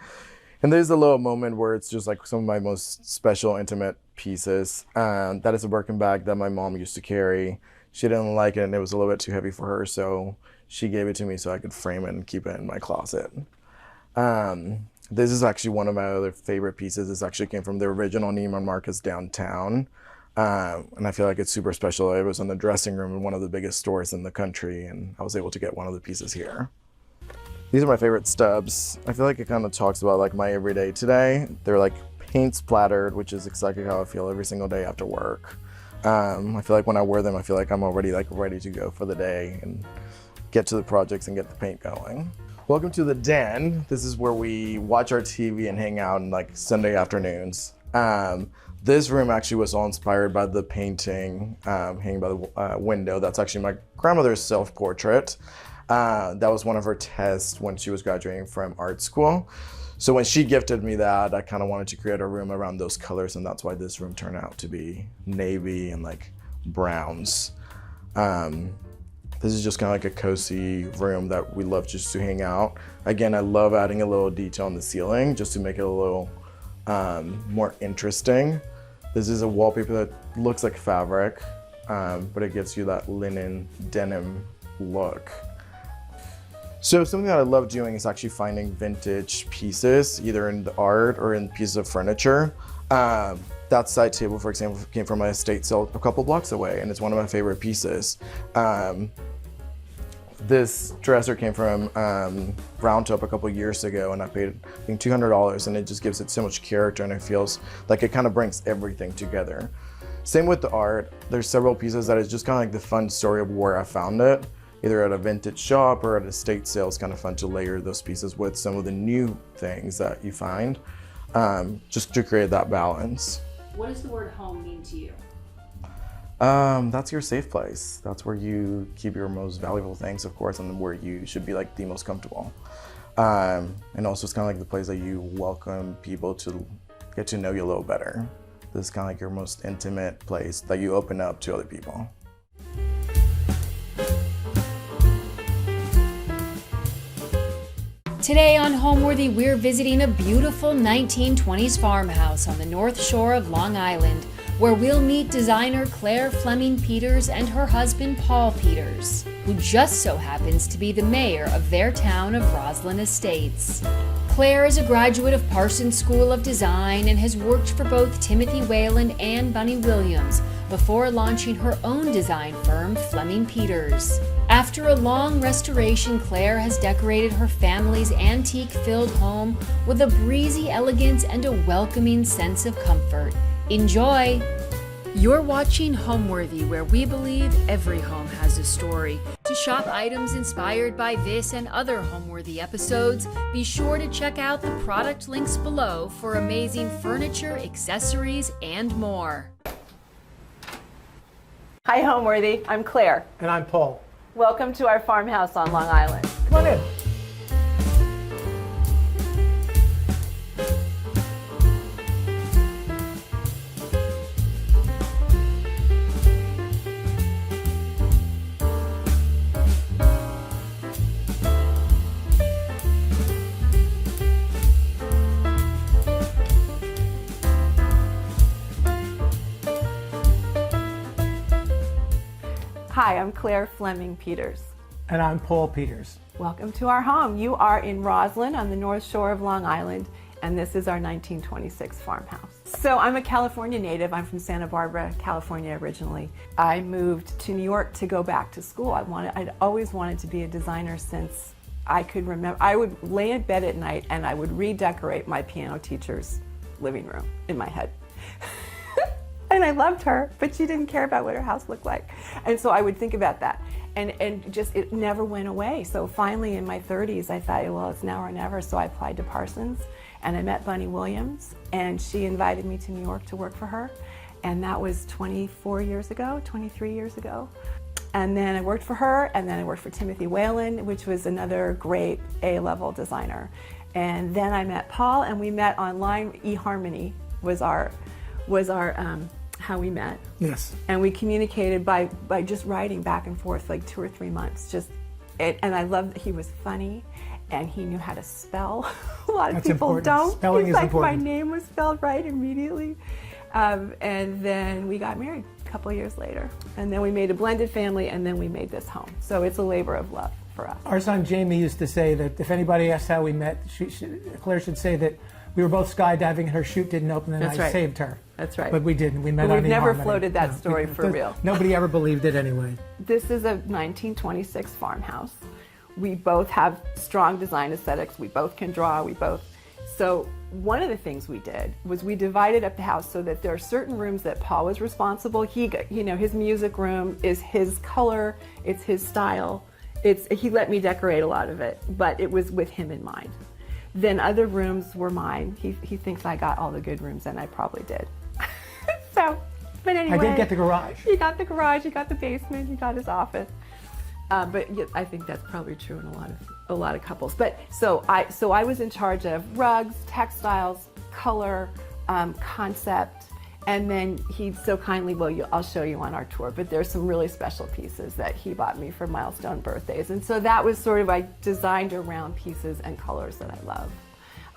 And there's a little moment where it's just like some of my most special intimate pieces. That is a Birkin bag that my mom used to carry. She didn't like it and it was a little bit too heavy for her. So she gave it to me so I could frame it and keep it in my closet. This is actually one of my other favorite pieces. This actually came from the original Neiman Marcus downtown. And I feel like it's super special. It was in the dressing room in one of the biggest stores in the country, and I was able to get one of the pieces here. These are my favorite stubs. I feel like it kind of talks about like my everyday today. They're like paint splattered, which is exactly how I feel every single day after work. I feel like when I wear them, I feel like I'm already like ready to go for the day and get to the projects and get the paint going. Welcome to the den. This is where we watch our TV and hang out on like Sunday afternoons. This room actually was all inspired by the painting hanging by the window. That's actually my grandmother's self-portrait. That was one of her tests when she was graduating from art school. So when she gifted me that, I kind of wanted to create a room around those colors, and that's why this room turned out to be navy and like browns. This is just kind of like a cozy room that we love just to hang out. Again, I love adding a little detail on the ceiling just to make it a little more interesting. This is a wallpaper that looks like fabric, but it gives you that linen denim look. So something that I love doing is actually finding vintage pieces, either in the art or in pieces of furniture. That side table, for example, came from my estate sale a couple blocks away, and it's one of my favorite pieces. This dresser came from Round Top a couple years ago, and I paid I think $200, and it just gives it so much character, and it feels like it kind of brings everything together. Same with the art. There's several pieces that is just kind of like the fun story of where I found it, either at a vintage shop or at a estate sale. It's kind of fun to layer those pieces with some of the new things that you find, just to create that balance. What does the word home mean to you? That's your safe place. That's where you keep your most valuable things, of course, and where you should be like the most comfortable. And also it's kind of like the place that you welcome people to get to know you a little better. This is kind of like your most intimate place that you open up to other people. Today on Homeworthy, we're visiting a beautiful 1920s farmhouse on the north shore of Long Island, where we'll meet designer Claire Fleming Peters and her husband Paul Peters, who just so happens to be the mayor of their town of Roslyn Estates. Claire is a graduate of Parsons School of Design and has worked for both Timothy Whalen and Bunny Williams before launching her own design firm, Fleming Peters. After a long restoration, Claire has decorated her family's antique-filled home with a breezy elegance and a welcoming sense of comfort. Enjoy! You're watching Homeworthy, where we believe every home has a story. To shop items inspired by this and other Homeworthy episodes, be sure to check out the product links below for amazing furniture, accessories, and more. Hi, Homeworthy. I'm Claire. And I'm Paul. Welcome to our farmhouse on Long Island. Come on in. Hi, I'm Claire Fleming Peters. And I'm Paul Peters. Welcome to our home. You are in Roslyn on the north shore of Long Island, and this is our 1926 farmhouse. So I'm a California native. I'm from Santa Barbara, California originally. I moved to New York to go back to school. I'd always wanted to be a designer since I could remember. I would lay in bed at night and I would redecorate my piano teacher's living room in my head. And I loved her, but she didn't care about what her house looked like. And so I would think about that. And just, it never went away. So finally in my 30s, I thought, well, it's now or never. So I applied to Parsons and I met Bunny Williams, and she invited me to New York to work for her. And that was 23 years ago. And then I worked for her, and then I worked for Timothy Whalen, which was another great A-level designer. And then I met Paul, and we met online. eHarmony was our how we met. Yes. And we communicated by just writing back and forth like 2 or 3 months. And I loved that he was funny and he knew how to spell. A lot of people important. don't. Spelling is like important. My name was spelled right immediately. And then we got married a couple of years later. And then we made a blended family, and then we made this home. So it's a labor of love for us. Our son Jamie used to say that if anybody asks how we met, Claire should say that we were both skydiving and her chute didn't open and That's I right. saved her. That's right. But we didn't. We met But on we've never eHarmony. floated that No, story for real. Nobody ever believed it anyway. This is a 1926 farmhouse. We both have strong design aesthetics. We both can draw. So one of the things we did was we divided up the house so that there are certain rooms that Paul was responsible. His music room is his color, it's his style. He let me decorate a lot of it, but it was with him in mind. Then other rooms were mine. He thinks I got all the good rooms, and I probably did. But anyway. I did get the garage. He got the garage, he got the basement, he got his office. But yeah, I think that's probably true in a lot of couples. But so I was in charge of rugs, textiles, color, concept, and then he so kindly, I'll show you on our tour, but there's some really special pieces that he bought me for milestone birthdays. And so that was sort of, I designed around pieces and colors that I love.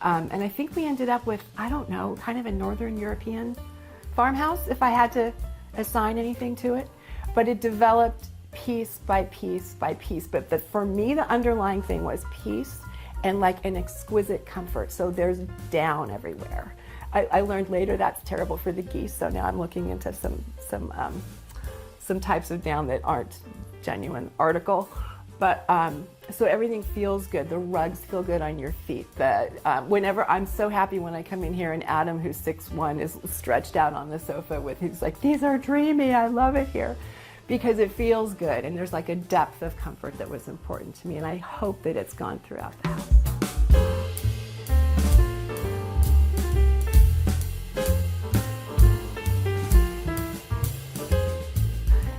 And I think we ended up with, I don't know, kind of a Northern European farmhouse, if I had to assign anything to it. But it developed piece by piece by piece. But for me, the underlying thing was peace and like an exquisite comfort. So there's down everywhere. I learned later that's terrible for the geese, so now I'm looking into some types of down that aren't genuine article. But so everything feels good. The rugs feel good on your feet. Whenever I'm so happy when I come in here and Adam, who's 6'1", is stretched out on the sofa he's like, these are dreamy. I love it here, because it feels good and there's like a depth of comfort that was important to me, and I hope that it's gone throughout the house.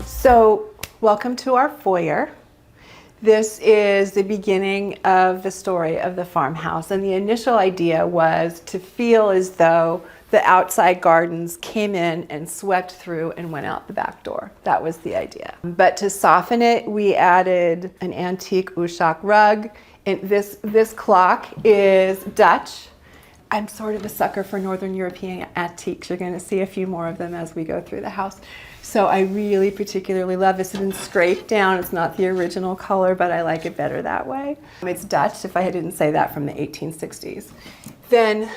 So, welcome to our foyer. This is the beginning of the story of the farmhouse, and the initial idea was to feel as though the outside gardens came in and swept through and went out the back door. That was the idea. But to soften it, we added an antique Ushak rug, and this clock is Dutch. I'm sort of a sucker for Northern European antiques. You're going to see a few more of them as we go through the house. So I really particularly love this. It's been scraped down. It's not the original color, but I like it better that way. It's Dutch, if I didn't say that, from the 1860s. Then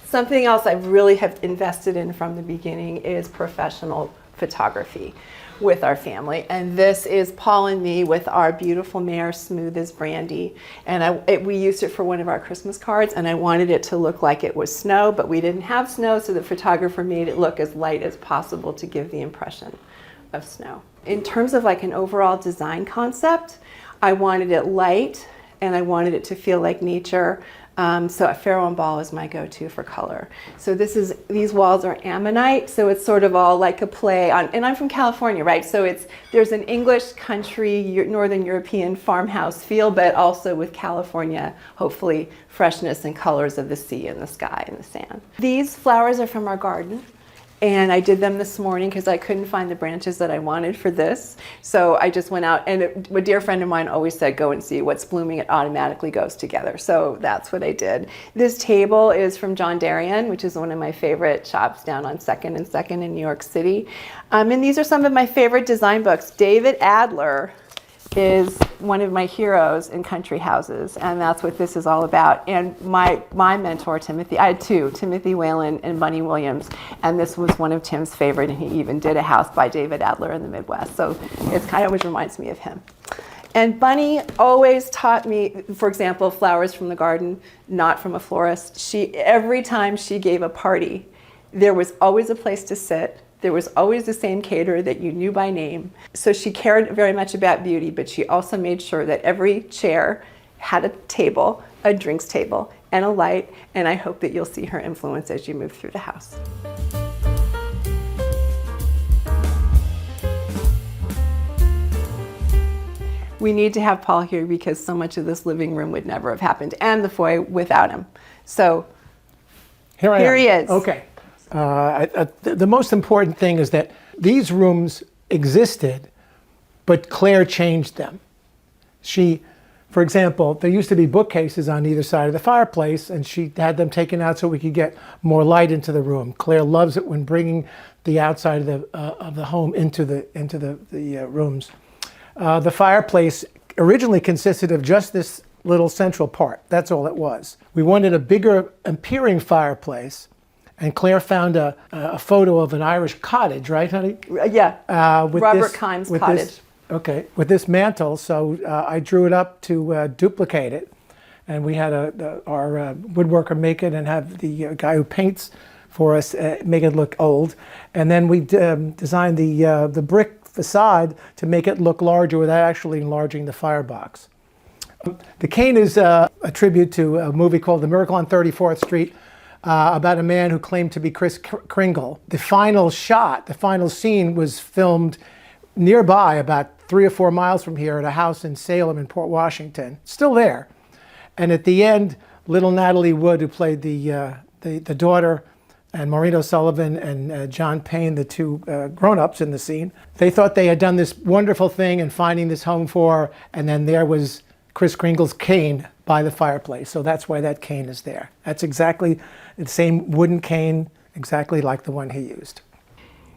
something else I really have invested in from the beginning is professional photography with our family. And this is Paul and me with our beautiful mare, Smooth as Brandy. And we used it for one of our Christmas cards, and I wanted it to look like it was snow, but we didn't have snow, so the photographer made it look as light as possible to give the impression of snow. In terms of like an overall design concept, I wanted it light and I wanted it to feel like nature. So a Pharaoh and Ball is my go-to for color. So these walls are ammonite, so it's sort of all like a play on, and I'm from California, right? So there's an English country, Northern European farmhouse feel, but also with California, hopefully, freshness and colors of the sea and the sky and the sand. These flowers are from our garden. And I did them this morning because I couldn't find the branches that I wanted for this. So I just went out, and a dear friend of mine always said, go and see what's blooming, it automatically goes together. So that's what I did. This table is from John Darien, which is one of my favorite shops down on 2nd and 2nd in New York City. And these are some of my favorite design books. David Adler is one of my heroes in country houses, and that's what this is all about. And my mentor, Timothy, I had two, Timothy Whalen and Bunny Williams, and this was one of Tim's favorite, and he even did a house by David Adler in the Midwest, so it kind of always reminds me of him. And Bunny always taught me, for example, flowers from the garden, not from a florist. Every time she gave a party, there was always a place to sit. There was always the same caterer that you knew by name. So she cared very much about beauty, but she also made sure that every chair had a table, a drinks table, and a light, and I hope that you'll see her influence as you move through the house. We need to have Paul here because so much of this living room would never have happened, and the foyer without him. So here he is. Okay. The most important thing is that these rooms existed, but Claire changed them. For example, there used to be bookcases on either side of the fireplace, and she had them taken out so we could get more light into the room. Claire loves it when bringing the outside of the home into the rooms. The fireplace originally consisted of just this little central part. That's all it was. We wanted a bigger appearing fireplace. And Claire found a photo of an Irish cottage, right, honey? Yeah, Robert Kimes' cottage. With this mantle, so I drew it up to duplicate it. And we had our woodworker make it and have the guy who paints for us make it look old. And then we designed the brick facade to make it look larger without actually enlarging the firebox. The cane is a tribute to a movie called The Miracle on 34th Street, about a man who claimed to be Kris Kringle. The final shot, the final scene was filmed nearby, about 3 or 4 miles from here, at a house in Salem in Port Washington. Still there. And at the end, little Natalie Wood, who played the daughter, and Maureen O'Sullivan and John Payne, the two grown-ups in the scene, they thought they had done this wonderful thing in finding this home for her, and then there was Kris Kringle's cane by the fireplace. So that's why that cane is there. That's exactly the same wooden cane, exactly like the one he used.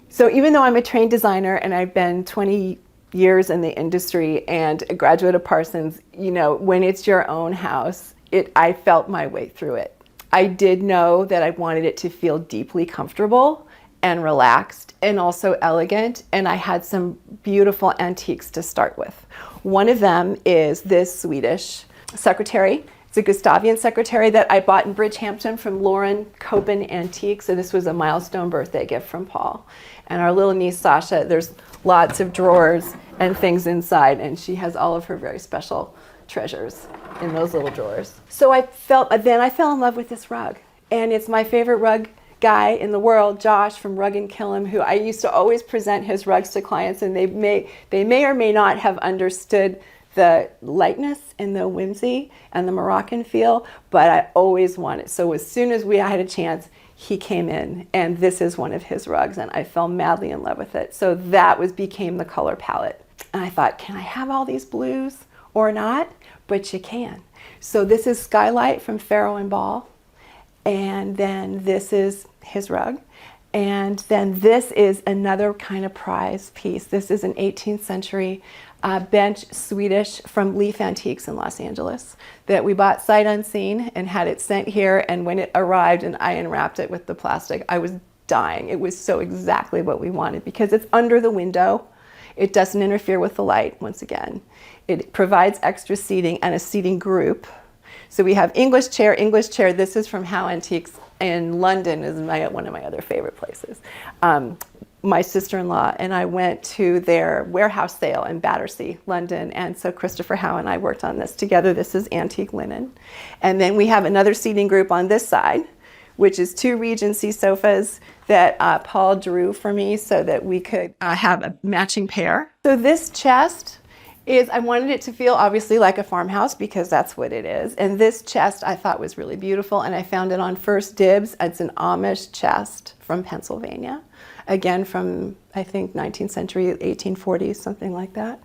So even though I'm a trained designer and I've been 20 years in the industry and a graduate of Parsons, when it's your own house, I felt my way through it. I did know that I wanted it to feel deeply comfortable, and relaxed and also elegant. And I had some beautiful antiques to start with. One of them is this Swedish secretary. It's a Gustavian secretary that I bought in Bridgehampton from Lauren Copen Antiques. So this was a milestone birthday gift from Paul. And our little niece Sasha, there's lots of drawers and things inside, and she has all of her very special treasures in those little drawers. So then I fell in love with this rug. And it's my favorite rug guy in the world, Josh from Rug and Killam, who I used to always present his rugs to clients, and they may or may not have understood the lightness and the whimsy and the Moroccan feel, but I always wanted. So as soon as I had a chance, he came in, and this is one of his rugs, and I fell madly in love with it. So that became the color palette. And I thought, can I have all these blues or not? But you can. So this is Skylight from Farrow and Ball. And then this is his rug. And then this is another kind of prize piece. This is an 18th century bench, Swedish, from Leaf Antiques in Los Angeles, that we bought sight unseen and had it sent here. And when it arrived and I unwrapped it with the plastic, I was dying. It was so exactly what we wanted because it's under the window. It doesn't interfere with the light, once again. It provides extra seating and a seating group. So we have English chair. This is from Howe Antiques in London, is one of my other favorite places. My sister-in-law and I went to their warehouse sale in Battersea, London, and so Christopher Howe and I worked on this together. This is antique linen. And then we have another seating group on this side, which is 2 Regency sofas that Paul drew for me so that we could have a matching pair. So this chest I wanted it to feel obviously like a farmhouse because that's what it is. And this chest I thought was really beautiful, and I found it on First Dibs. It's an Amish chest from Pennsylvania. Again, from I think 19th century, 1840s, something like that.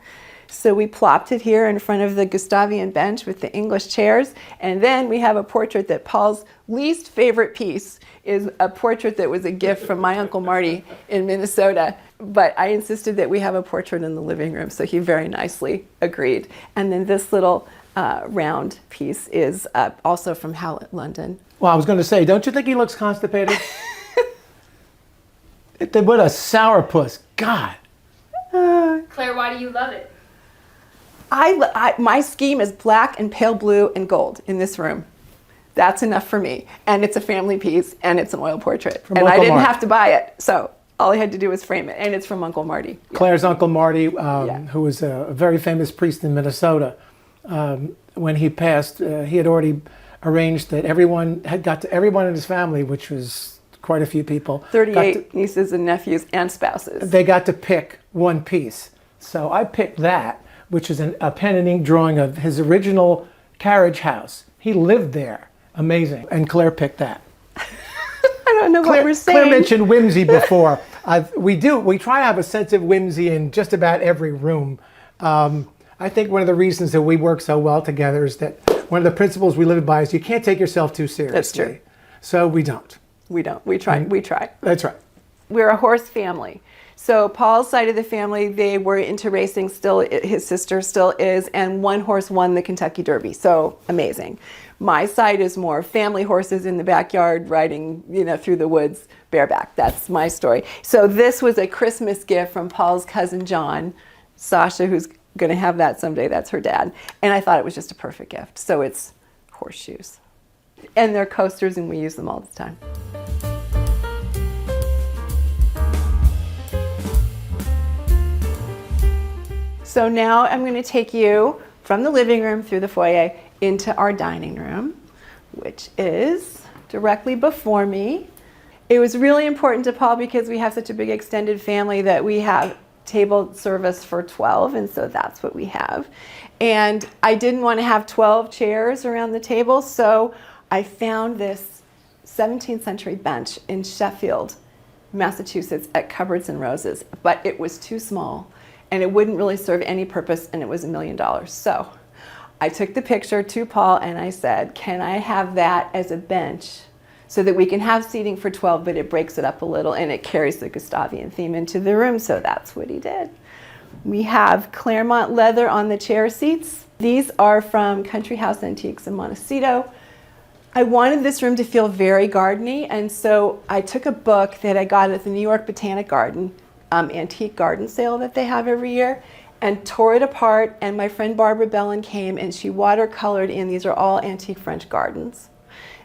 So we plopped it here in front of the Gustavian bench with the English chairs. And then we have a portrait that Paul's least favorite piece is a portrait that was a gift from my Uncle Marty in Minnesota. But I insisted that we have a portrait in the living room, so he very nicely agreed. And then this little round piece is also from Howlett, London. Well, I was going to say, don't you think he looks constipated? What a sourpuss. God. Claire, why do you love it? My scheme is black and pale blue and gold in this room. That's enough for me. And it's a family piece, and it's an oil portrait. From and Uncle I didn't Marty. have to buy it, so all I had to do was frame it. And it's from Uncle Marty. Yeah. Claire's Uncle Marty, Yeah. who was a very famous priest in Minnesota, when he passed, he had already arranged that everyone in his family, which was quite a few people, 38 nieces and nephews and spouses. they got to pick one piece. So I picked that, which is a pen and ink drawing of his original carriage house. He lived there. Amazing. And Claire picked that. I don't know what we're saying. Claire mentioned whimsy before. We try to have a sense of whimsy in just about every room. I think one of the reasons that we work so well together is that one of the principles we live by is you can't take yourself too seriously. That's true. So we don't. We don't. We try. We try. That's right. We're a horse family. So Paul's side of the family, they were into racing still. His sister still is, and one horse won the Kentucky Derby. So amazing. My side is more family horses in the backyard riding, through the woods bareback. That's my story. So this was a Christmas gift from Paul's cousin John, Sasha, who's going to have that someday. That's her dad. And I thought it was just a perfect gift. So it's horseshoes. And they're coasters, and we use them all the time. So now I'm going to take you from the living room through the foyer into our dining room, which is directly before me. It was really important to Paul because we have such a big extended family that we have table service for 12, and so that's what we have. And I didn't want to have 12 chairs around the table, so I found this 17th century bench in Sheffield, Massachusetts at Cupboards and Roses, but it was too small and it wouldn't really serve any purpose, and it was $1 million. So I took the picture to Paul and I said, can I have that as a bench so that we can have seating for 12, but it breaks it up a little and it carries the Gustavian theme into the room. So that's what he did. We have Claremont leather on the chair seats. These are from Country House Antiques in Montecito. I wanted this room to feel very gardeny, and so I took a book that I got at the New York Botanic Garden, antique garden sale that they have every year, and tore it apart, and my friend Barbara Bellin came and she watercolored in, these are all antique French gardens,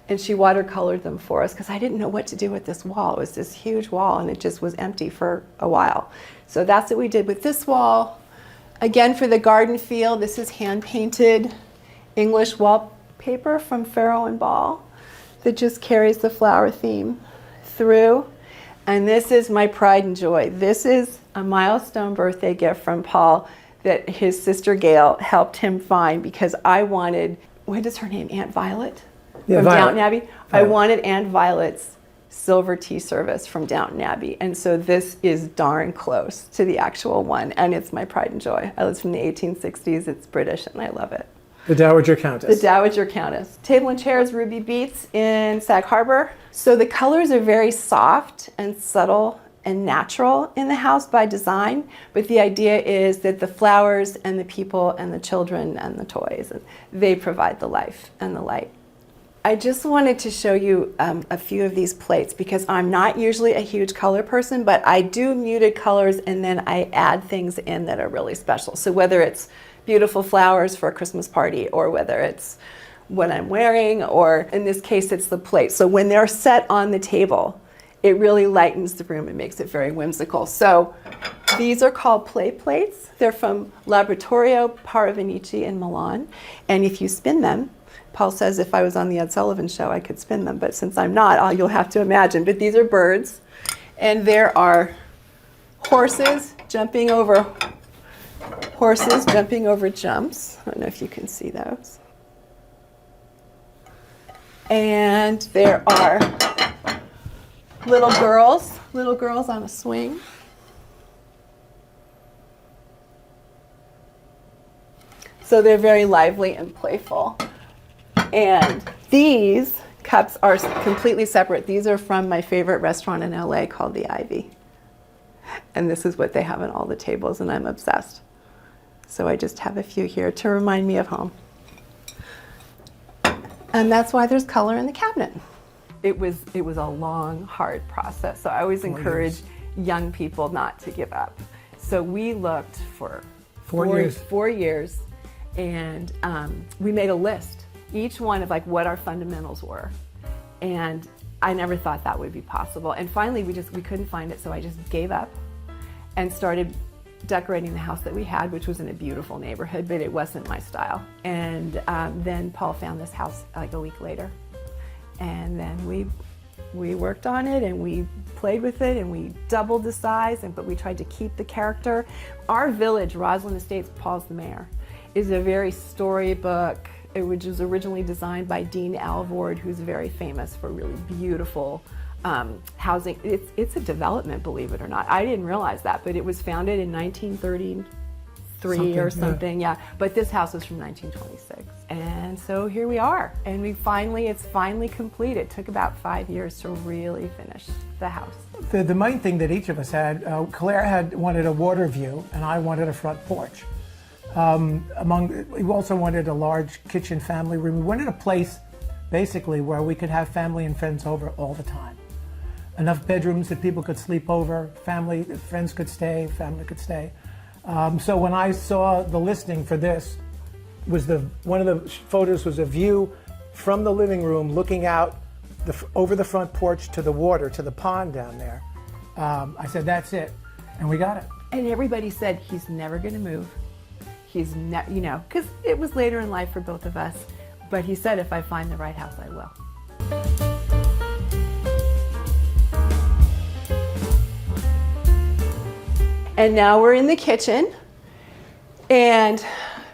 and she watercolored them for us because I didn't know what to do with this wall. It was this huge wall and it just was empty for a while. So that's what we did with this wall. Again, for the garden feel, this is hand-painted English wallpaper from Farrow and Ball that just carries the flower theme through. And this is my pride and joy. This is a milestone birthday gift from Paul that his sister Gail helped him find because I wanted, what is her name, Aunt Violet? Yeah, from Violet. Downton Abbey. I Violet. wanted Aunt Violet's silver tea service from Downton Abbey. And so this is darn close to the actual one. And it's my pride and joy. It's from the 1860s. It's British and I love it. The Dowager Countess. The Dowager Countess. Table and chairs, Ruby Beets in Sag Harbor. So the colors are very soft and subtle and natural in the house by design, but the idea is that the flowers and the people and the children and the toys, they provide the life and the light. I just wanted to show you a few of these plates because I'm not usually a huge color person, but I do muted colors and then I add things in that are really special. So whether it's beautiful flowers for a Christmas party or whether it's what I'm wearing, or in this case, it's the plate. So when they're set on the table, it really lightens the room and makes it very whimsical. So these are called play plates. They're from Laboratorio Paravenici in Milan. And if you spin them, Paul says if I was on the Ed Sullivan Show, I could spin them. But since I'm not, you'll have to imagine. But these are birds. And there are horses jumping over jumps. I don't know if you can see those. And there are little girls on a swing. So they're very lively and playful. And these cups are completely separate. These are from my favorite restaurant in LA called The Ivy. And this is what they have on all the tables, and I'm obsessed. So I just have a few here to remind me of home. And that's why there's color in the cabinet. It was a long, hard process. So I always encourage young people not to give up. So we looked for 4 years, and we made a list, each one of like what our fundamentals were. And I never thought that would be possible. And finally, we couldn't find it, so I just gave up and started decorating the house that we had, which was in a beautiful neighborhood, but it wasn't my style. And then Paul found this house like a week later. And then we worked on it and we played with it and we doubled the size, but we tried to keep the character. Our village, Roslyn Estates, Paul's the mayor, is a very storybook, which was originally designed by Dean Alvord, who's very famous for really beautiful housing. It's a development, believe it or not. I didn't realize that, but it was founded in 1933 or something, yeah. But this house is from 1926. And so here we are. And it's finally complete. It took about 5 years to really finish the house. The main thing that each of us had, Claire wanted a water view, and I wanted a front porch. We also wanted a large kitchen family room. We wanted a place, basically, where we could have family and friends over all the time. Enough bedrooms that people could sleep over, friends could stay, family could stay. So when I saw the listing for this, one of the photos was a view from the living room looking out over the front porch to the water, to the pond down there. I said, that's it, and we got it. And everybody said, he's never gonna move. He's because it was later in life for both of us, but he said, if I find the right house, I will. And now we're in the kitchen, and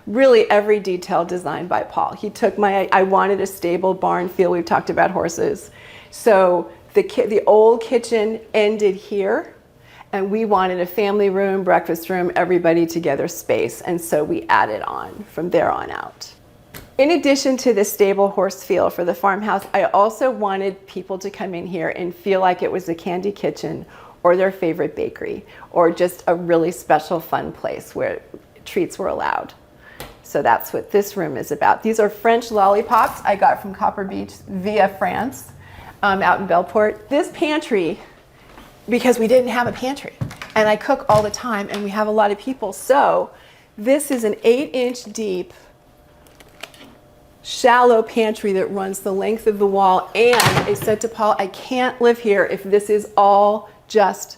really every detail designed by Paul. He took I wanted a stable barn feel. We've talked about horses. So the old kitchen ended here, and we wanted a family room, breakfast room, everybody together space. And so we added on from there on out. In addition to the stable horse feel for the farmhouse, I also wanted people to come in here and feel like it was a candy kitchen or their favorite bakery, or just a really special fun place where treats were allowed. So that's what this room is about. These are French lollipops I got from Copper Beach via France, out in Belport. This pantry, because we didn't have a pantry, and I cook all the time, and we have a lot of people. So this is an 8-inch deep, shallow pantry that runs the length of the wall. And I said to Paul, I can't live here if this is all just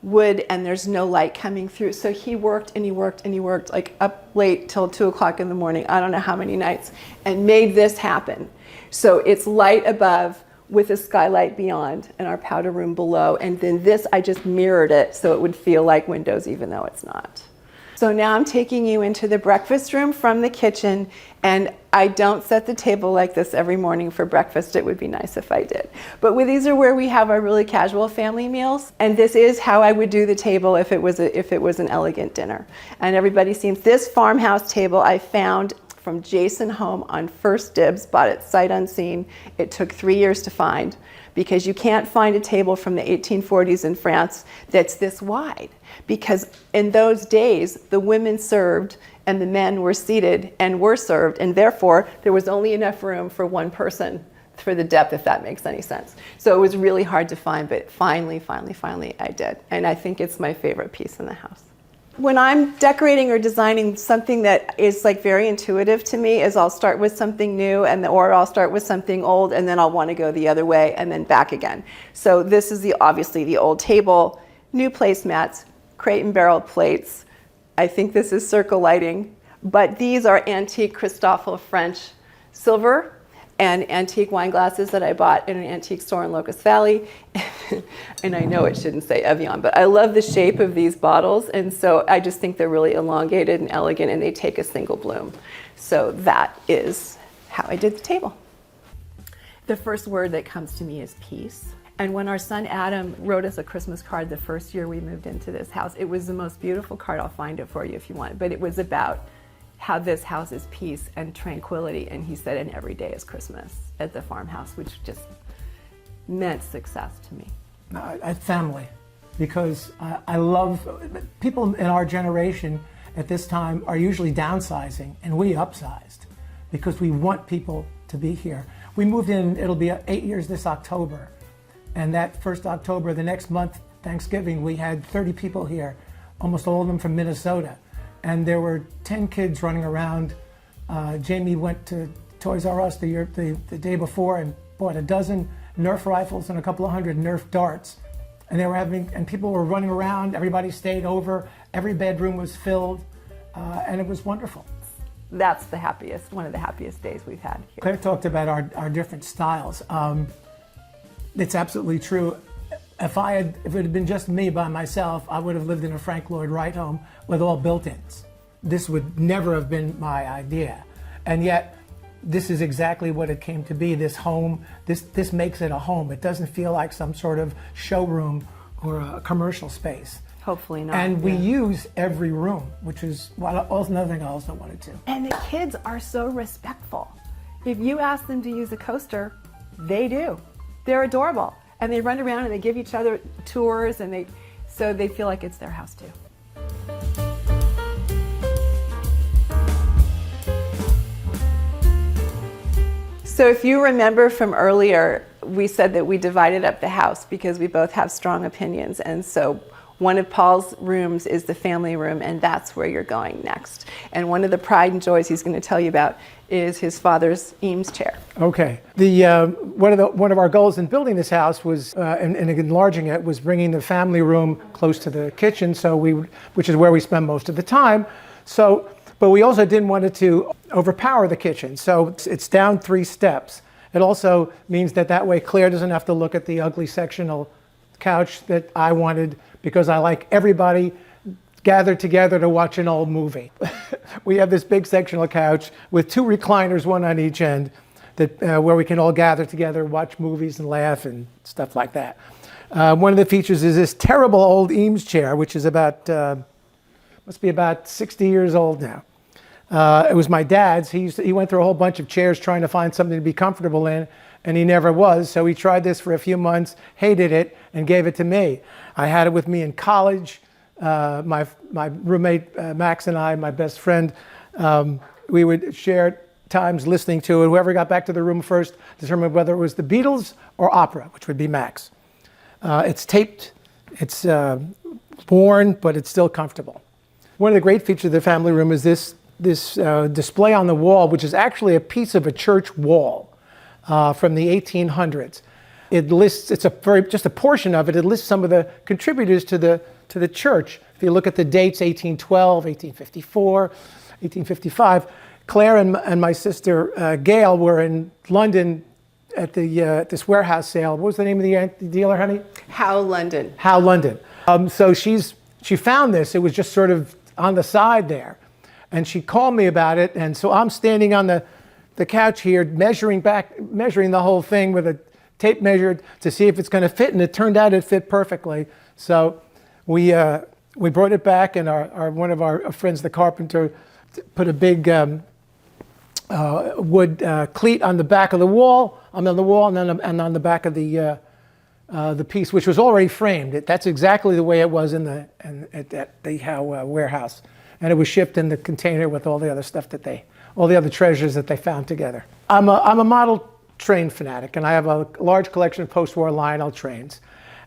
wood and there's no light coming through. So he worked and he worked and he worked like up late till 2 o'clock in the morning, I don't know how many nights, and made this happen. So it's light above with a skylight beyond and our powder room below. And then this, I just mirrored it so it would feel like windows even though it's not. So now I'm taking you into the breakfast room from the kitchen, and I don't set the table like this every morning for breakfast. It would be nice if I did. But these are where we have our really casual family meals, and this is how I would do the table if it was an elegant dinner. And everybody seems, this farmhouse table I found from Jason Home on First Dibs, bought it sight unseen. It took 3 years to find, because you can't find a table from the 1840s in France that's this wide. Because in those days, the women served and the men were seated and were served, and therefore there was only enough room for one person for the depth, if that makes any sense. So it was really hard to find, but finally I did. And I think it's my favorite piece in the house. When I'm decorating or designing, something that is like very intuitive to me is I'll start with something new, or I'll start with something old, and then I'll want to go the other way and then back again. So this is obviously the old table, new placemats, crate and barrel plates. I think this is circle lighting, but these are antique Christoffel French silver and antique wine glasses that I bought in an antique store in Locust Valley. And I know it shouldn't say Evian, but I love the shape of these bottles, and so I just think they're really elongated and elegant, and they take a single bloom. So that is how I did the table. The first word that comes to me is peace. And when our son Adam wrote us a Christmas card the first year we moved into this house, it was the most beautiful card. I'll find it for you if you want. But it was about how this house is peace and tranquility. And he said, and every day is Christmas at the farmhouse, which just meant success to me. Family, because I love, people in our generation at this time are usually downsizing, and we upsized because we want people to be here. We moved in, it'll be 8 years this October. And that first October, the next month, Thanksgiving, we had 30 people here, almost all of them from Minnesota. And there were 10 kids running around. Jamie went to Toys R Us the day before and bought a dozen Nerf rifles and a couple of hundred Nerf darts. And and people were running around, everybody stayed over, every bedroom was filled, and it was wonderful. That's one of the happiest days we've had here. Claire talked about our different styles. It's absolutely true. If it had been just me by myself, I would have lived in a Frank Lloyd Wright home with all built-ins. This would never have been my idea. And yet, this is exactly what it came to be, this home. This makes it a home. It doesn't feel like some sort of showroom or a commercial space. Hopefully not. And we use every room, which is another thing I also wanted to. And the kids are so respectful. If you ask them to use a coaster, they do. They're adorable, and they run around and they give each other tours, and so they feel like it's their house too. So if you remember from earlier, we said that we divided up the house because we both have strong opinions, and so one of Paul's rooms is the family room, and that's where you're going next. And one of the pride and joys he's going to tell you about is his father's Eames chair. Okay. One of our goals in building this house was, and enlarging it, was bringing the family room close to the kitchen, which is where we spend most of the time. But we also didn't want it to overpower the kitchen, so it's down 3 steps. It also means that way Claire doesn't have to look at the ugly sectional couch that I wanted, because I like everybody gathered together to watch an old movie. We have this big sectional couch with 2 recliners, one on each end, where we can all gather together, watch movies and laugh and stuff like that. One of the features is this terrible old Eames chair, which is must be about 60 years old now. It was my dad's. He went through a whole bunch of chairs trying to find something to be comfortable in, and he never was. So he tried this for a few months, hated it, and gave it to me. I had it with me in college. My roommate, Max, and I, my best friend, we would share times listening to it. Whoever got back to the room first determined whether it was the Beatles or opera, which would be Max. It's taped, it's worn, but it's still comfortable. One of the great features of the family room is this display on the wall, which is actually a piece of a church wall from the 1800s. It lists, it's just a portion of it. It lists some of the contributors to the church. If you look at the dates, 1812, 1854, 1855, Claire and my sister Gail were in London at this warehouse sale. What was the name of the dealer, honey? How London. How London. So she found this. It was just sort of on the side there. And she called me about it. And so I'm standing on the couch here, measuring the whole thing with a tape measure to see if it's going to fit. And it turned out it fit perfectly. So we brought it back, and one of our friends, the carpenter, put a big wood cleat on the back of the wall, and then on the back of the piece, which was already framed. That's exactly the way it was at the Howe warehouse, and it was shipped in the container with all the other stuff all the other treasures that they found together. I'm a model train fanatic, and I have a large collection of post-war Lionel trains.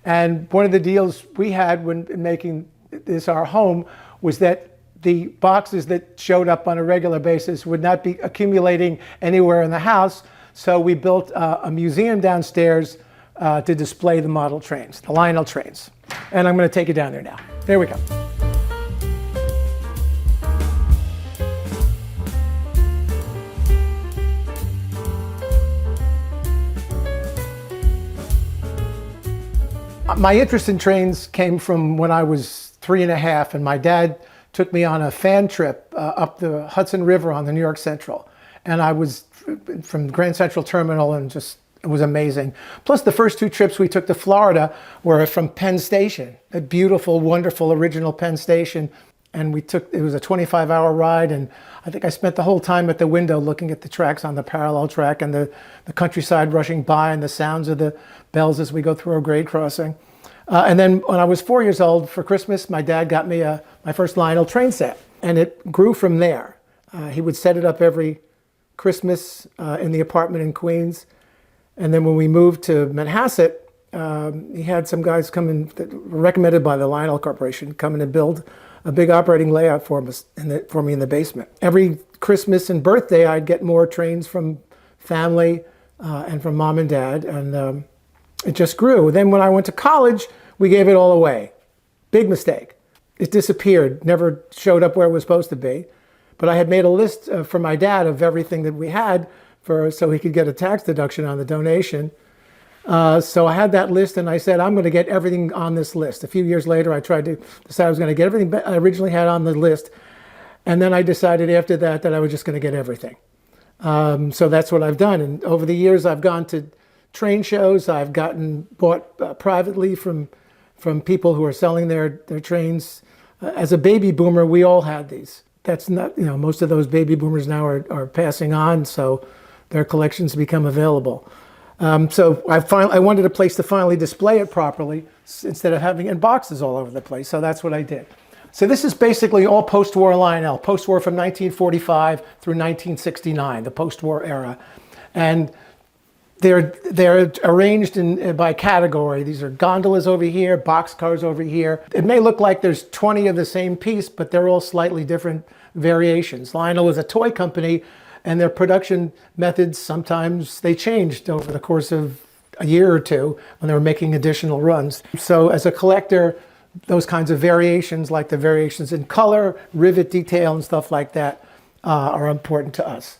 And one of the deals we had when making this our home was that the boxes that showed up on a regular basis would not be accumulating anywhere in the house. So we built a museum downstairs to display the model trains, the Lionel trains. And I'm going to take you down there now. There we go. My interest in trains came from when I was 3.5, and my dad took me on a fan trip up the Hudson River on the New York Central. And I was from Grand Central Terminal, and it was amazing. Plus the first 2 trips we took to Florida were from Penn Station, a beautiful, wonderful, original Penn Station. And it was a 25-hour ride, and I think I spent the whole time at the window looking at the tracks on the parallel track and the countryside rushing by and the sounds of the bells as we go through a grade crossing. And then when I was 4 years old, for Christmas, my dad got me my first Lionel train set, and it grew from there. He would set it up every Christmas in the apartment in Queens. And then when we moved to Manhasset, he had some guys come in that were recommended by the Lionel Corporation, come in and build a big operating layout for me in the basement. Every Christmas and birthday, I'd get more trains from family and from mom and dad, and it just grew. Then when I went to college, we gave it all away. Big mistake. It disappeared, never showed up where it was supposed to be. But I had made a list for my dad of everything that we had so he could get a tax deduction on the donation. So I had that list, and I said, I'm going to get everything on this list. A few years later, I tried to decide I was going to get everything I originally had on the list. And then I decided after that I was just going to get everything. So that's what I've done. And over the years, I've gone to train shows. I've bought privately from people who are selling their trains. As a baby boomer, we all had these. That's not, most of those baby boomers now are passing on, so their collections become available. So I wanted a place to finally display it properly instead of having it in boxes all over the place. So that's what I did. So this is basically all post-war Lionel, post-war from 1945 through 1969, the post-war era. And they're arranged by category. These are gondolas over here, boxcars over here. It may look like there's 20 of the same piece, but they're all slightly different variations. Lionel is a toy company, and their production methods, sometimes they changed over the course of a year or two when they were making additional runs. So as a collector, those kinds of variations, like the variations in color, rivet detail, and stuff like that, are important to us.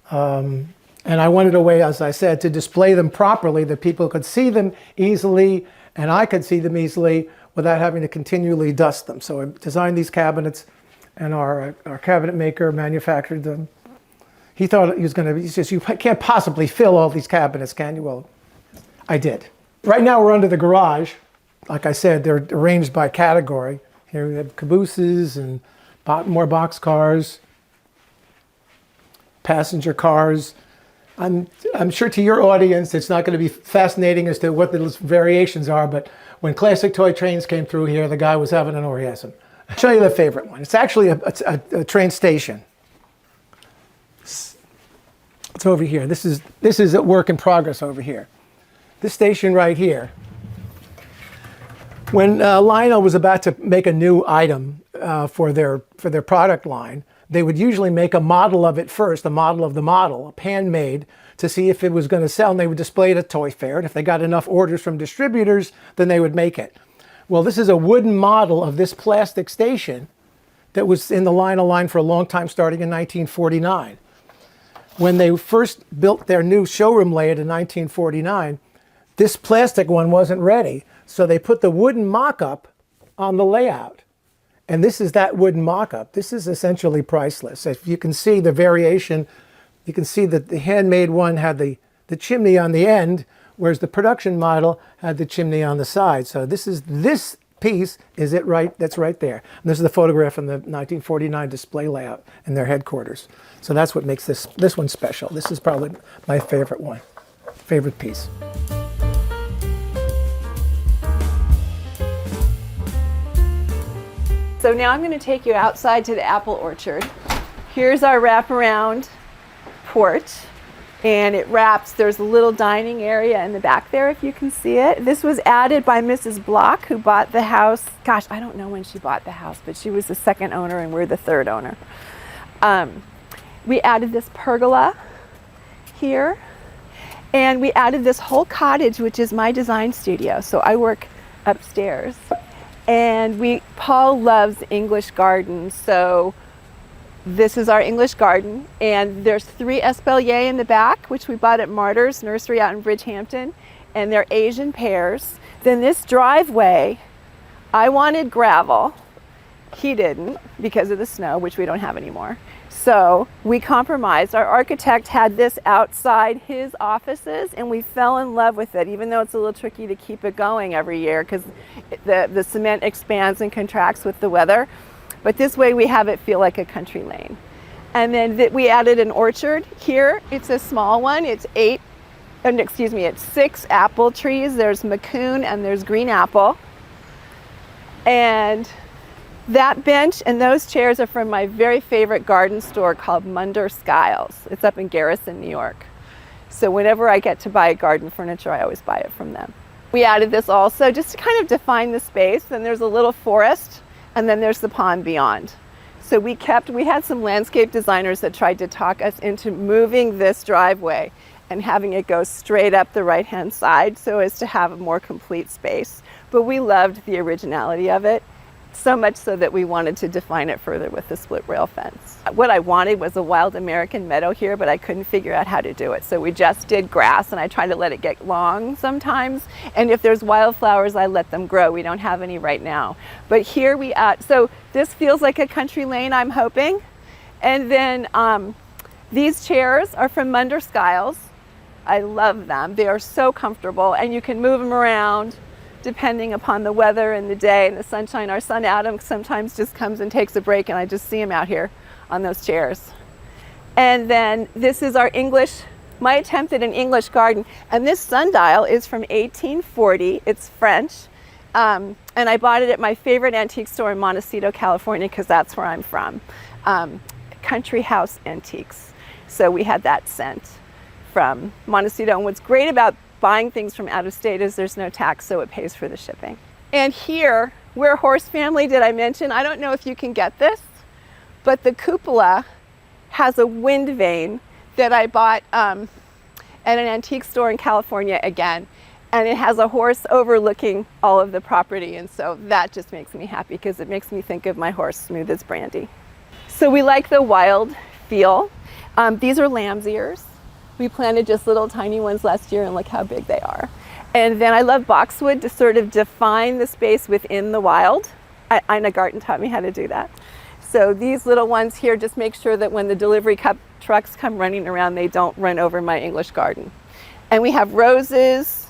And I wanted a way, as I said, to display them properly, that people could see them easily, and I could see them easily without having to continually dust them. So I designed these cabinets, and our cabinet maker manufactured them. He thought he says, you can't possibly fill all these cabinets, can you? Well, I did. Right now we're under the garage. Like I said, they're arranged by category. Here we have cabooses and more box cars, passenger cars. I'm sure to your audience it's not going to be fascinating as to what the variations are, but when classic toy trains came through here, the guy was having an orgasm. I'll show you the favorite one. It's actually a train station. It's over here. This is a work in progress over here. This station right here. When Lionel was about to make a new item for their product line, they would usually make a model of it first, a model of the model, handmade, to see if it was going to sell, and they would display it at Toy Fair. And if they got enough orders from distributors, then they would make it. Well, this is a wooden model of this plastic station that was in the Lionel line for a long time, starting in 1949. When they first built their new showroom layout in 1949, this plastic one wasn't ready. So they put the wooden mock-up on the layout. And this is that wooden mock-up. This is essentially priceless. If you can see the variation, you can see that the handmade one had the chimney on the end, whereas the production model had the chimney on the side. So this piece is it right, that's right there. And this is the photograph from the 1949 display layout in their headquarters. So that's what makes this one special. This is probably my favorite one, favorite piece. So now I'm going to take you outside to the apple orchard. Here's our wraparound porch, and it wraps. There's a little dining area in the back there if you can see it. This was added by Mrs. Block, who bought the house. Gosh, I don't know when she bought the house, but she was the second owner and we're the third owner. We added this pergola here, and we added this whole cottage, which is my design studio. So I work upstairs. And Paul loves English gardens, so this is our English garden. And there's 3 espaliers in the back, which we bought at Martyrs Nursery out in Bridgehampton, and they're Asian pears. Then this driveway, I wanted gravel. He didn't because of the snow, which we don't have anymore. So we compromised. Our architect had this outside his offices, and we fell in love with it, even though it's a little tricky to keep it going every year because the cement expands and contracts with the weather. But this way we have it feel like a country lane. And then we added an orchard here. It's a small one. It's 6 apple trees. There's Macoun and there's green apple. And that bench and those chairs are from my very favorite garden store called Munder Skiles. It's up in Garrison, New York. So whenever I get to buy garden furniture, I always buy it from them. We added this also just to kind of define the space. Then there's a little forest, and then there's the pond beyond. So we had some landscape designers that tried to talk us into moving this driveway and having it go straight up the right-hand side so as to have a more complete space. But we loved the originality of it, so much so that we wanted to define it further with the split rail fence. What I wanted was a wild American meadow here, but I couldn't figure out how to do it. So we just did grass, and I try to let it get long sometimes. And if there's wildflowers, I let them grow. We don't have any right now. But here so this feels like a country lane, I'm hoping. And then these chairs are from Munder Skiles. I love them. They are so comfortable, and you can move them around depending upon the weather and the day and the sunshine. Our son Adam sometimes just comes and takes a break, and I just see him out here on those chairs. And then this is my attempt at an English garden. And this sundial is from 1840. It's French. And I bought it at my favorite antique store in Montecito, California, because that's where I'm from. Country House Antiques. So we had that sent from Montecito. And what's great about buying things from out of state is there's no tax, so it pays for the shipping. And here, we're a horse family, did I mention? I don't know if you can get this, but the cupola has a wind vane that I bought at an antique store in California again. And it has a horse overlooking all of the property. And so that just makes me happy because it makes me think of my horse, Smooth as Brandy. So we like the wild feel. These are lamb's ears. We planted just little tiny ones last year, and look how big they are. And then I love boxwood to sort of define the space within the wild. Ina Garten taught me how to do that. So these little ones here just make sure that when the delivery trucks come running around, they don't run over my English garden. And we have roses,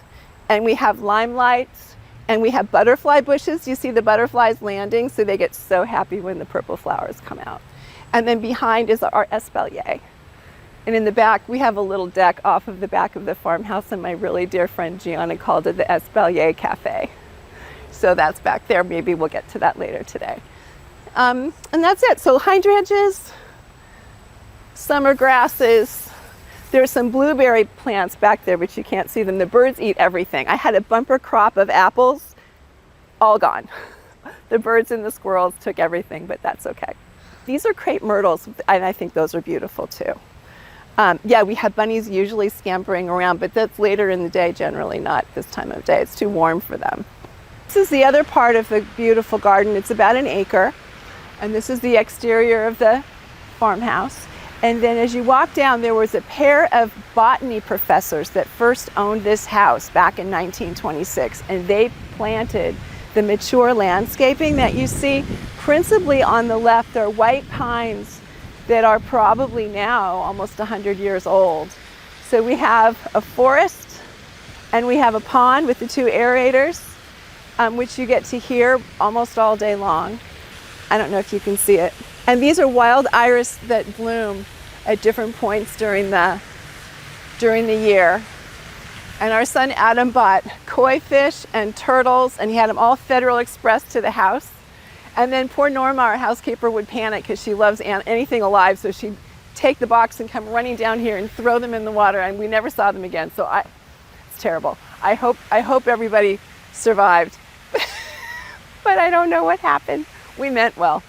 and we have limelights, and we have butterfly bushes. You see the butterflies landing, so they get so happy when the purple flowers come out. And then behind is our espalier. And in the back, we have a little deck off of the back of the farmhouse, and my really dear friend Gianna called it the Espalier Cafe. So that's back there. Maybe we'll get to that later today. And that's it. So hydrangeas, summer grasses, There's some blueberry plants back there, but you can't see them. The birds eat everything. I had a bumper crop of apples, all gone. The birds and the squirrels took everything, but that's okay. These are crepe myrtles, and I think those are beautiful too. Yeah, we have bunnies usually scampering around, but that's later in the day, generally not this time of day. It's too warm for them. This is the other part of the beautiful garden. It's about an acre, and this is the exterior of the farmhouse. And then as you walk down, there was a pair of botany professors that first owned this house back in 1926, and they planted the mature landscaping that you see. Principally on the left are white pines that are probably now almost 100 years old. So we have a forest and we have a pond with the 2 aerators, which you get to hear almost all day long. I don't know if you can see it. And these are wild iris that bloom at different points during the year. And our son Adam bought koi fish and turtles, and he had them all Federal Express to the house. And then poor Norma, our housekeeper, would panic because she loves anything alive, so she'd take the box and come running down here and throw them in the water, and we never saw them again. So it's terrible. I hope everybody survived, but I don't know what happened. We meant well.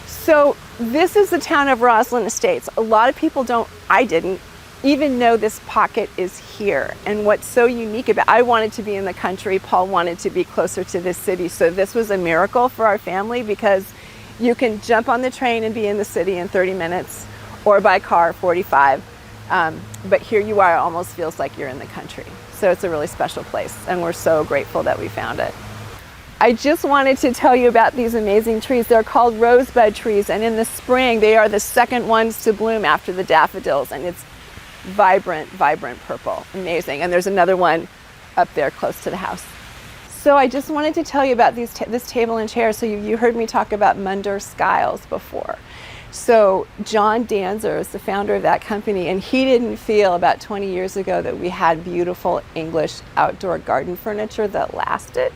So this is the town of Roslyn Estates. A lot of people I didn't even know this pocket is here. And what's so unique about, I wanted to be in the country, Paul wanted to be closer to this city. So this was a miracle for our family because you can jump on the train and be in the city in 30 minutes or by car 45. But here you are, it almost feels like you're in the country. So it's a really special place and we're so grateful that we found it. I just wanted to tell you about these amazing trees. They're called rosebud trees, and in the spring they are the second ones to bloom after the daffodils, and it's vibrant, vibrant purple. Amazing. And there's another one up there close to the house. So I just wanted to tell you about this table and chair. So you heard me talk about Munder Skiles before. So John Danzer is the founder of that company, and he didn't feel about 20 years ago that we had beautiful English outdoor garden furniture that lasted.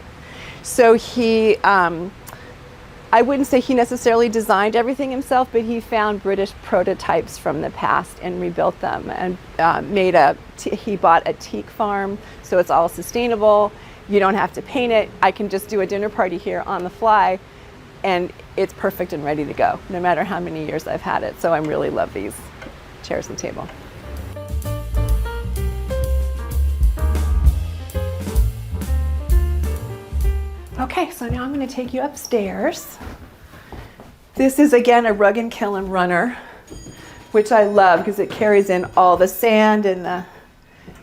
So he, I wouldn't say he necessarily designed everything himself, but he found British prototypes from the past and rebuilt them and he bought a teak farm, so it's all sustainable. You don't have to paint it. I can just do a dinner party here on the fly and it's perfect and ready to go, no matter how many years I've had it. So I really love these chairs and table. Okay, so now I'm going to take you upstairs. This is again a rug and kiln runner, which I love because it carries in all the sand and the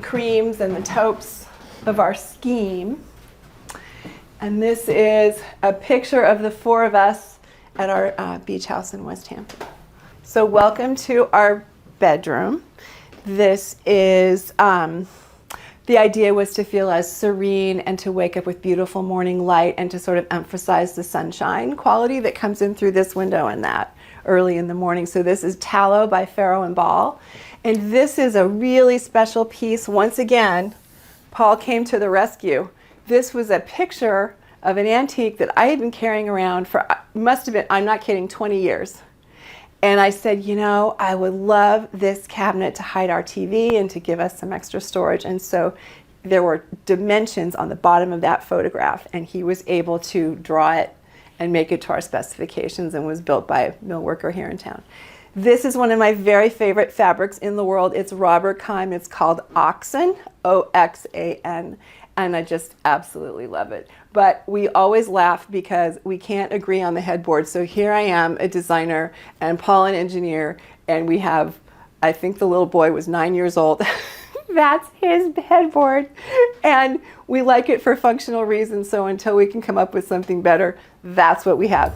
creams and the taupes of our scheme. And this is a picture of the 4 of us at our beach house in West Hampton. So welcome to our bedroom. This is the idea was to feel as serene and to wake up with beautiful morning light and to sort of emphasize the sunshine quality that comes in through this window and that early in the morning. So this is Tallow by Farrow and Ball. And this is a really special piece. Once again, Paul came to the rescue. This was a picture of an antique that I had been carrying around for, must have been, I'm not kidding, 20 years. And I said, you know, I would love this cabinet to hide our TV and to give us some extra storage. And so there were dimensions on the bottom of that photograph, and he was able to draw it and make it to our specifications and was built by a mill worker here in town. This is one of my very favorite fabrics in the world. It's Robert Keim. It's called Oxan, O-X-A-N. And I just absolutely love it. But we always laugh because we can't agree on the headboard. So here I am, a designer, and Paul, an engineer, and we have, I think the little boy was 9 years old. That's his headboard. And we like it for functional reasons, so until we can come up with something better, that's what we have.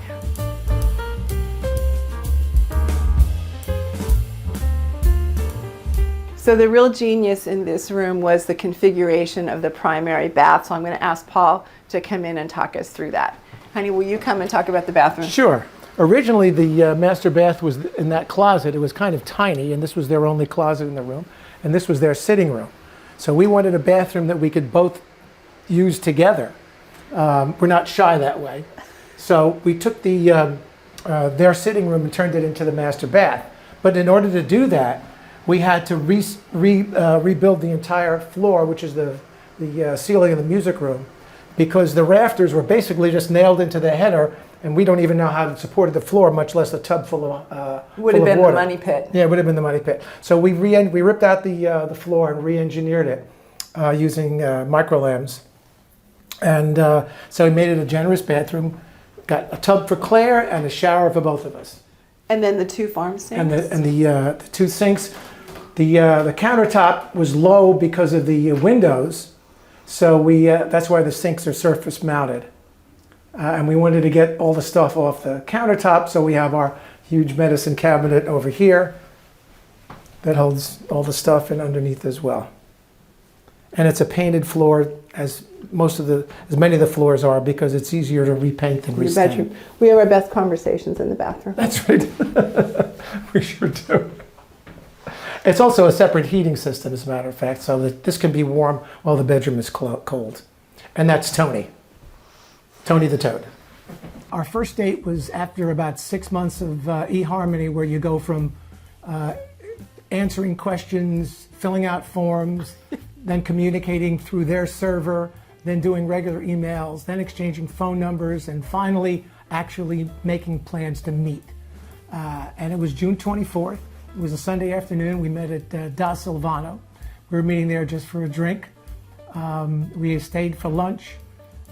So the real genius in this room was the configuration of the primary bath. So I'm going to ask Paul to come in and talk us through that. Honey, will you come and talk about the bathroom? Sure. Originally, the master bath was in that closet. It was kind of tiny, and this was their only closet in the room, and this was their sitting room. So we wanted a bathroom that we could both use together. We're not shy that way. So we took their sitting room and turned it into the master bath. But in order to do that, we had to rebuild the entire floor, which is the ceiling of the music room, because the rafters were basically just nailed into the header, and we don't even know how it supported the floor, much less a tub full of Would have full of been water. the money pit. Yeah, it would have been the money pit. So we ripped out the floor and re-engineered it using microlams, and so we made it a generous bathroom. Got a tub for Claire and a shower for both of us, And then the 2 farm sinks. and the 2 sinks. The countertop was low because of the windows, so that's why the sinks are surface mounted. And we wanted to get all the stuff off the countertop, so we have our huge medicine cabinet over here that holds all the stuff in underneath as well. And it's a painted floor, as many of the floors are, because it's easier to repaint than Your restain. bedroom. We have our best conversations in the bathroom. That's right. We sure do. It's also a separate heating system, as a matter of fact, so that this can be warm while the bedroom is cold. And that's Tony. Tony the Toad. Our first date was after about 6 months of eHarmony, where you go from answering questions, filling out forms, then communicating through their server, then doing regular emails, then exchanging phone numbers, and finally actually making plans to meet. And it was June 24th. It was a Sunday afternoon. We met at Da Silvano. We were meeting there just for a drink. We stayed for lunch.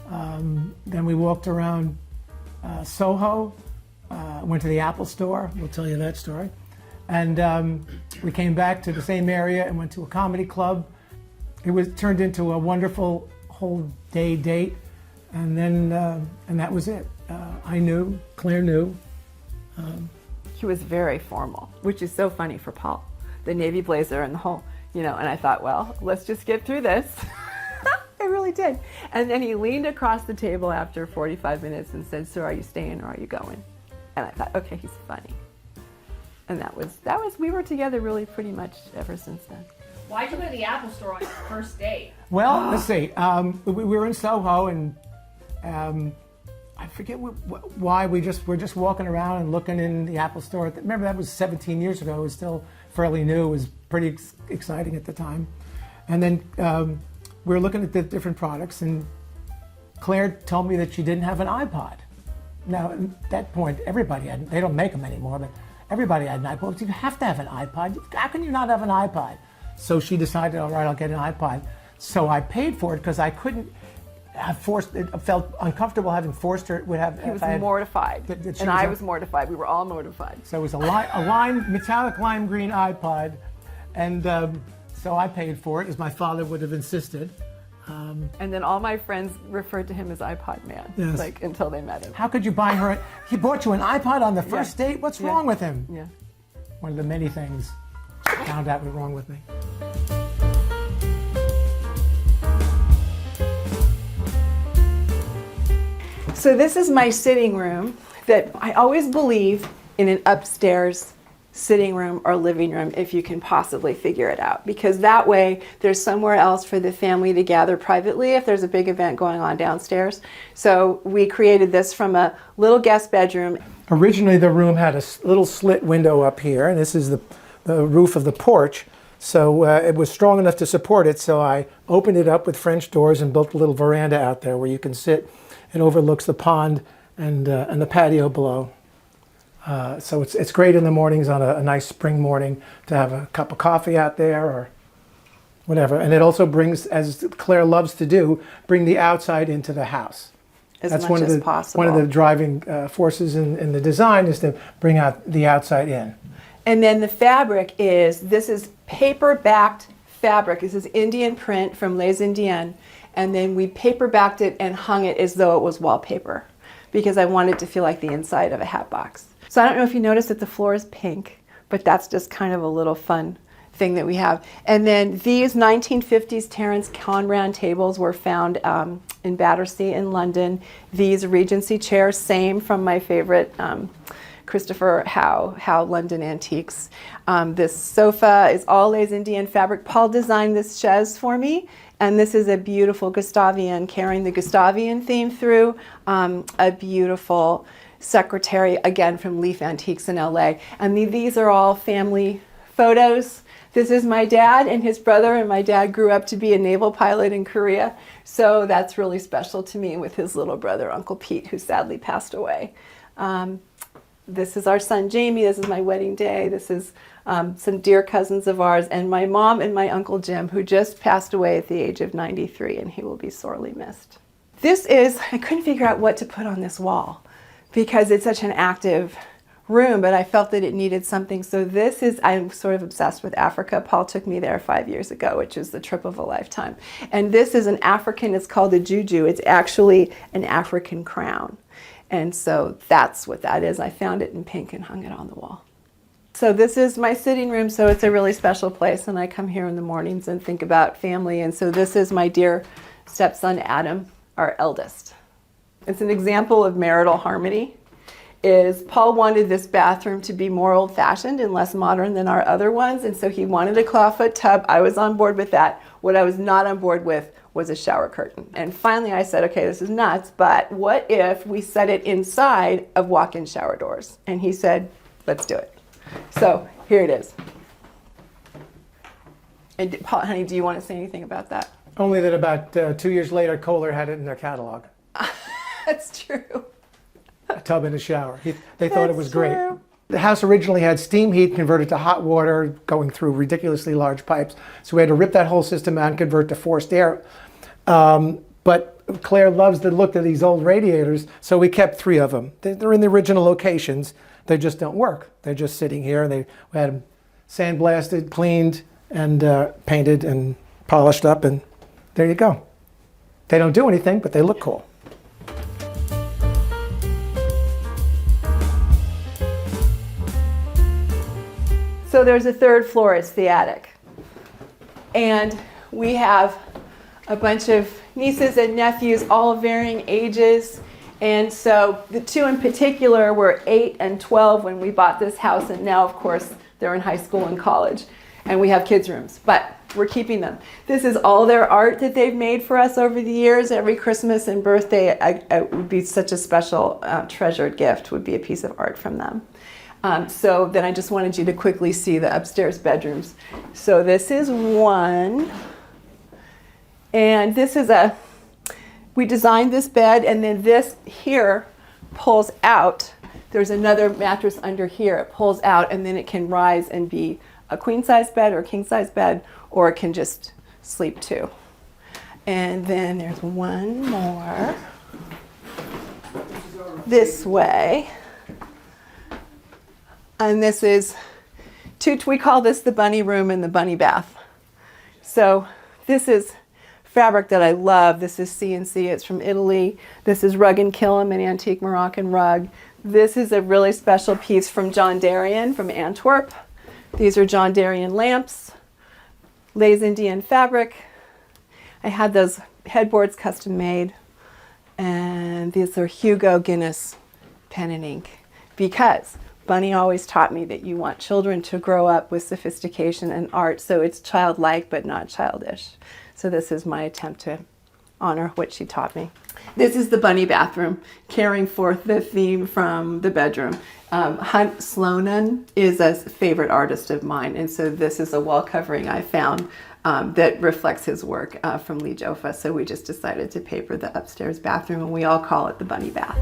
Then we walked around Soho, went to the Apple store. We'll tell you that story. And we came back to the same area and went to a comedy club. It was turned into a wonderful whole day date. And then, and that was it. I knew, Claire knew. He was very formal, which is so funny for Paul. The navy blazer and the whole, and I thought, well, let's just get through this. I really did. And then he leaned across the table after 45 minutes and said, so are you staying or are you going? And I thought, okay, he's funny. And that was, we were together really pretty much ever since then. Why'd you go to the Apple store on your first date? Well, let's see. We were in Soho, and I forget why we're just walking around and looking in the Apple store. Remember, that was 17 years ago. It was still fairly new. It was pretty exciting at the time. And then we were looking at the different products, and Claire told me that she didn't have an iPod. Now, at that point, everybody had. They don't make them anymore, but everybody had an iPod. You have to have an iPod. How can you not have an iPod? So she decided, all right, I'll get an iPod. So I paid for it because I couldn't have forced it. I felt uncomfortable having forced her. He was mortified, and I was mortified. We were all mortified. So it was a metallic lime green iPod, and so I paid for it, as my father would have insisted. And then all my friends referred to him as iPod Man, Yes. until they met him. How could you buy her? He bought you an iPod on the first date? What's wrong with him? Yeah. One of the many things I found out was wrong with me. So this is my sitting room. That I always believe in an upstairs sitting room or living room if you can possibly figure it out, because that way there's somewhere else for the family to gather privately if there's a big event going on downstairs. So we created this from a little guest bedroom. Originally, the room had a little slit window up here, and this is the roof of the porch. So it was strong enough to support it, so I opened it up with French doors and built a little veranda out there where you can sit. It overlooks the pond and the patio below. So it's great in the mornings on a nice spring morning to have a cup of coffee out there or whatever. And it also brings, as Claire loves to do, bring the outside into the house. As much as possible. One of the driving forces in the design is to bring out the outside in. And then the fabric this is paper-backed fabric. This is Indian print from Les Indiennes. And then we paper-backed it and hung it as though it was wallpaper, because I wanted it to feel like the inside of a hat box. So I don't know if you noticed that the floor is pink, but that's just kind of a little fun thing that we have. And then these 1950s Terence Conran tables were found in Battersea in London. These Regency chairs, same from my favorite Christopher Howe London Antiques. This sofa is all Les Indiennes fabric. Paul designed this chaise for me, and this is a beautiful Gustavian, carrying the Gustavian theme through. A beautiful secretary, again from Leaf Antiques in LA. And these are all family photos This is my dad and his brother, and my dad grew up to be a naval pilot in Korea. So that's really special to me, with his little brother, Uncle Pete, who sadly passed away. This is our son, Jamie. This is my wedding day. This is some dear cousins of ours, and my mom and my Uncle Jim, who just passed away at the age of 93, and he will be sorely missed. This is, I couldn't figure out what to put on this wall because it's such an active room, but I felt that it needed something. So this is, I'm sort of obsessed with Africa. Paul took me there 5 years ago, which is the trip of a lifetime. And this is an African, it's called a juju. It's actually an African crown. And so that's what that is. I found it in pink and hung it on the wall. So this is my sitting room, so it's a really special place, and I come here in the mornings and think about family. And so this is my dear stepson, Adam, our eldest. It's an example of marital harmony. Is Paul wanted this bathroom to be more old-fashioned and less modern than our other ones, and so he wanted a clawfoot tub. I was on board with that. What I was not on board with was a shower curtain. And finally I said, okay, this is nuts, but what if we set it inside of walk-in shower doors? And he said, let's do it. So here it is. And Paul, honey, do you want to say anything about that? Only that about 2 years later, Kohler had it in their catalog. That's true. A tub and a shower. They thought it was great. True. The house originally had steam heat converted to hot water going through ridiculously large pipes. So we had to rip that whole system out and convert to forced air. But Claire loves the look of these old radiators, so we kept 3 of them. They're in the original locations. They just don't work. They're just sitting here, and we had them sandblasted, cleaned, and painted and polished up, and there you go. They don't do anything, but they look cool. So there's a 3rd floor, it's the attic. And we have a bunch of nieces and nephews, all of varying ages. And so the 2 in particular were 8 and 12 when we bought this house, and now of course they're in high school and college. And we have kids' rooms, but we're keeping them. This is all their art that they've made for us over the years. Every Christmas and birthday, it would be such a special treasured gift, would be a piece of art from them. So then I just wanted you to quickly see the upstairs bedrooms. So this is one, and this is we designed this bed, and then this here pulls out. There's another mattress under here. It pulls out, and then it can rise and be a queen size bed or a king size bed, or it can just sleep 2. And then there's one more this way. And this is we call this the bunny room and the bunny bath. So this is fabric that I love. This is C&C, it's from Italy. This is Rug and Killam, an antique Moroccan rug. This is a really special piece from John Darien from Antwerp. These are John Darien lamps, Les Indian fabric. I had those headboards custom made. And these are Hugo Guinness pen and ink, because Bunny always taught me that you want children to grow up with sophistication and art, so it's childlike but not childish. So this is my attempt to honor what she taught me. This is the bunny bathroom, carrying forth the theme from the bedroom. Hunt Sloanen is a favorite artist of mine, and so this is a wall covering I found that reflects his work from Lee Joffa. So we just decided to paper the upstairs bathroom, and we all call it the bunny bath.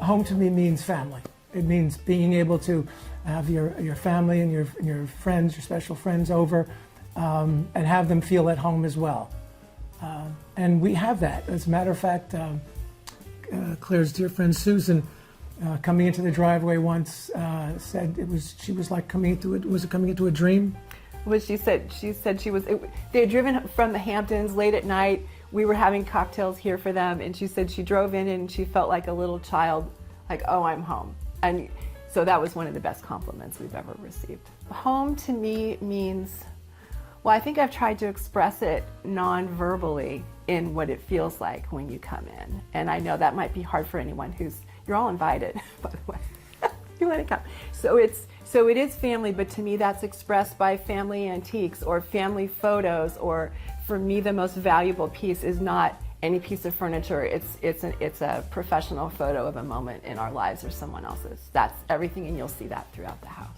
Home to me means family. It means being able to have your family and your friends, your special friends over, and have them feel at home as well. And we have that. As a matter of fact, Claire's dear friend Susan, coming into the driveway once, said she was like coming into a dream. What she said they had driven from the Hamptons late at night. We were having cocktails here for them, and she said she drove in and she felt like a little child, like, oh, I'm home. And so that was one of the best compliments we've ever received. Home to me means Well, I think I've tried to express it non-verbally in what it feels like when you come in. And I know that might be hard for anyone you're all invited, by the way. You want to come. So it is family, but to me that's expressed by family antiques or family photos, or for me the most valuable piece is not any piece of furniture. It's a professional photo of a moment in our lives or someone else's. That's everything, and you'll see that throughout the house.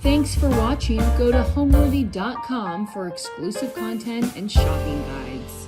Thanks for watching. Go to homeworthy.com for exclusive content and shopping guides.